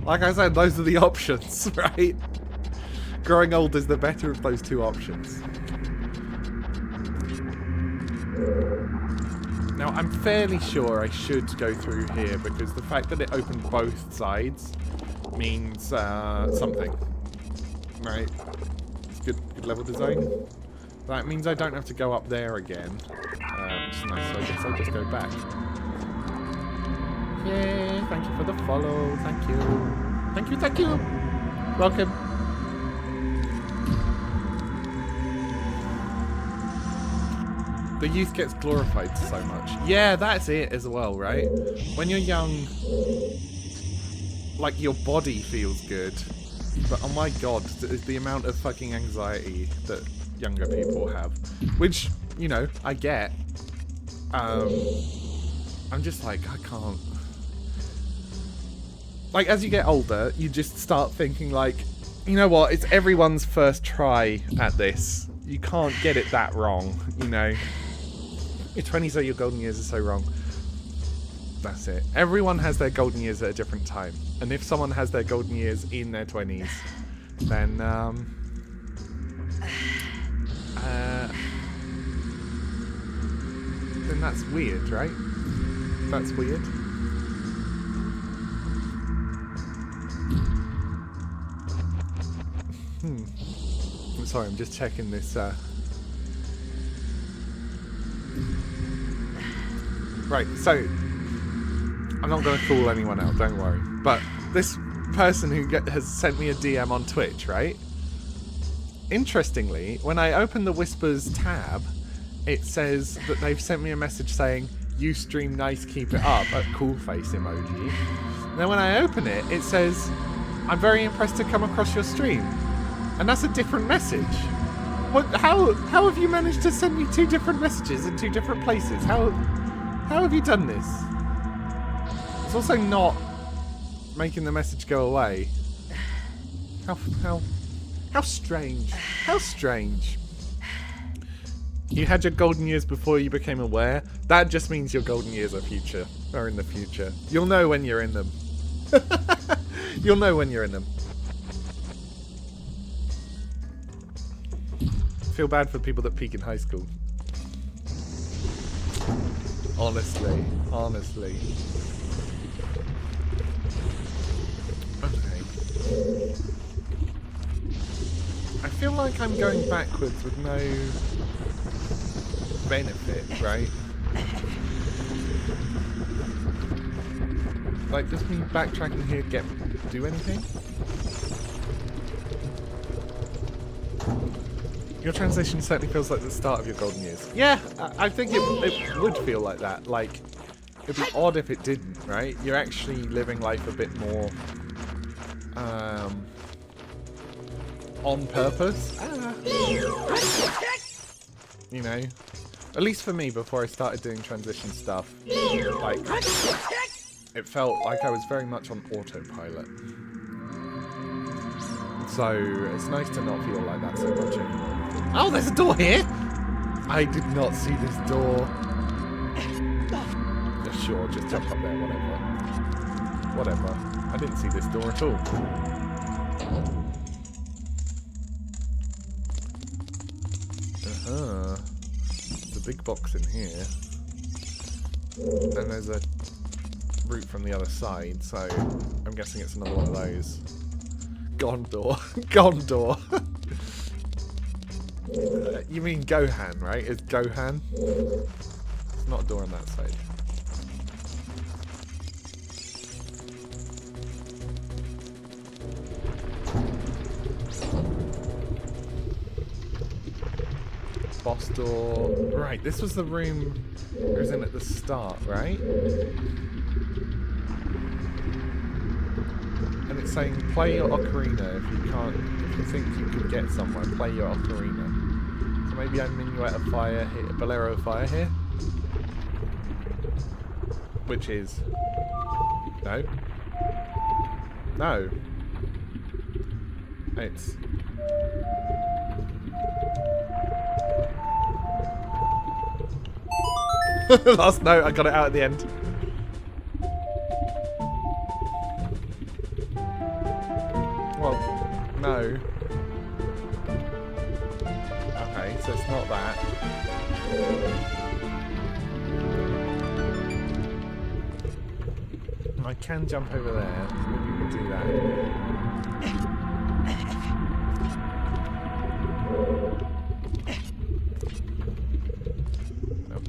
like I said, those are the options, right? Growing old is the better of those two options. Now, I'm fairly sure I should go through here because the fact that it opened both sides means something, right? It's good level design. That means I don't have to go up there again, which is nice. So I guess I'll just go back. Yay! Thank you for the follow. Thank you. Thank you. Thank you. Welcome. The youth gets glorified so much. Yeah, that's it as well, right? When you're young, like, your body feels good. But oh my god, the amount of fucking anxiety that younger people have. Which, you know, I get. I'm just like, I can't. Like, as you get older, you just start thinking like, you know what, it's everyone's first try at this. You can't get it that wrong, you know? Your 20s are your golden years are so wrong. That's it. Everyone has their golden years at a different time. And if someone has their golden years in their 20s, then, That's weird, right? That's weird. I'm sorry, I'm just checking this. Right, so I'm not going to fool anyone out, don't worry. But this person who has sent me a DM on Twitch, right? Interestingly, when I open the Whispers tab, it says that they've sent me a message saying, "You stream nice, keep it up," a cool face emoji. And then when I open it, it says, "I'm very impressed to come across your stream." And that's a different message. What? How have you managed to send me 2 different messages in 2 different places? How have you done this? It's also not making the message go away. How strange. How strange. You had your golden years before you became aware. That just means your golden years are in the future. You'll know when you're in them. You'll know when you're in them. Feel bad for people that peak in high school. Honestly. Okay. I feel like I'm going backwards with no benefit, right? Like, does me backtracking here do anything? Your transition certainly feels like the start of your golden years. Yeah, I think it would feel like that. Like, it'd be odd if it didn't, right? You're actually living life a bit more on purpose. You know? At least for me, before I started doing transition stuff, like, it felt like I was very much on autopilot. So, it's nice to not feel like that so much anymore. Oh, there's a door here! I did not see this door. Yeah, sure, just jump up there, whatever. I didn't see this door at all. There's a big box in here. And there's a route from the other side, so I'm guessing it's another one of those. Gone door. Gone door. You mean Gohan, right? It's Gohan. It's not a door on that side. Boss door. Right, this was the room it was in at the start, right? And it's saying play your ocarina if you think you can get somewhere, play your ocarina. So maybe I'm Minuet of Fire here, Bolero of Fire here? Which is... No. No. It's... Last note, I got it out at the end. Well, no. Okay, so it's not that. I can jump over there. Maybe we'll do that.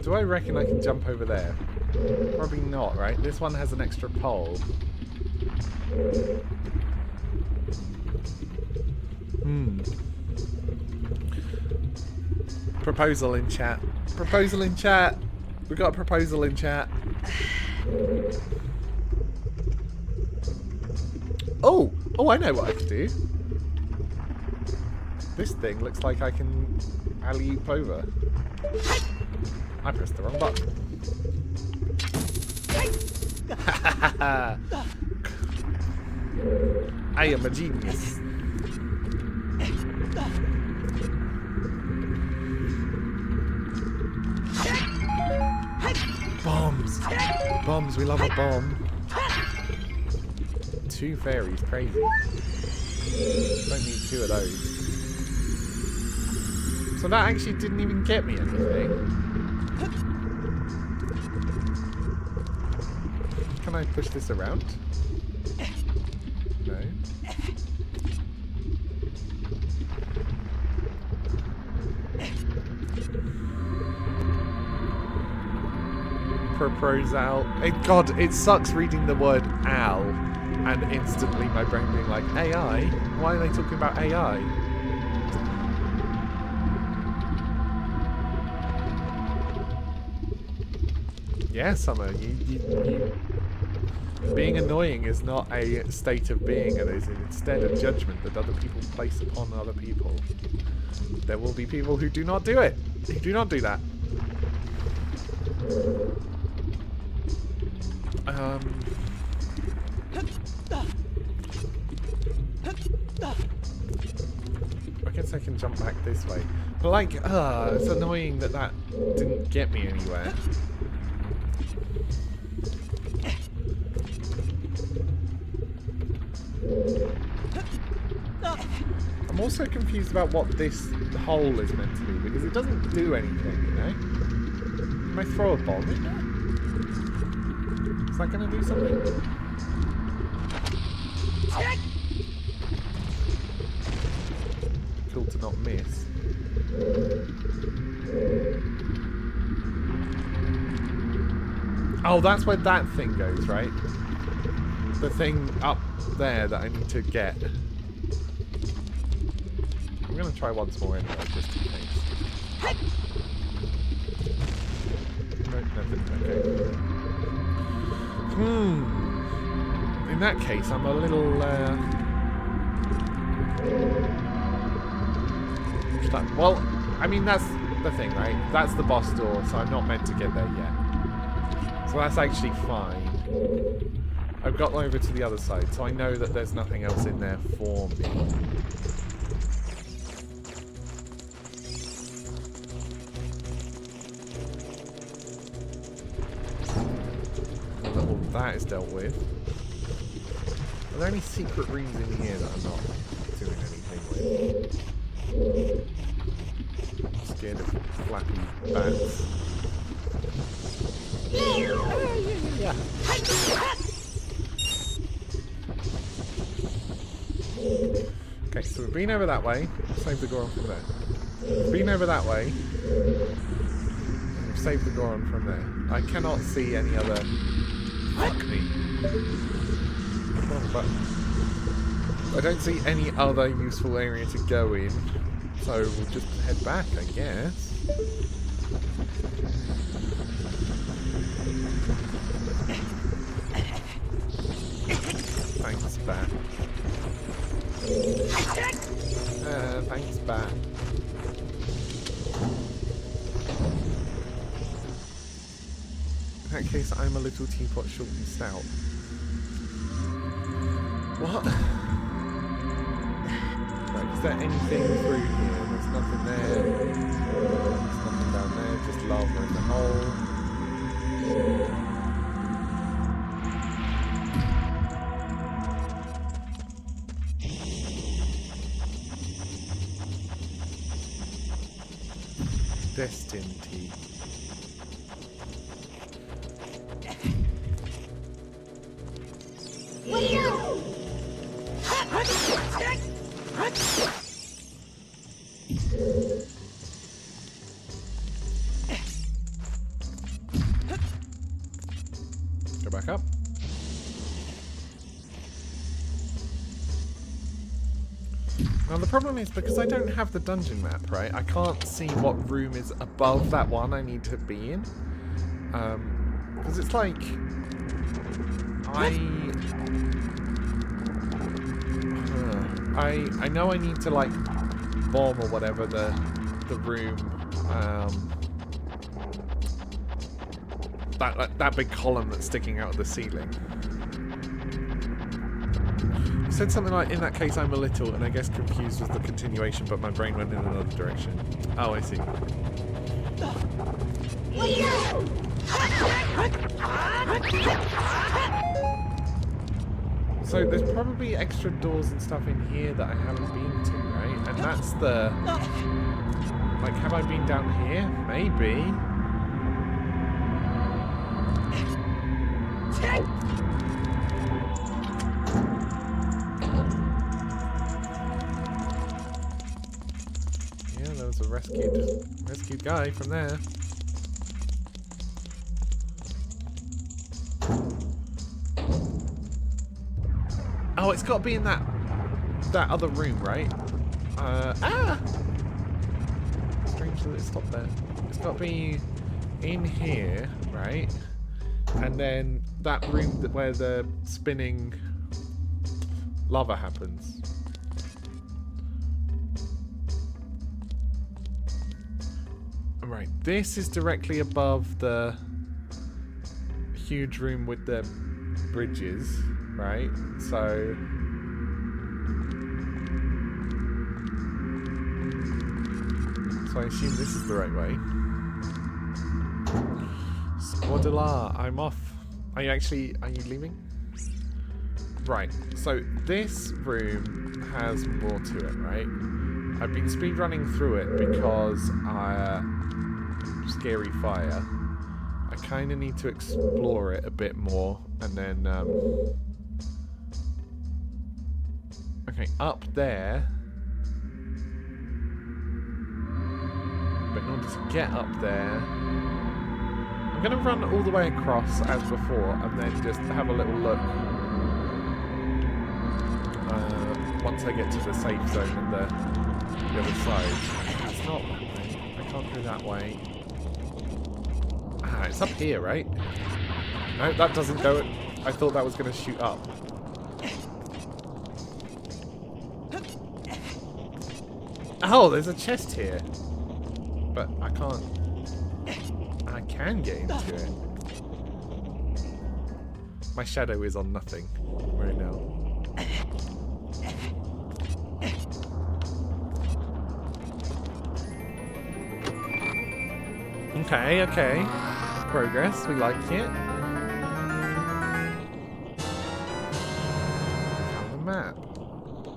Do I reckon I can jump over there? Probably not, right? This one has an extra pole. Proposal in chat. Proposal in chat. We got a proposal in chat. Oh! Oh, I know what I can do. This thing looks like I can alley-oop over. I pressed the wrong button. I am a genius. Bombs! Bombs, we love a bomb. 2 fairies, crazy. Don't need 2 of those. So that actually didn't even get me anything. can I push this around? No. Proposal. God, it sucks reading the word "al" and instantly my brain being like, AI? Why are they talking about AI? Yeah, Summer, you being annoying is not a state of being, it is instead a judgment that other people place upon other people. There will be people who do not do it. Who do not do that. I guess I can jump back this way. But like, it's annoying that that didn't get me anywhere. I'm also confused about what this hole is meant to be, because it doesn't do anything, you know? Can I throw a bomb in there? Is that going to do something? Cool to not miss. Oh, that's where that thing goes, right? The thing up there that I need to get. I'm going to try once more anyway, just in case. No, nothing. Okay. In that case, I'm a little, stuck. Well, I mean, that's the thing, right? That's the boss door, so I'm not meant to get there yet. So that's actually fine. I've got over to the other side, so I know that there's nothing else in there for me. Now that all that is dealt with. Are there any secret rooms in here that I'm not doing anything with? I'm scared of flappy bats. Yeah. Okay, so we've been over that way. Save the Goron from there. We've been over that way. And we've saved the Goron from there. I cannot see any other... Fuck me. Wrong button. I don't see any other useful area to go in. So we'll just head back, I guess. Thanks, Bat. Thanks, Bat. In that case, I'm a little teapot short and stout. What? Right, is there anything through here? There's nothing there. There's nothing down there, just lava in the hole. Destined tea. Go back up. Now the problem is, because I don't have the dungeon map, right, I can't see what room is above that one I need to be in. Because it's like... I know I need to, like, bomb or whatever the room, that big column that's sticking out of the ceiling. You said something like, in that case I'm a little, and I guess confused was the continuation, but my brain went in another direction. Oh, I see. So there's probably extra doors and stuff in here that I haven't been to, right? And that's the... Like, have I been down here? Maybe. rescued guy from there. Oh, it's got to be in that other room, right? Strange that it stopped there. It's got to be in here, right? And then that room where the spinning lava happens. Right, this is directly above the huge room with the bridges, right? So I assume this is the right way. Squadilla, I'm off. Are you leaving? Right, so this room has more to it, right? I've been speedrunning through it because scary fire. I kind of need to explore it a bit more, and then okay, up there. But in order to get up there, I'm going to run all the way across as before, and then just have a little look once I get to the safe zone and the other side. It's not that way. I can't go that way. Ah, it's up here, right? No, that doesn't go. I thought that was going to shoot up. Oh, there's a chest here. But I can't. I can get into it. My shadow is on nothing right now. Okay, okay. Progress, we like it. Found the map.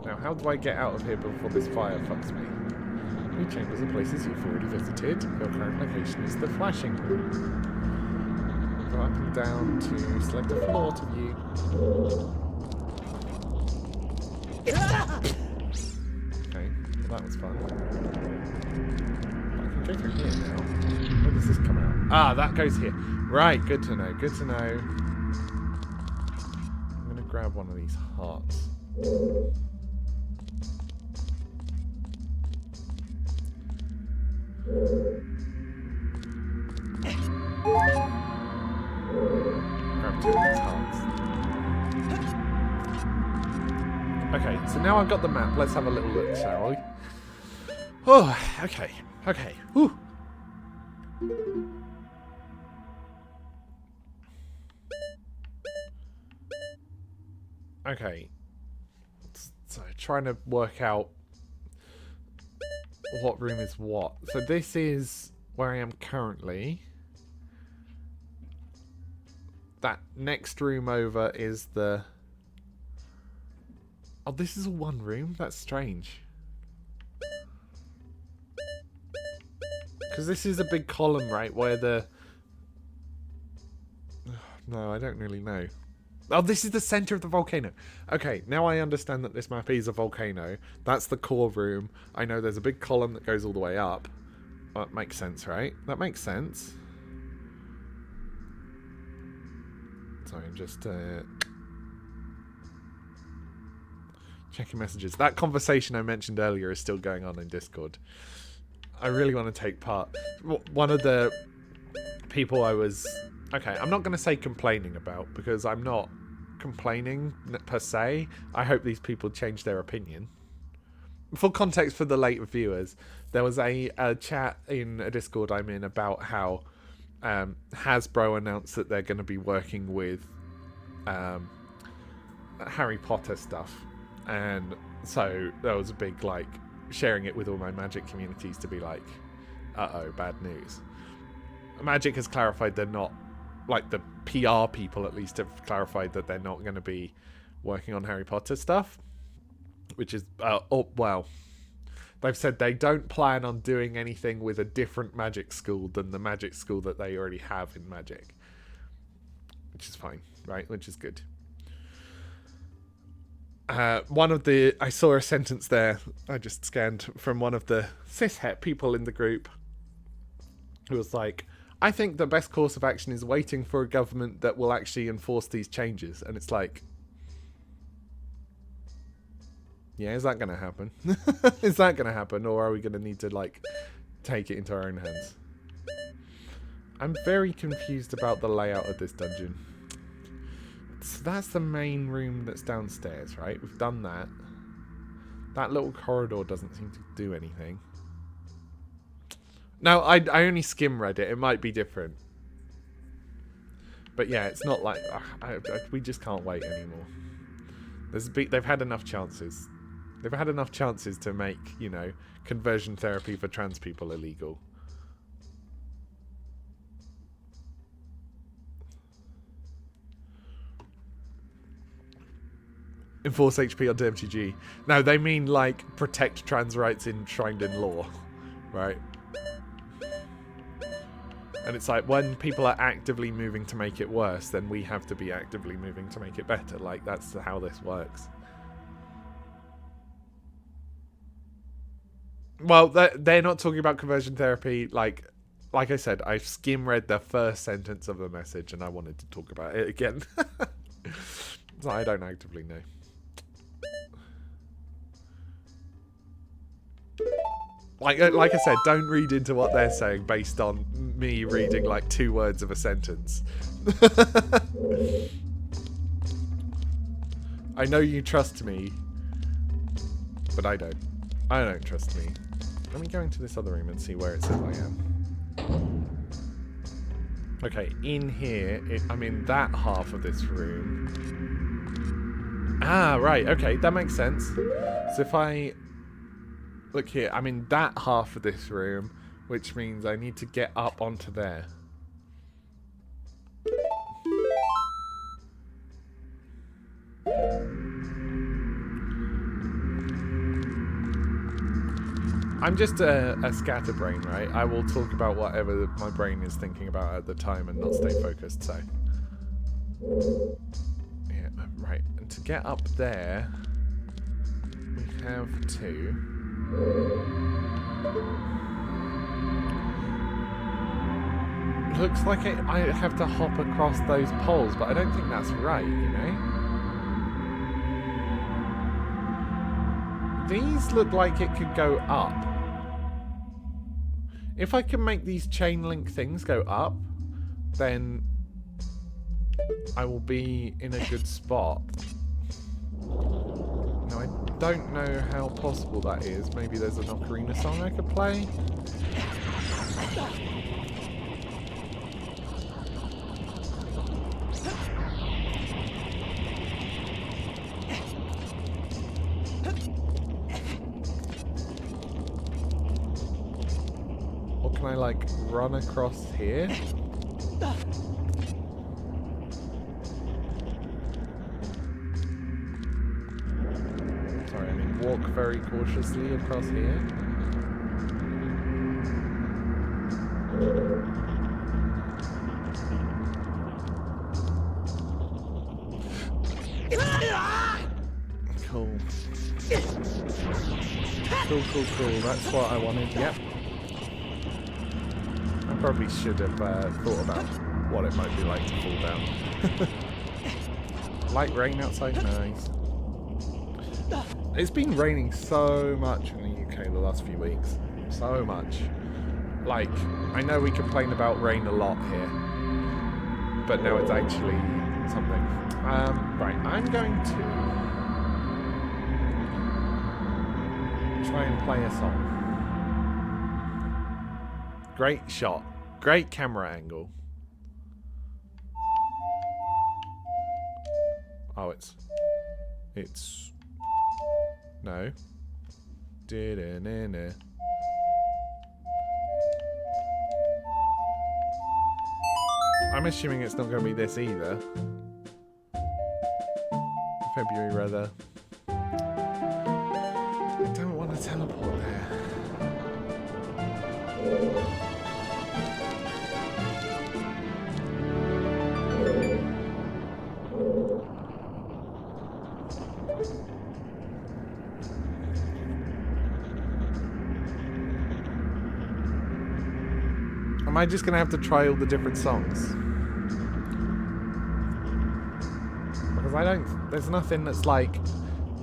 Now, how do I get out of here before this fire fucks me? New chambers are places you've already visited. Your current location is the flashing room. Go up and down to select a floor to view. Okay, well that was fun. I can go through here now. Where does this come out? Ah, that goes here. Right, good to know, good to know. I'm going to grab one of these hearts. Grab 2 of these hearts. Okay, so now I've got the map. Let's have a little look, shall we? Oh, okay, okay. Whew. Okay. So trying to work out what room is what. So this is where I am currently. That next room over is the... Oh, this is a one room? That's strange. Because this is a big column, right, where the... No, I don't really know. Oh, this is the center of the volcano. Okay, now I understand that this map is a volcano. That's the core room. I know there's a big column that goes all the way up. That makes sense, right? That makes sense. Sorry, I'm just checking messages. That conversation I mentioned earlier is still going on in Discord. I really want to take part. One of the people I was... Okay, I'm not going to say complaining about, because I'm not complaining per se. I hope these people change their opinion. For context for the late viewers, there was a chat in a Discord I'm in about how Hasbro announced that they're going to be working with Harry Potter stuff. And so there was a big, like, sharing it with all my Magic communities to be like, uh-oh, bad news. Magic has clarified they're not, like the PR people at least have clarified that they're not going to be working on Harry Potter stuff, which is, well, they've said they don't plan on doing anything with a different Magic school than the Magic school that they already have in Magic, which is fine, right? Which is good. I saw a sentence there I just scanned from one of the cishet people in the group who was like, I think the best course of action is waiting for a government that will actually enforce these changes. And it's like, yeah, is that going to happen? Is that going to happen? Or are we going to need to, like, take it into our own hands? I'm very confused about the layout of this dungeon. So that's the main room that's downstairs, right? We've done that. That little corridor doesn't seem to do anything. Now, I only skim read it. It might be different. But yeah, it's not like... we just can't wait anymore. They've had enough chances. They've had enough chances to make, you know, conversion therapy for trans people illegal. Enforce HP on DMTG. No, they mean, like, protect trans rights enshrined in law. Right? And it's like, when people are actively moving to make it worse, then we have to be actively moving to make it better. Like, that's how this works. Well, they're not talking about conversion therapy. Like I said, I skim read the first sentence of the message, and I wanted to talk about it again. So I don't actively know. Like I said, don't read into what they're saying based on me reading like 2 words of a sentence. I know you trust me, but I don't. I don't trust me. Let me go into this other room and see where it says I am. Okay, in here, I'm in that half of this room. Ah, right, okay, that makes sense. So if I... Look here, I'm in that half of this room, which means I need to get up onto there. I'm just a scatterbrain, right? I will talk about whatever my brain is thinking about at the time and not stay focused, so... Yeah, right. And to get up there, we have to... Looks like I have to hop across those poles, but I don't think that's right, you know? These look like it could go up. If I can make these chain link things go up, then I will be in a good spot. Now, I don't know how possible that is. Maybe there's an Ocarina song I could play? Or can I, like, run across here? Walk very cautiously across here. Cool. Cool. That's what I wanted. Yep. I probably should have thought about what it might be like to fall down. Light rain outside? Nice. It's been raining so much in the UK the last few weeks. So much. Like, I know we complain about rain a lot here, but now it's actually something. Right, I'm going to try and play a song. Great shot. Great camera angle. Oh, it's... No. I'm assuming it's not going to be this either. February, rather. I don't want to teleport there. Am I just going to have to try all the different songs? Because I don't... There's nothing that's like...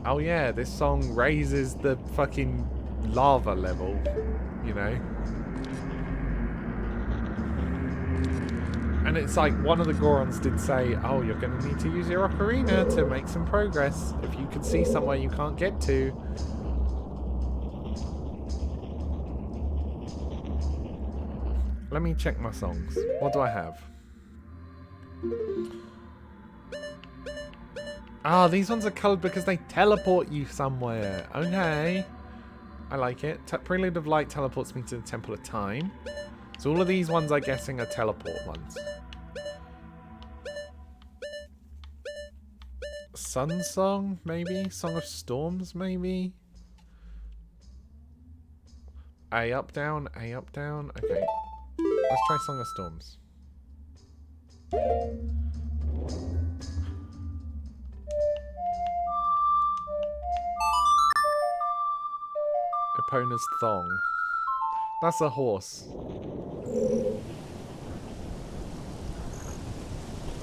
Oh yeah, this song raises the fucking lava level, you know? And it's like, one of the Gorons did say, oh, you're going to need to use your Ocarina to make some progress. If you can see somewhere you can't get to. Let me check my songs. What do I have? Ah, these ones are coloured because they teleport you somewhere. Okay. I like it. Prelude of Light teleports me to the Temple of Time. So all of these ones, I'm guessing, are teleport ones. Sun Song, maybe? Song of Storms, maybe? A up, down, A up, down. Okay. Let's try Song of Storms. Epona's Thong. That's a horse.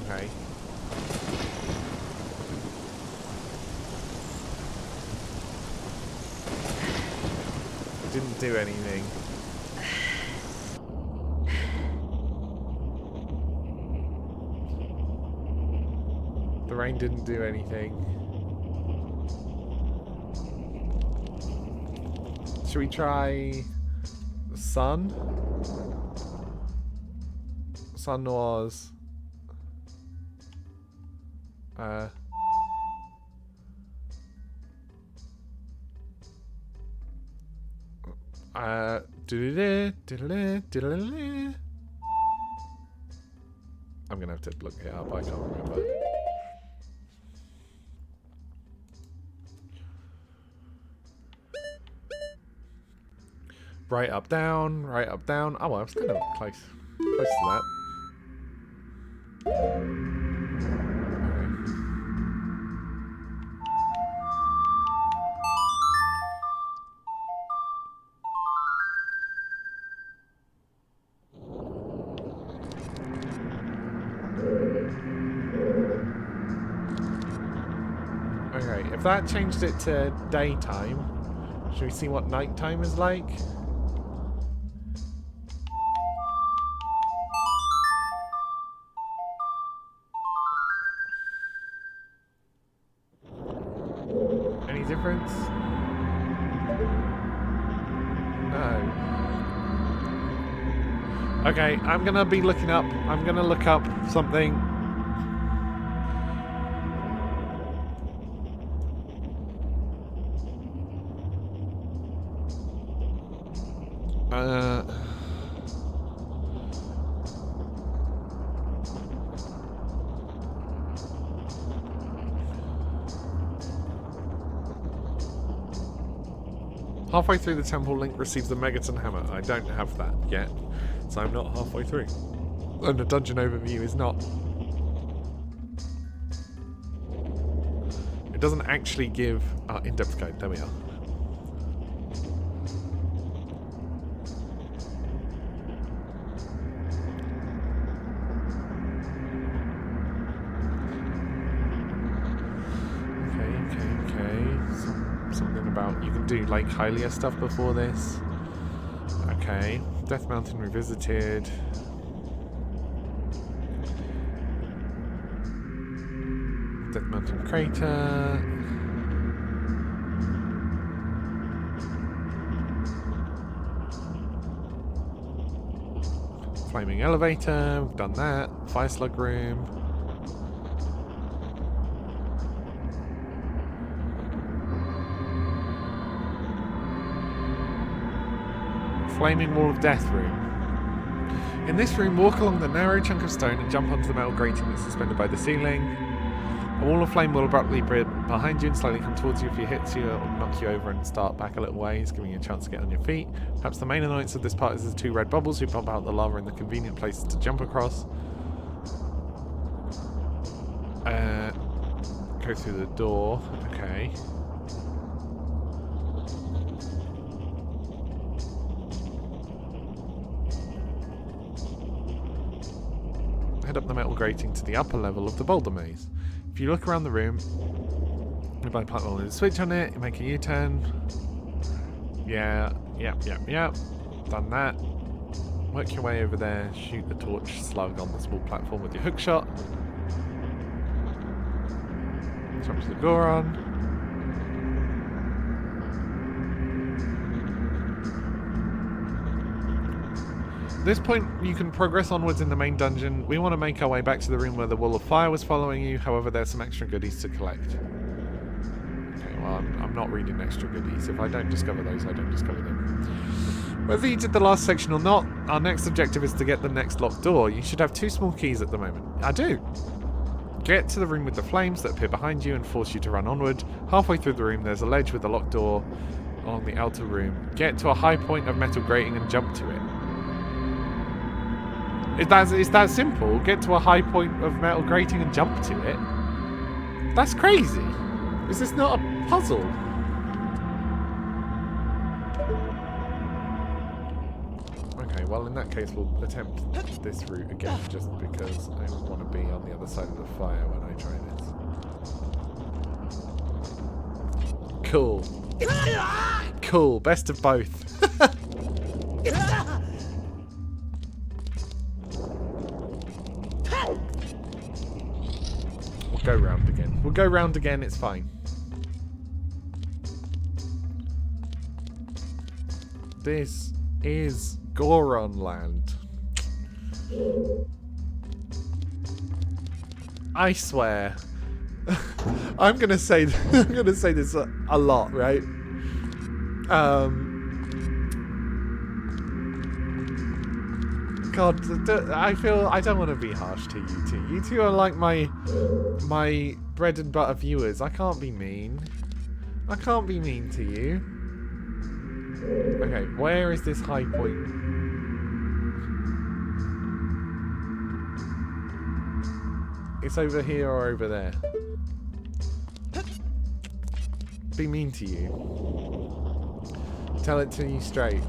Okay. Didn't do anything. The rain didn't do anything. Should we try the sun? Sun was I'm gonna have to look it up, I can't remember. Right up down, right up down. Oh well, I was kind of close to that. Okay, if that changed it to daytime, should we see what nighttime is like? Any difference? No. Okay, I'm gonna be looking up. I'm gonna look up something. Halfway through the temple, Link receives the Megaton Hammer. I don't have that yet, so I'm not halfway through. And the dungeon overview is not. It doesn't actually give in-depth code. There we are. You can do like Hylia stuff before this. Okay. Death Mountain Revisited. Death Mountain Crater. Flaming Elevator. We've done that. Fire Slug Room. Flaming Wall of Death room. In this room, walk along the narrow chunk of stone and jump onto the metal grating that's suspended by the ceiling. A wall of flame will abruptly appear behind you and slowly come towards you. If it hits you, it will knock you over and start back a little ways, giving you a chance to get on your feet. Perhaps the main annoyance of this part is the two red bubbles who pump out the lava in the convenient places to jump across. Go through the door. Okay. Head up the metal grating to the upper level of the boulder maze. If you look around the room, nearby platform with a switch on it, you make a U-turn. Yeah. Done that. Work your way over there, shoot the torch slug on the small platform with your hook shot. Jump to the Goron. At this point, you can progress onwards in the main dungeon. We want to make our way back to the room where the wall of fire was following you. However, there's some extra goodies to collect. Okay, well, I'm not reading extra goodies. If I don't discover those, I don't discover them. Whether you did the last section or not, our next objective is to get the next locked door. You should have 2 small keys at the moment. I do. Get to the room with the flames that appear behind you and force you to run onward. Halfway through the room, there's a ledge with a locked door along the outer room. Get to a high point of metal grating and jump to it. It's that simple. Get to a high point of metal grating and jump to it. That's crazy. Is this not a puzzle? Okay, well in that case we'll attempt this route again just because I don't want to be on the other side of the fire when I try this. Cool. Cool. Best of both. Go round again. We'll go round again, it's fine. This is Goron Land. I swear. I'm gonna say this a lot, right? God, I don't want to be harsh to you two. You two are like my bread and butter viewers. I can't be mean. I can't be mean to you. Okay, where is this high point? It's over here or over there. Be mean to you. Tell it to you straight.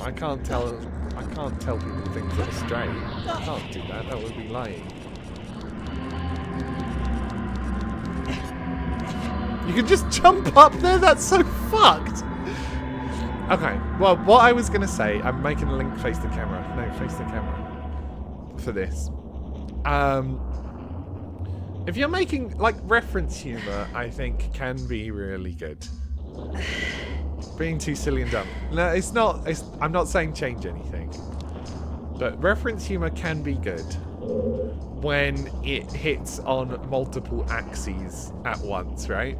I can't tell people things that are straight. I can't do that. That would be lying. You can just jump up there? That's so fucked! Okay, well, what I was going to say, I'm making a link face the camera. No, face the camera. For this. If you're making, like, reference humour, I think can be really good. Being too silly and dumb. No, it's not. I'm not saying change anything. But reference humour can be good when it hits on multiple axes at once, right?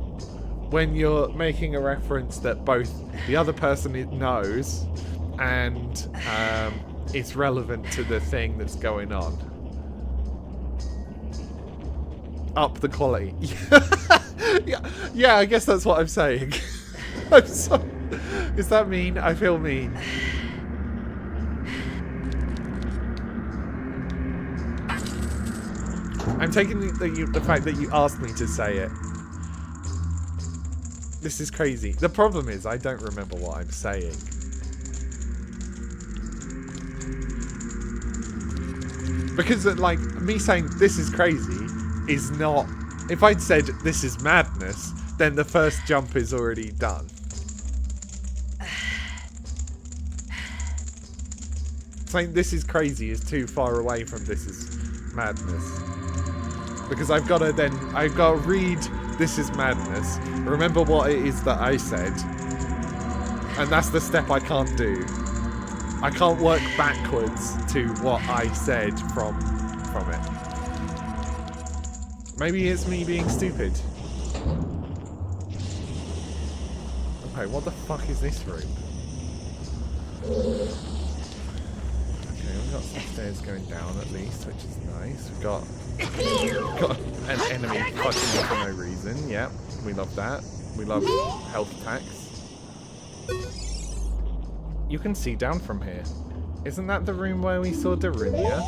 When you're making a reference that both the other person knows and it's relevant to the thing that's going on. Up the quality. Yeah, I guess that's what I'm saying. I'm sorry. Is that mean? I feel mean. I'm taking the fact that you asked me to say it. This is crazy. The problem is I don't remember what I'm saying. Because, like, me saying this is crazy is not... If I'd said this is madness, then the first jump is already done. Saying this is crazy is too far away from this is madness. Because I've got to read this is madness, remember what it is that I said, and that's the step I can't do. I can't work backwards to what I said from it. Maybe it's me being stupid. Okay, what the fuck is this room? Okay, we've got some stairs going down at least, which is nice. We've got an enemy fucking me for no reason. Yep, we love that. We love health attacks. You can see down from here. Isn't that the room where we saw Darunia?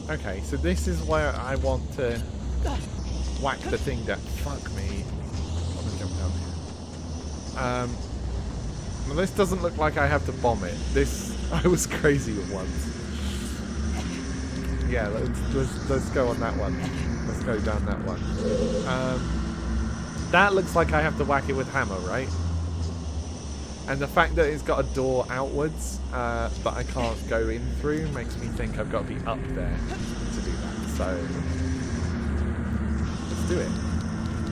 Okay, so this is where I want to whack the thing down. Fuck me. I want to jump down here. Well, this doesn't look like I have to bomb it. I was crazy at once. Yeah, let's go on that one. Let's go down that one. That looks like I have to whack it with hammer, right? And the fact that it's got a door outwards that I can't go in through makes me think I've got to be up there to do that. So let's do it.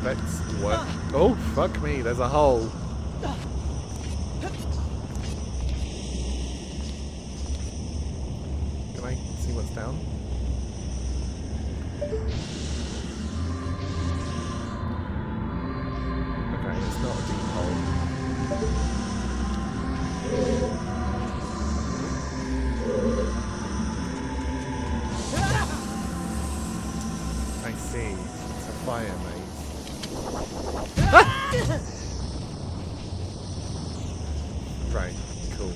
Let's work. Oh, fuck me, there's a hole. Can I see what's down? Okay, it's not a deep hole. I see. It's a fire maze. Right, cool.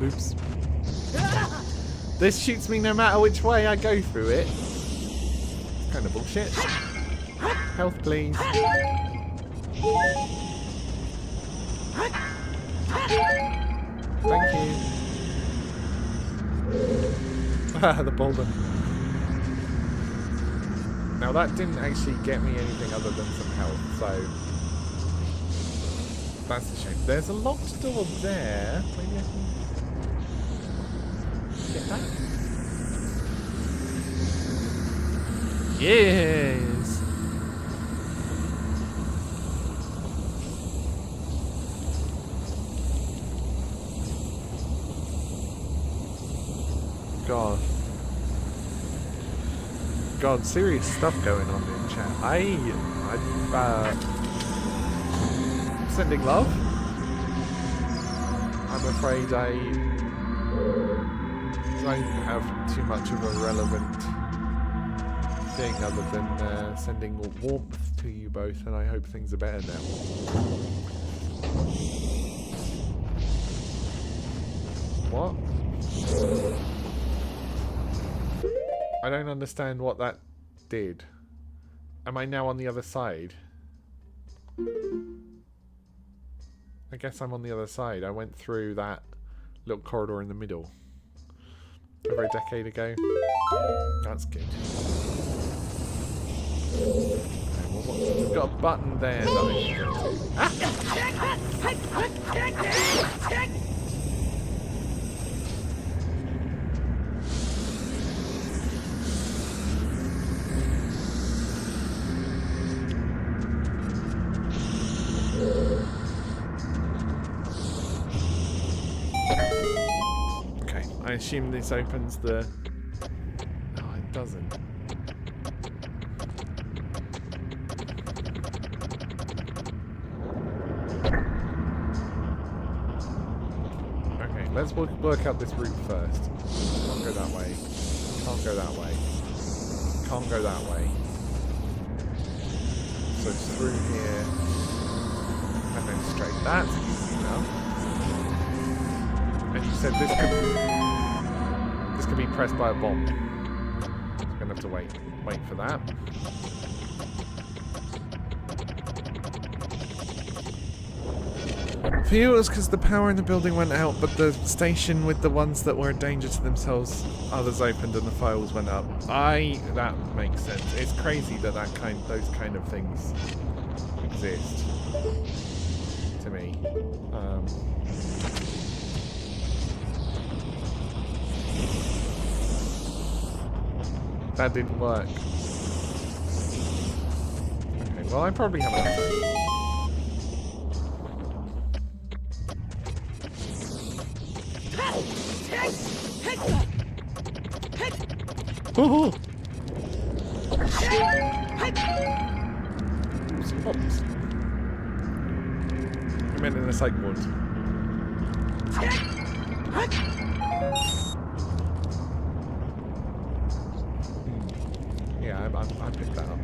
Oops. This shoots me no matter which way I go through it. It's kind of bullshit. Health, please. Thank you. The boulder. Now that didn't actually get me anything other than some health, so that's a shame. There's a locked door there. Maybe I can get that. Yes. God, serious stuff going on in chat. I'm sending love. I'm afraid I don't have too much of a relevant thing other than sending warmth to you both, and I hope things are better now. What? I don't understand what that did. Am I now on the other side? I guess I'm on the other side. I went through that little corridor in the middle over a decade ago. That's good. Okay, well, we've got a button there that I can get to. Ah! I assume this opens the... Oh, it doesn't. Okay, let's work out this route first. Can't go that way. Can't go that way. Can't go that way. So it's through here. And then straight. That's easy enough. And you said this could be pressed by a bomb. So I'm gonna have to wait for that. For you, it was because the power in the building went out, but the station with the ones that were a danger to themselves, others opened and the files went up. That makes sense. It's crazy that those kind of things exist. To me. That didn't work. Okay, well I probably have enough time. Oh! Some pops. I meant in the psych ward. Yeah, I picked that up.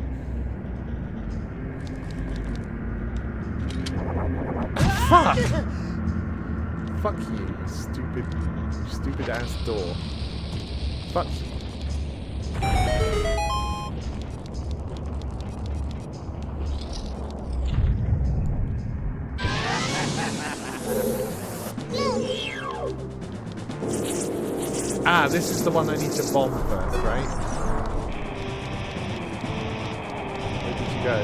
Fuck! Fuck you, stupid ass door. Fuck you. Ah, this is the one I need to bomb first, right? Where did you go?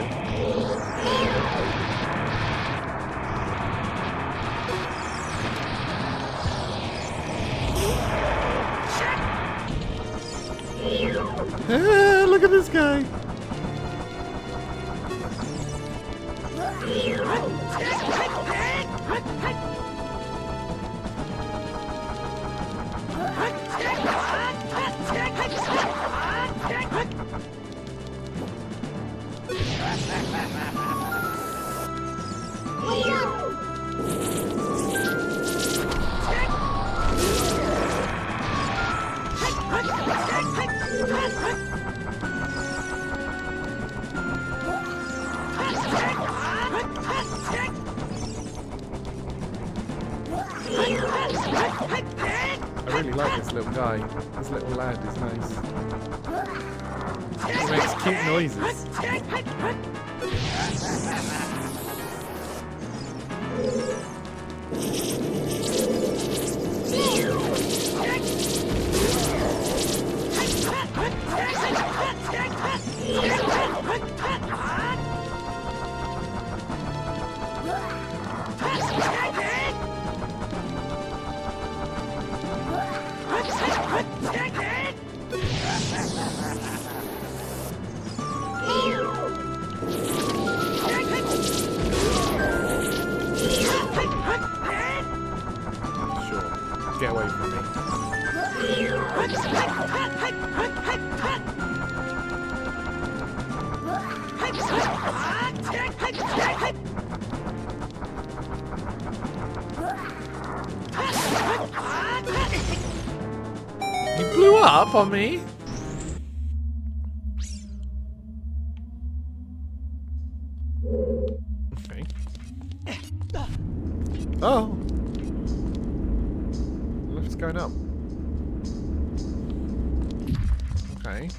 Ah, look at this guy! I really like this little guy. This little lad is nice. He makes cute noises. Get away from me. He blew up on me. Okay. Oh. Lift's going up. Okay.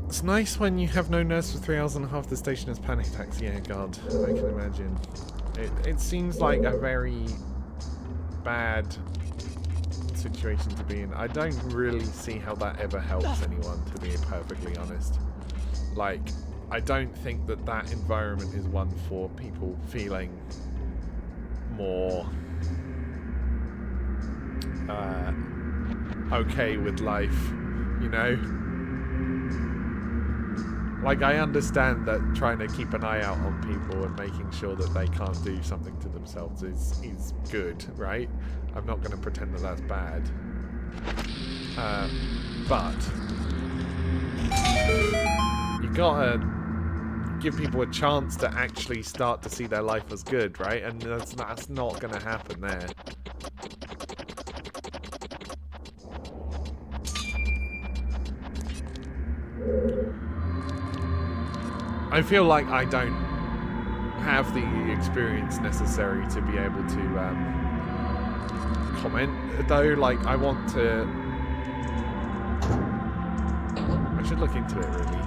It's nice when you have no nurse for 3 hours and half the station has panic attacks. Yeah, God, I can imagine. It seems like a very bad situation to be in. I don't really see how that ever helps anyone, to be perfectly honest. Like, I don't think that that environment is one for people feeling more okay with life, you know? Like, I understand that trying to keep an eye out on people and making sure that they can't do something to themselves is good, right? I'm not going to pretend that that's bad. But you gotta give people a chance to actually start to see their life as good, right? And that's not going to happen there. I feel like I don't have the experience necessary to be able to comment, though. Like, I want to... I should look into it, really.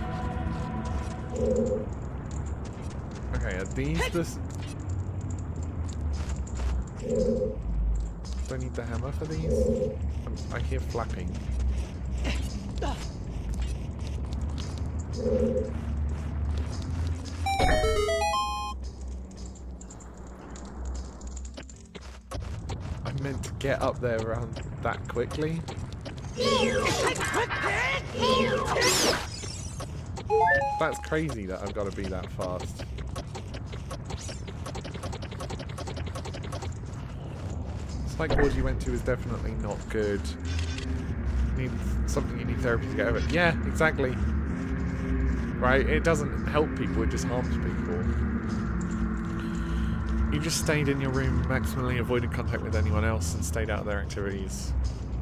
Okay, are these the... Do I need the hammer for these? I hear flapping. I meant to get up there around that quickly. That's crazy that I've got to be that fast. This like ward you went to is definitely not good. Need something, you need therapy to get over it. Yeah, exactly. Right? It doesn't help people, it just harms people. You just stayed in your room, maximally avoided contact with anyone else, and stayed out of their activities,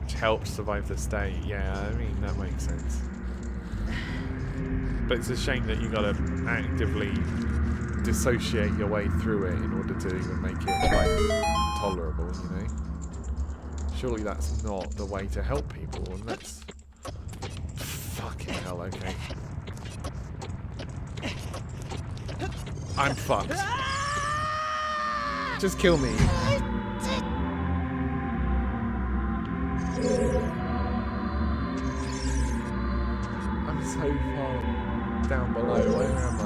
which helped survive the stay. Yeah, I mean, that makes sense. But it's a shame that you gotta actively dissociate your way through it in order to even make it like tolerable, you know? Surely that's not the way to help people, and that's fucking hell. Okay, I'm fucked. Just kill me. I'm so far down below. Where am I?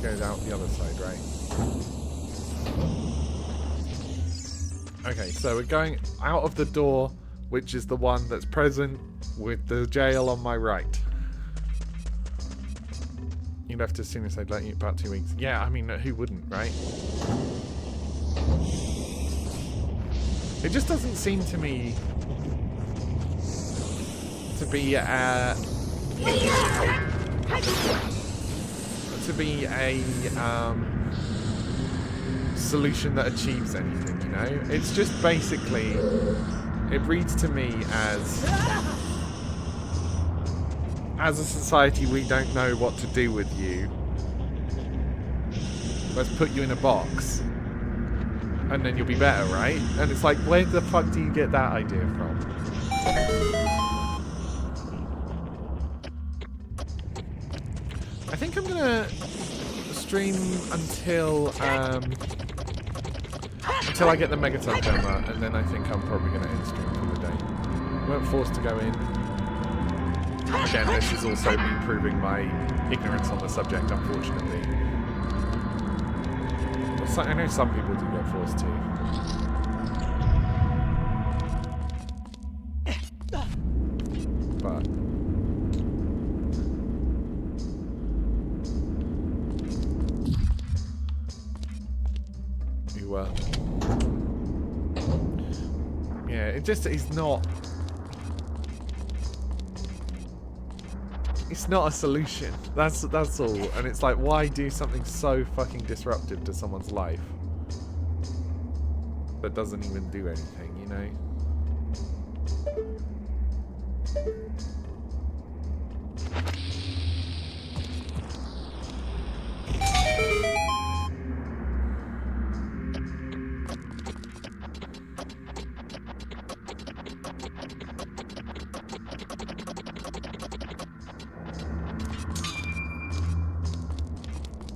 Goes out the other side, right? Okay, so we're going out of the door, which is the one that's present with the jail on my right. You left as soon as I'd let you, about 2 weeks. Yeah, I mean, who wouldn't, right? It just doesn't seem to me to be a solution that achieves anything, you know? It's just basically, it reads to me as a society, we don't know what to do with you. Let's put you in a box and then you'll be better, right? And it's like, where the fuck do you get that idea from? I think I'm gonna stream until I get the Megaton camera, and then I think I'm probably gonna end stream for the day. We weren't forced to go in. Again, this is also me proving my ignorance on the subject, unfortunately. I know some people do get forced to. But yeah, it just is not. It's not a solution. That's all. And it's like, why do something so fucking disruptive to someone's life that doesn't even do anything, you know?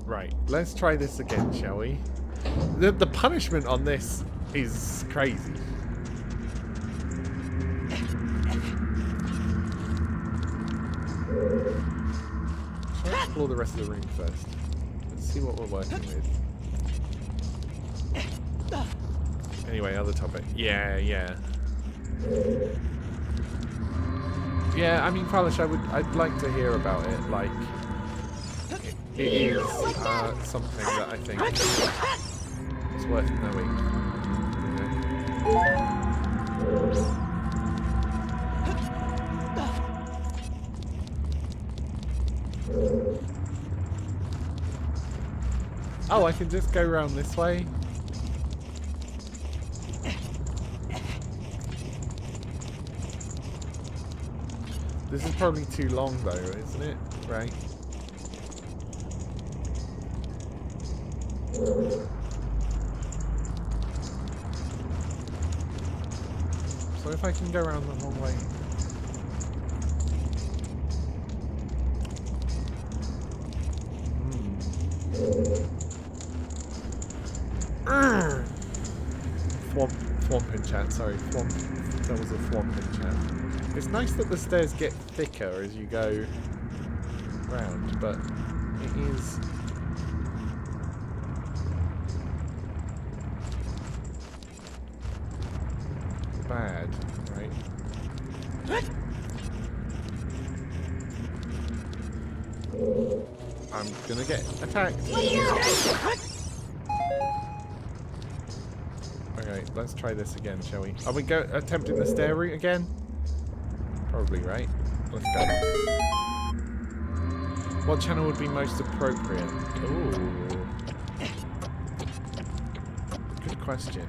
Right, let's try this again, shall we? The punishment on this is crazy. Shall I explore the rest of the room first? Let's see what we're working with. Anyway, other topic. Yeah. Yeah, I mean, Falish, I'd like to hear about it. Like, it is something that I think is worth knowing. You know? Oh, I can just go around this way? This is probably too long though, isn't it? Right? So if I can go around the wrong way. Thwomp in chat, sorry. That was a thwomp in chat. It's nice that the stairs get thicker as you go round, but it is... bad, right? I'm gonna get attacked. Okay, let's try this again, shall we? Are we attempting the stair route again? Probably, right? Let's go. What channel would be most appropriate? Ooh. good question.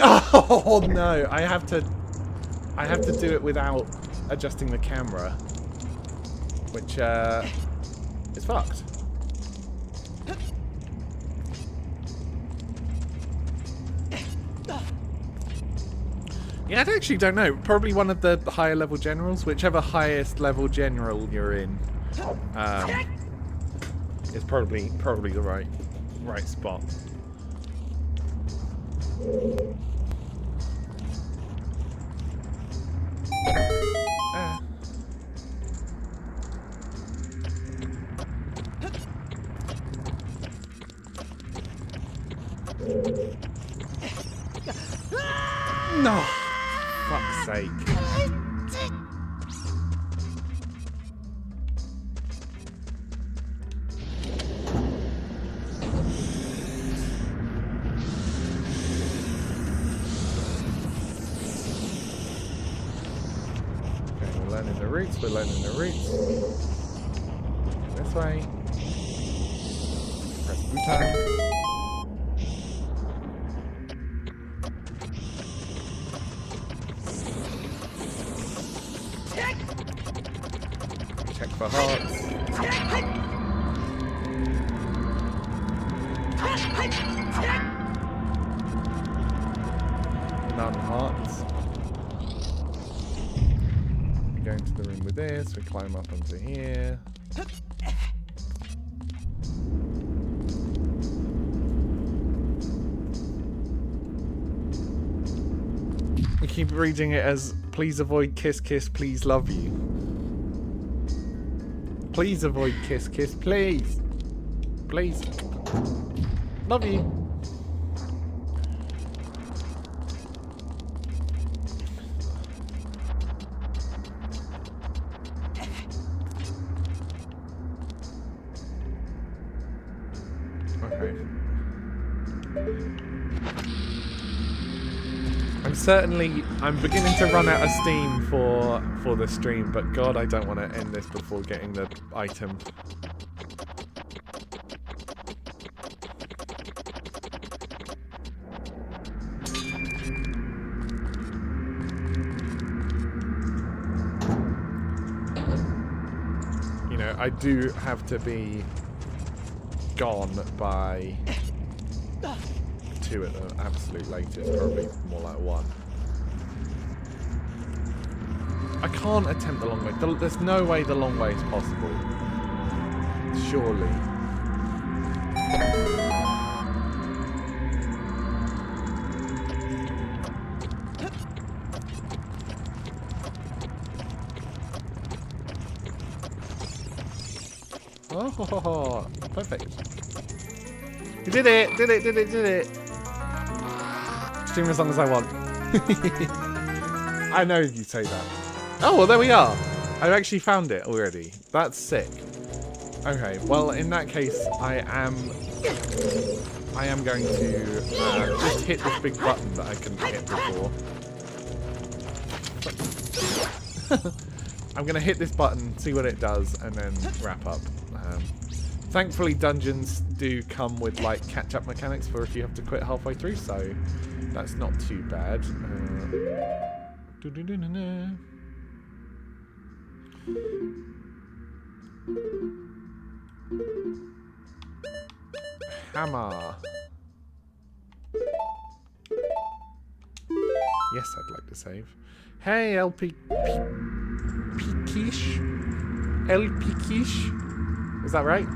Oh no! I have to do it without adjusting the camera, which is fucked. Yeah, I actually don't know. Probably one of the higher level generals, whichever highest level general you're in, is probably the right spot. No, fuck's sake. We're learning the routes. This way. Press button. Check for hearts. None hearts. Go into the room with this, we climb up onto here. We keep reading it as, please avoid kiss kiss, please love you. Please avoid kiss kiss, please. Please. Love you. I'm beginning to run out of steam for the stream, but God, I don't want to end this before getting the item. You know, I do have to be gone by 2 at the absolute latest, probably more like 1. I can't attempt the long way. There's no way the long way is possible. Surely. Oh, perfect. We did it! Did it! Stream as long as I want. I know you say that. Oh, well, there we are. I've actually found it already. That's sick. Okay, well, in that case, I am going to just hit this big button that I couldn't hit before. I'm going to hit this button, see what it does, and then wrap up. Thankfully, dungeons do come with, like, catch-up mechanics for if you have to quit halfway through, so that's not too bad. Hammer. Yes, I'd like to save. Hey, LP Quiche? LP Quiche? Is that right?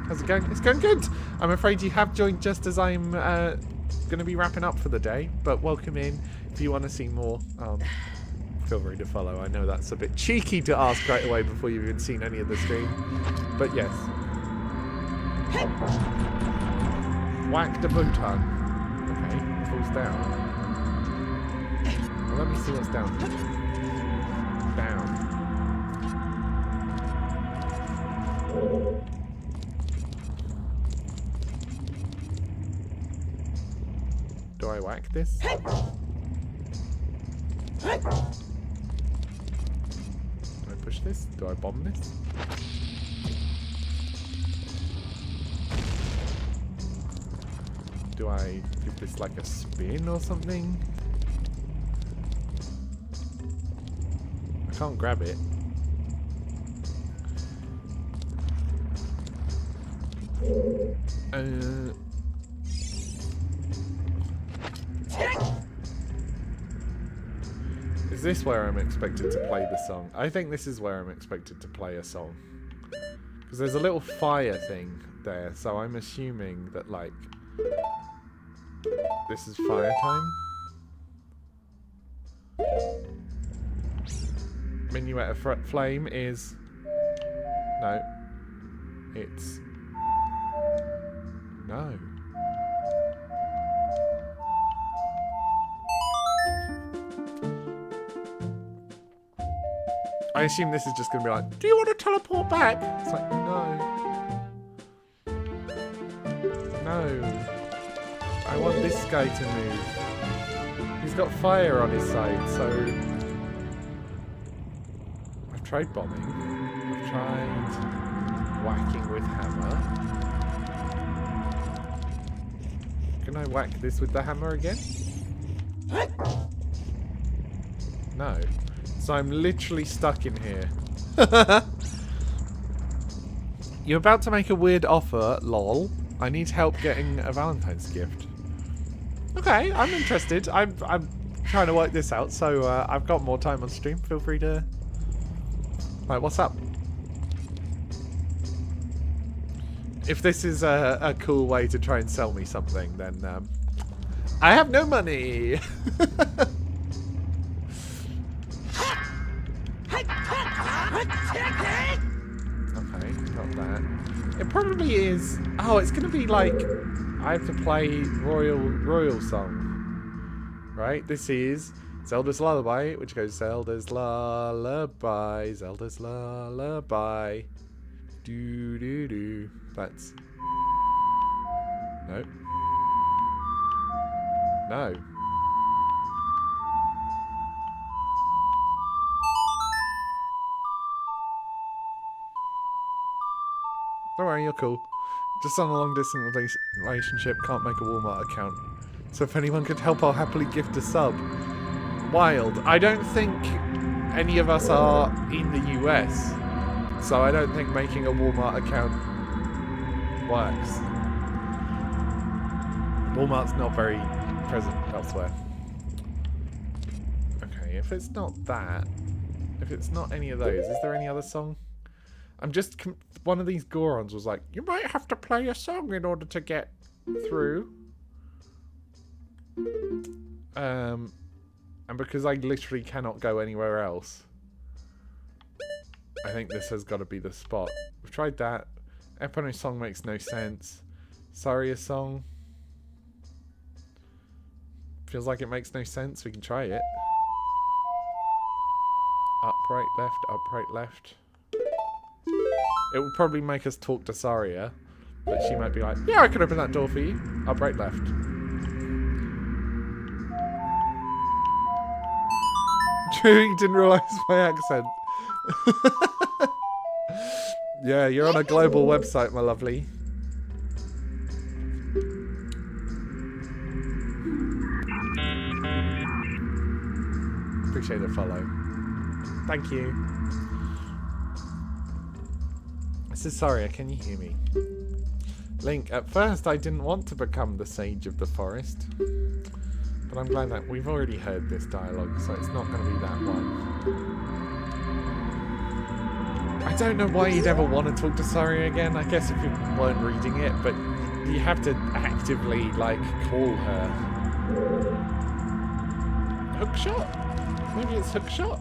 How's it going? It's going good. I'm afraid you have joined just as I'm going to be wrapping up for the day, but welcome in. If you want to see more, feel free to follow. I know that's a bit cheeky to ask right away before you've even seen any of the stream, but yes. Whack the button. Okay, it falls down. Well, let me see what's down here. Down. Do I whack this? push this? Do I bomb this? Do I give this like a spin or something? I can't grab it. Is this where I'm expected to play the song? I think this is where I'm expected to play a song. Because there's a little fire thing there, so I'm assuming that, like, this is fire time? Minuet of Flame is... No. It's... No. I assume this is just going to be like, do you want to teleport back? It's like, no. No. I want this guy to move. He's got fire on his side, so... I've tried bombing. I've tried whacking with hammer. Can I whack this with the hammer again? No. So I'm literally stuck in here. You're about to make a weird offer, lol. I need help getting a Valentine's gift. Okay, I'm interested. I'm trying to work this out, so I've got more time on stream. Feel free to... Like, what's up? If this is a cool way to try and sell me something, then I have no money. Okay, got that. It probably is... Oh, it's going to be like... I have to play Royal Song. Right? This is Zelda's Lullaby, which goes Zelda's Lullaby, Zelda's Lullaby. Do do do. That's... No. No. Don't worry, you're cool. Just on a long-distance relationship, can't make a Walmart account. So if anyone could help, I'll happily gift a sub. Wild. I don't think any of us are in the US, so I don't think making a Walmart account works. Walmart's not very present elsewhere. Okay, if it's not that, if it's not any of those, is there any other song? I'm just... One of these Gorons was like, you might have to play a song in order to get through. And because I literally cannot go anywhere else, I think this has got to be the spot. We've tried that. Epony's song makes no sense. Saria's song feels like it makes no sense. We can try it. Up, right, left, up, right, left. It will probably make us talk to Saria, but she might be like, yeah, I can open that door for you. Up, right, left. True, you didn't realise my accent. Yeah, you're on a global website, my lovely. Appreciate the follow. Thank you. This is Saria, can you hear me? Link, at first I didn't want to become the Sage of the Forest. But I'm glad that we've already heard this dialogue, so it's not going to be that one. I don't know why you'd ever want to talk to Saria again. I guess if you weren't reading it, but you have to actively, like, call her. Hookshot? Maybe it's hookshot?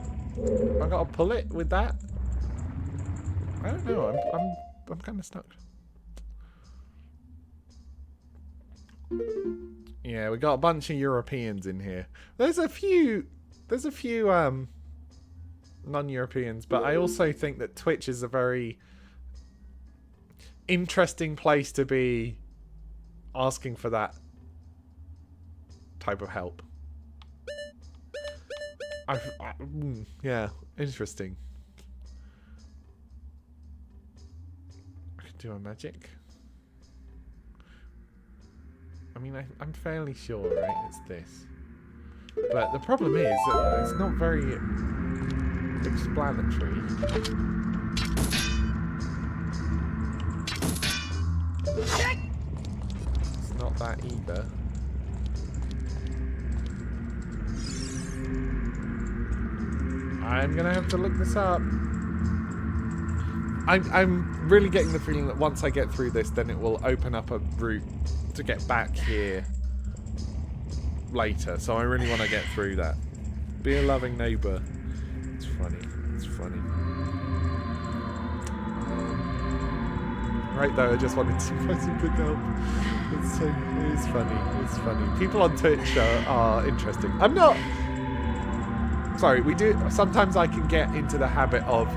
I gotta pull it with that? I don't know. I'm kind of stuck. Yeah, we got a bunch of Europeans in here. There's a few non-Europeans, but I also think that Twitch is a very interesting place to be asking for that type of help. Yeah, interesting. do a magic. I mean, I'm fairly sure, right? It's this. But the problem is that it's not very explanatory. It's not that either. I'm gonna have to look this up. I'm really getting the feeling that once I get through this, then it will open up a route to get back here later. So I really want to get through that. Be a loving neighbour. It's funny. It's funny. Right though, I just wanted to find some good help. It's funny. It's funny. People on Twitch are interesting. I'm not. Sorry, we do. Sometimes I can get into the habit of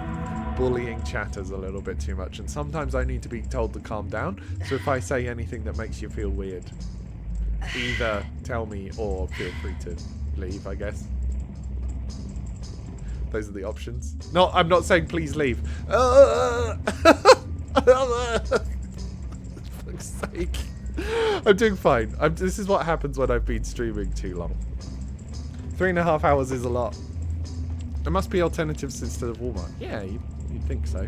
bullying chatters a little bit too much, and sometimes I need to be told to calm down. So if I say anything that makes you feel weird, either tell me or feel free to leave, I guess. Those are the options. No, I'm not saying please leave. For fuck's sake. I'm doing fine. This is what happens when I've been streaming too long. 3.5 hours is a lot. There must be alternatives instead of Walmart. Yeah, you'd think so.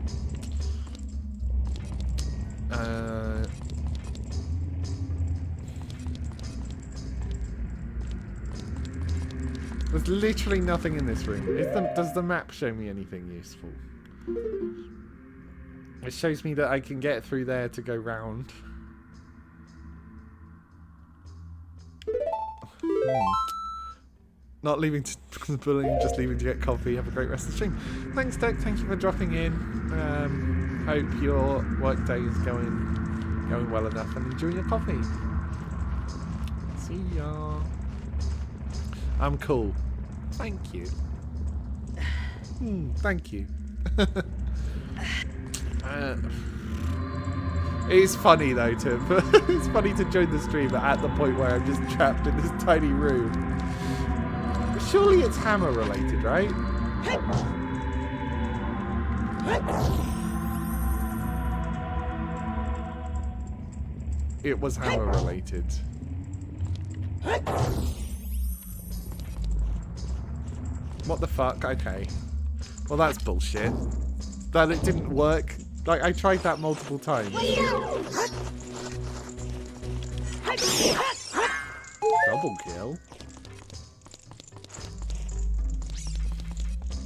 There's literally nothing in this room. Does the map show me anything useful? It shows me that I can get through there to go round. Not leaving to bullying, just leaving to get coffee. Have a great rest of the stream. Thanks, Doug. Thank you for dropping in. Hope your work day is going well enough, and enjoy your coffee. See ya. I'm cool. Thank you. Thank you. It's funny though, Tim. It's funny to join the stream at the point where I'm just trapped in this tiny room. Surely it's hammer related, right? It was hammer related. What the fuck? Okay. Well, that's bullshit. That it didn't work. Like, I tried that multiple times. Double kill.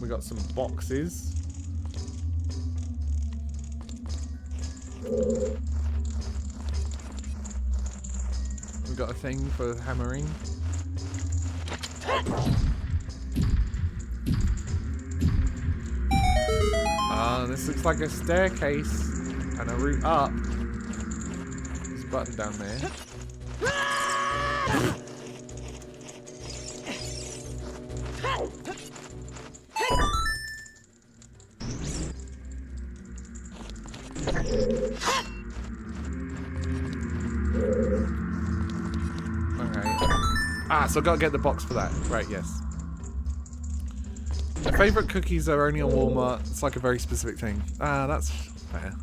We got some boxes. We got a thing for hammering. This looks like a staircase and a route up. There's a button down there. So I've got to get the box for that. Right, yes. My favourite cookies are only on Walmart. It's like a very specific thing. Ah, that's fair.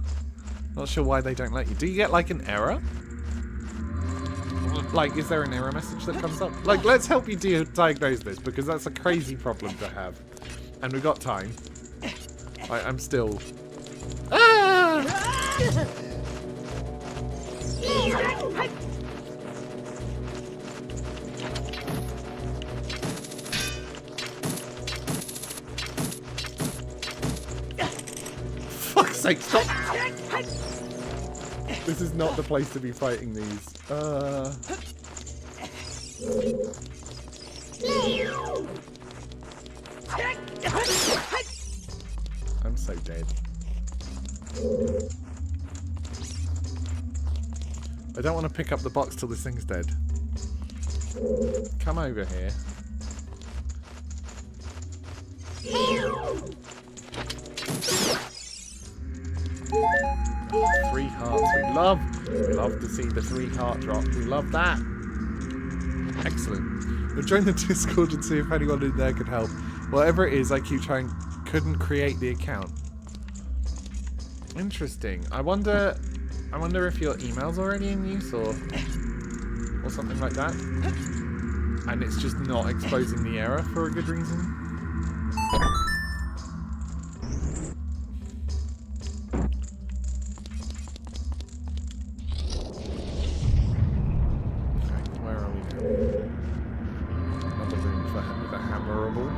Not sure why they don't let you. Do you get like an error? Like, is there an error message that comes up? Like, let's help you diagnose this, because that's a crazy problem to have. And we've got time. I'm still... Ah! Fuck's sake, stop! This is not the place to be fighting these. I'm so dead. I don't want to pick up the box till this thing's dead. Come over here. 3 hearts. We love to see the 3 heart drop. We love that. Excellent. We'll join the Discord and see if anyone in there can help. Whatever it is, I keep trying. Couldn't create the account. Interesting. I wonder I wonder if your email's already in use or something like that. And it's just not exposing the error for a good reason. Okay, where are we now? Another room with a hammerable.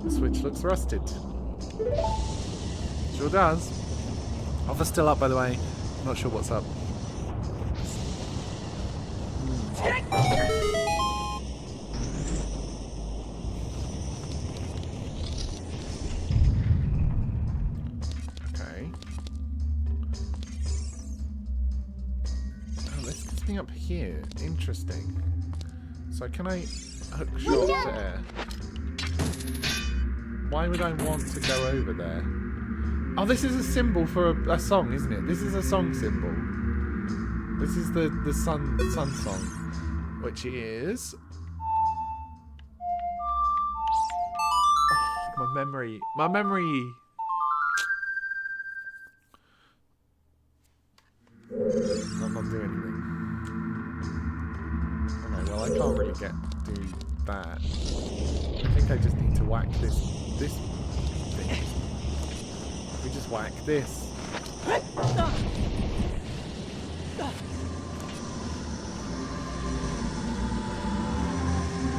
The switch looks rusted. Sure does. Offer's still up, by the way. Not sure what's up. Okay. Oh, this gets me up here. Interesting. So can I hook shot there? Why would I want to go over there? Oh, this is a symbol for a song, isn't it? This is a song symbol. This is the sun song, which is... Oh, my memory. My memory. I'm not doing anything. Okay, well I can't really do that. I think I just need to whack this thing. We just whack this.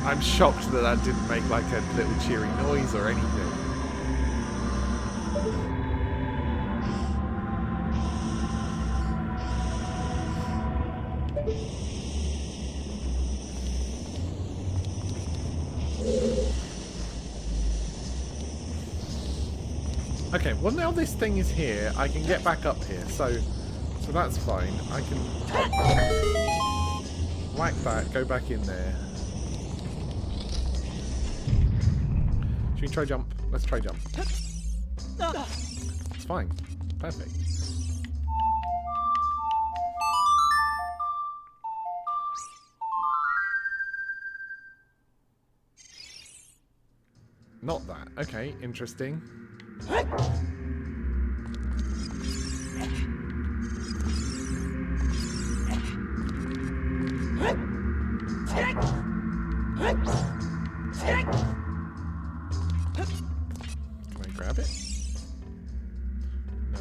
I'm shocked that that didn't make like a little cheery noise or anything. Okay, well now this thing is here, I can get back up here, so that's fine. I can whack that, go back in there. Should we try jump? Let's try jump. It's fine. Perfect. Not that. Okay, interesting. Can I grab it? No.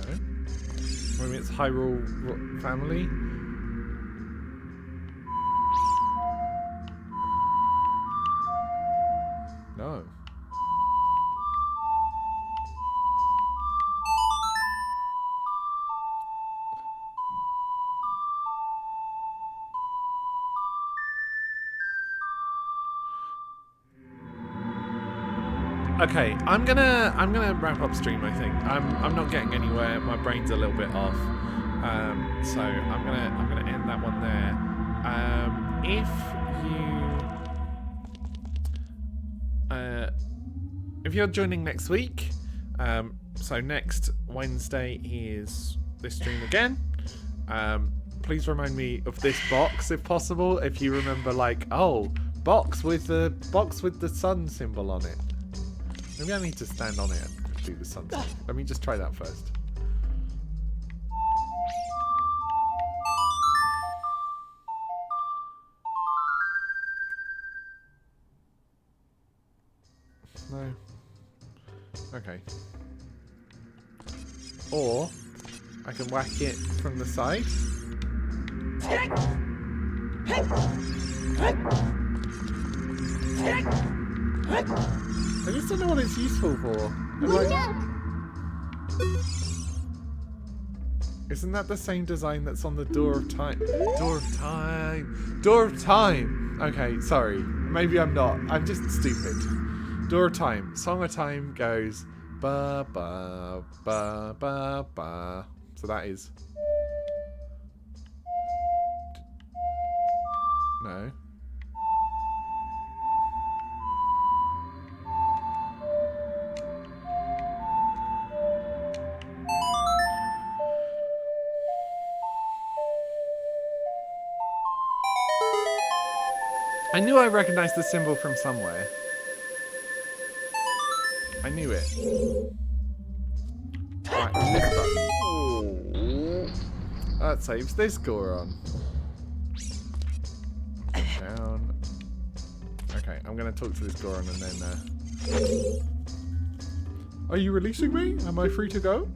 Maybe it's Hyrule family. No. Okay, I'm gonna wrap up stream. I think I'm not getting anywhere. My brain's a little bit off, so I'm gonna end that one there. If you're joining next week, so next Wednesday is this stream again. Please remind me of this box if possible. If you remember, like, oh, box with the sun symbol on it. Maybe I need to stand on it and do the sun thing. Let me just try that first. No. Okay. Or I can whack it from the side. I just don't know what it's useful for. Isn't that the same design that's on the Door of Time? Door of Time! Door of Time! Okay, sorry. Maybe I'm not. I'm just stupid. Door of Time. Song of Time goes ba ba ba ba ba. So that is... No. I knew I recognized the symbol from somewhere. I knew it. Right, this button. That saves this Goron. Down. Okay, I'm gonna talk to this Goron and then Are you releasing me? Am I free to go?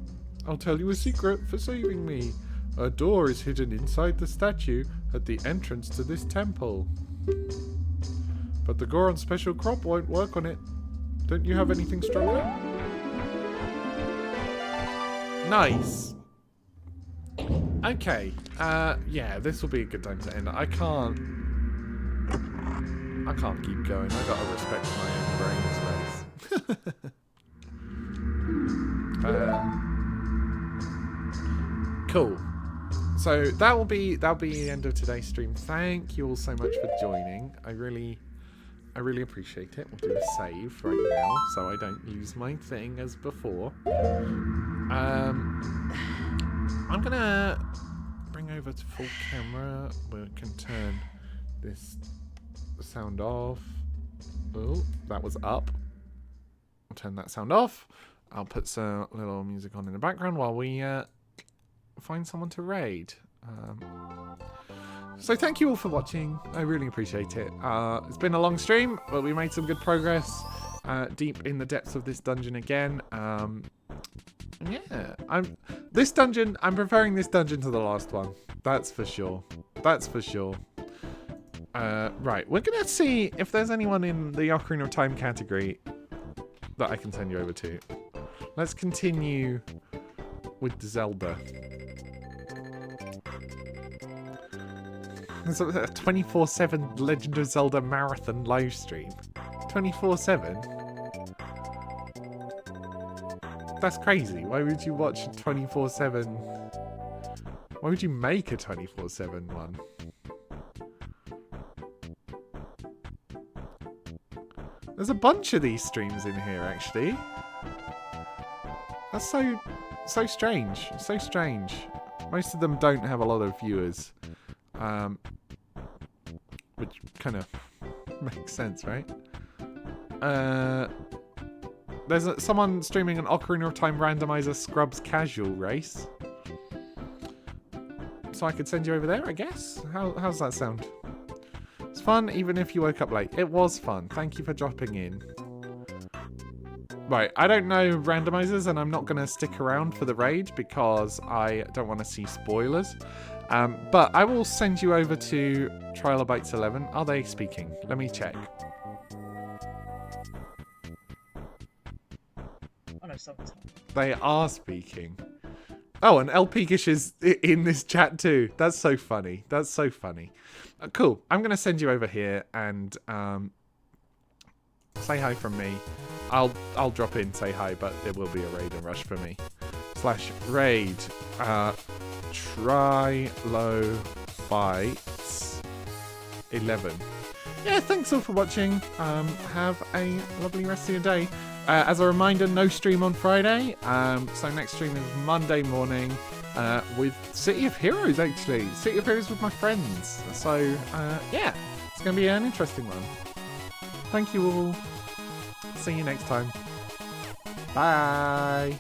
I'll tell you a secret for saving me. A door is hidden inside the statue at the entrance to this temple. But the Goron special crop won't work on it. Don't you have anything stronger? Nice. Okay. Yeah, this will be a good time to end. I can't keep going. I gotta respect my own brain space. Cool. So that'll be the end of today's stream. Thank you all so much for joining. I really appreciate it. We'll do a save right now so I don't use my thing as before. I'm gonna bring over to full camera. We can turn this sound off. Oh, that was up. I'll turn that sound off. I'll put some little music on in the background while we find someone to raid. So thank you all for watching. I really appreciate it. It's been a long stream, but we made some good progress deep in the depths of this dungeon again. Yeah, I'm preferring this dungeon to the last one. That's for sure. That's for sure. Right, we're gonna see if there's anyone in the Ocarina of Time category that I can send you over to. Let's continue with Zelda. There's a 24/7 Legend of Zelda marathon live stream. 24/7? That's crazy. Why would you watch a 24/7? Why would you make a 24/7 one? There's a bunch of these streams in here, actually. That's so strange. So strange. Most of them don't have a lot of viewers. Which kind of makes sense, right? There's someone streaming an Ocarina of Time randomizer Scrubs casual race. So I could send you over there, I guess? How's that sound? It's fun even if you woke up late. It was fun. Thank you for dropping in. Right, I don't know randomizers and I'm not going to stick around for the raid because I don't want to see spoilers. But I will send you over to Trilobites 11. Are they speaking? Let me check. Oh no, someone's on. They are speaking. Oh, and LP Gish is in this chat too. That's so funny. That's so funny. Cool. I'm going to send you over here and say hi from me. I'll drop in, say hi, but there will be a raid and rush for me. /raid Trilobites 11. Yeah, thanks all for watching. Have a lovely rest of your day. As a reminder, no stream on Friday. So next stream is Monday morning with City of Heroes, actually. City of Heroes with my friends. So, yeah, it's going to be an interesting one. Thank you all. See you next time. Bye.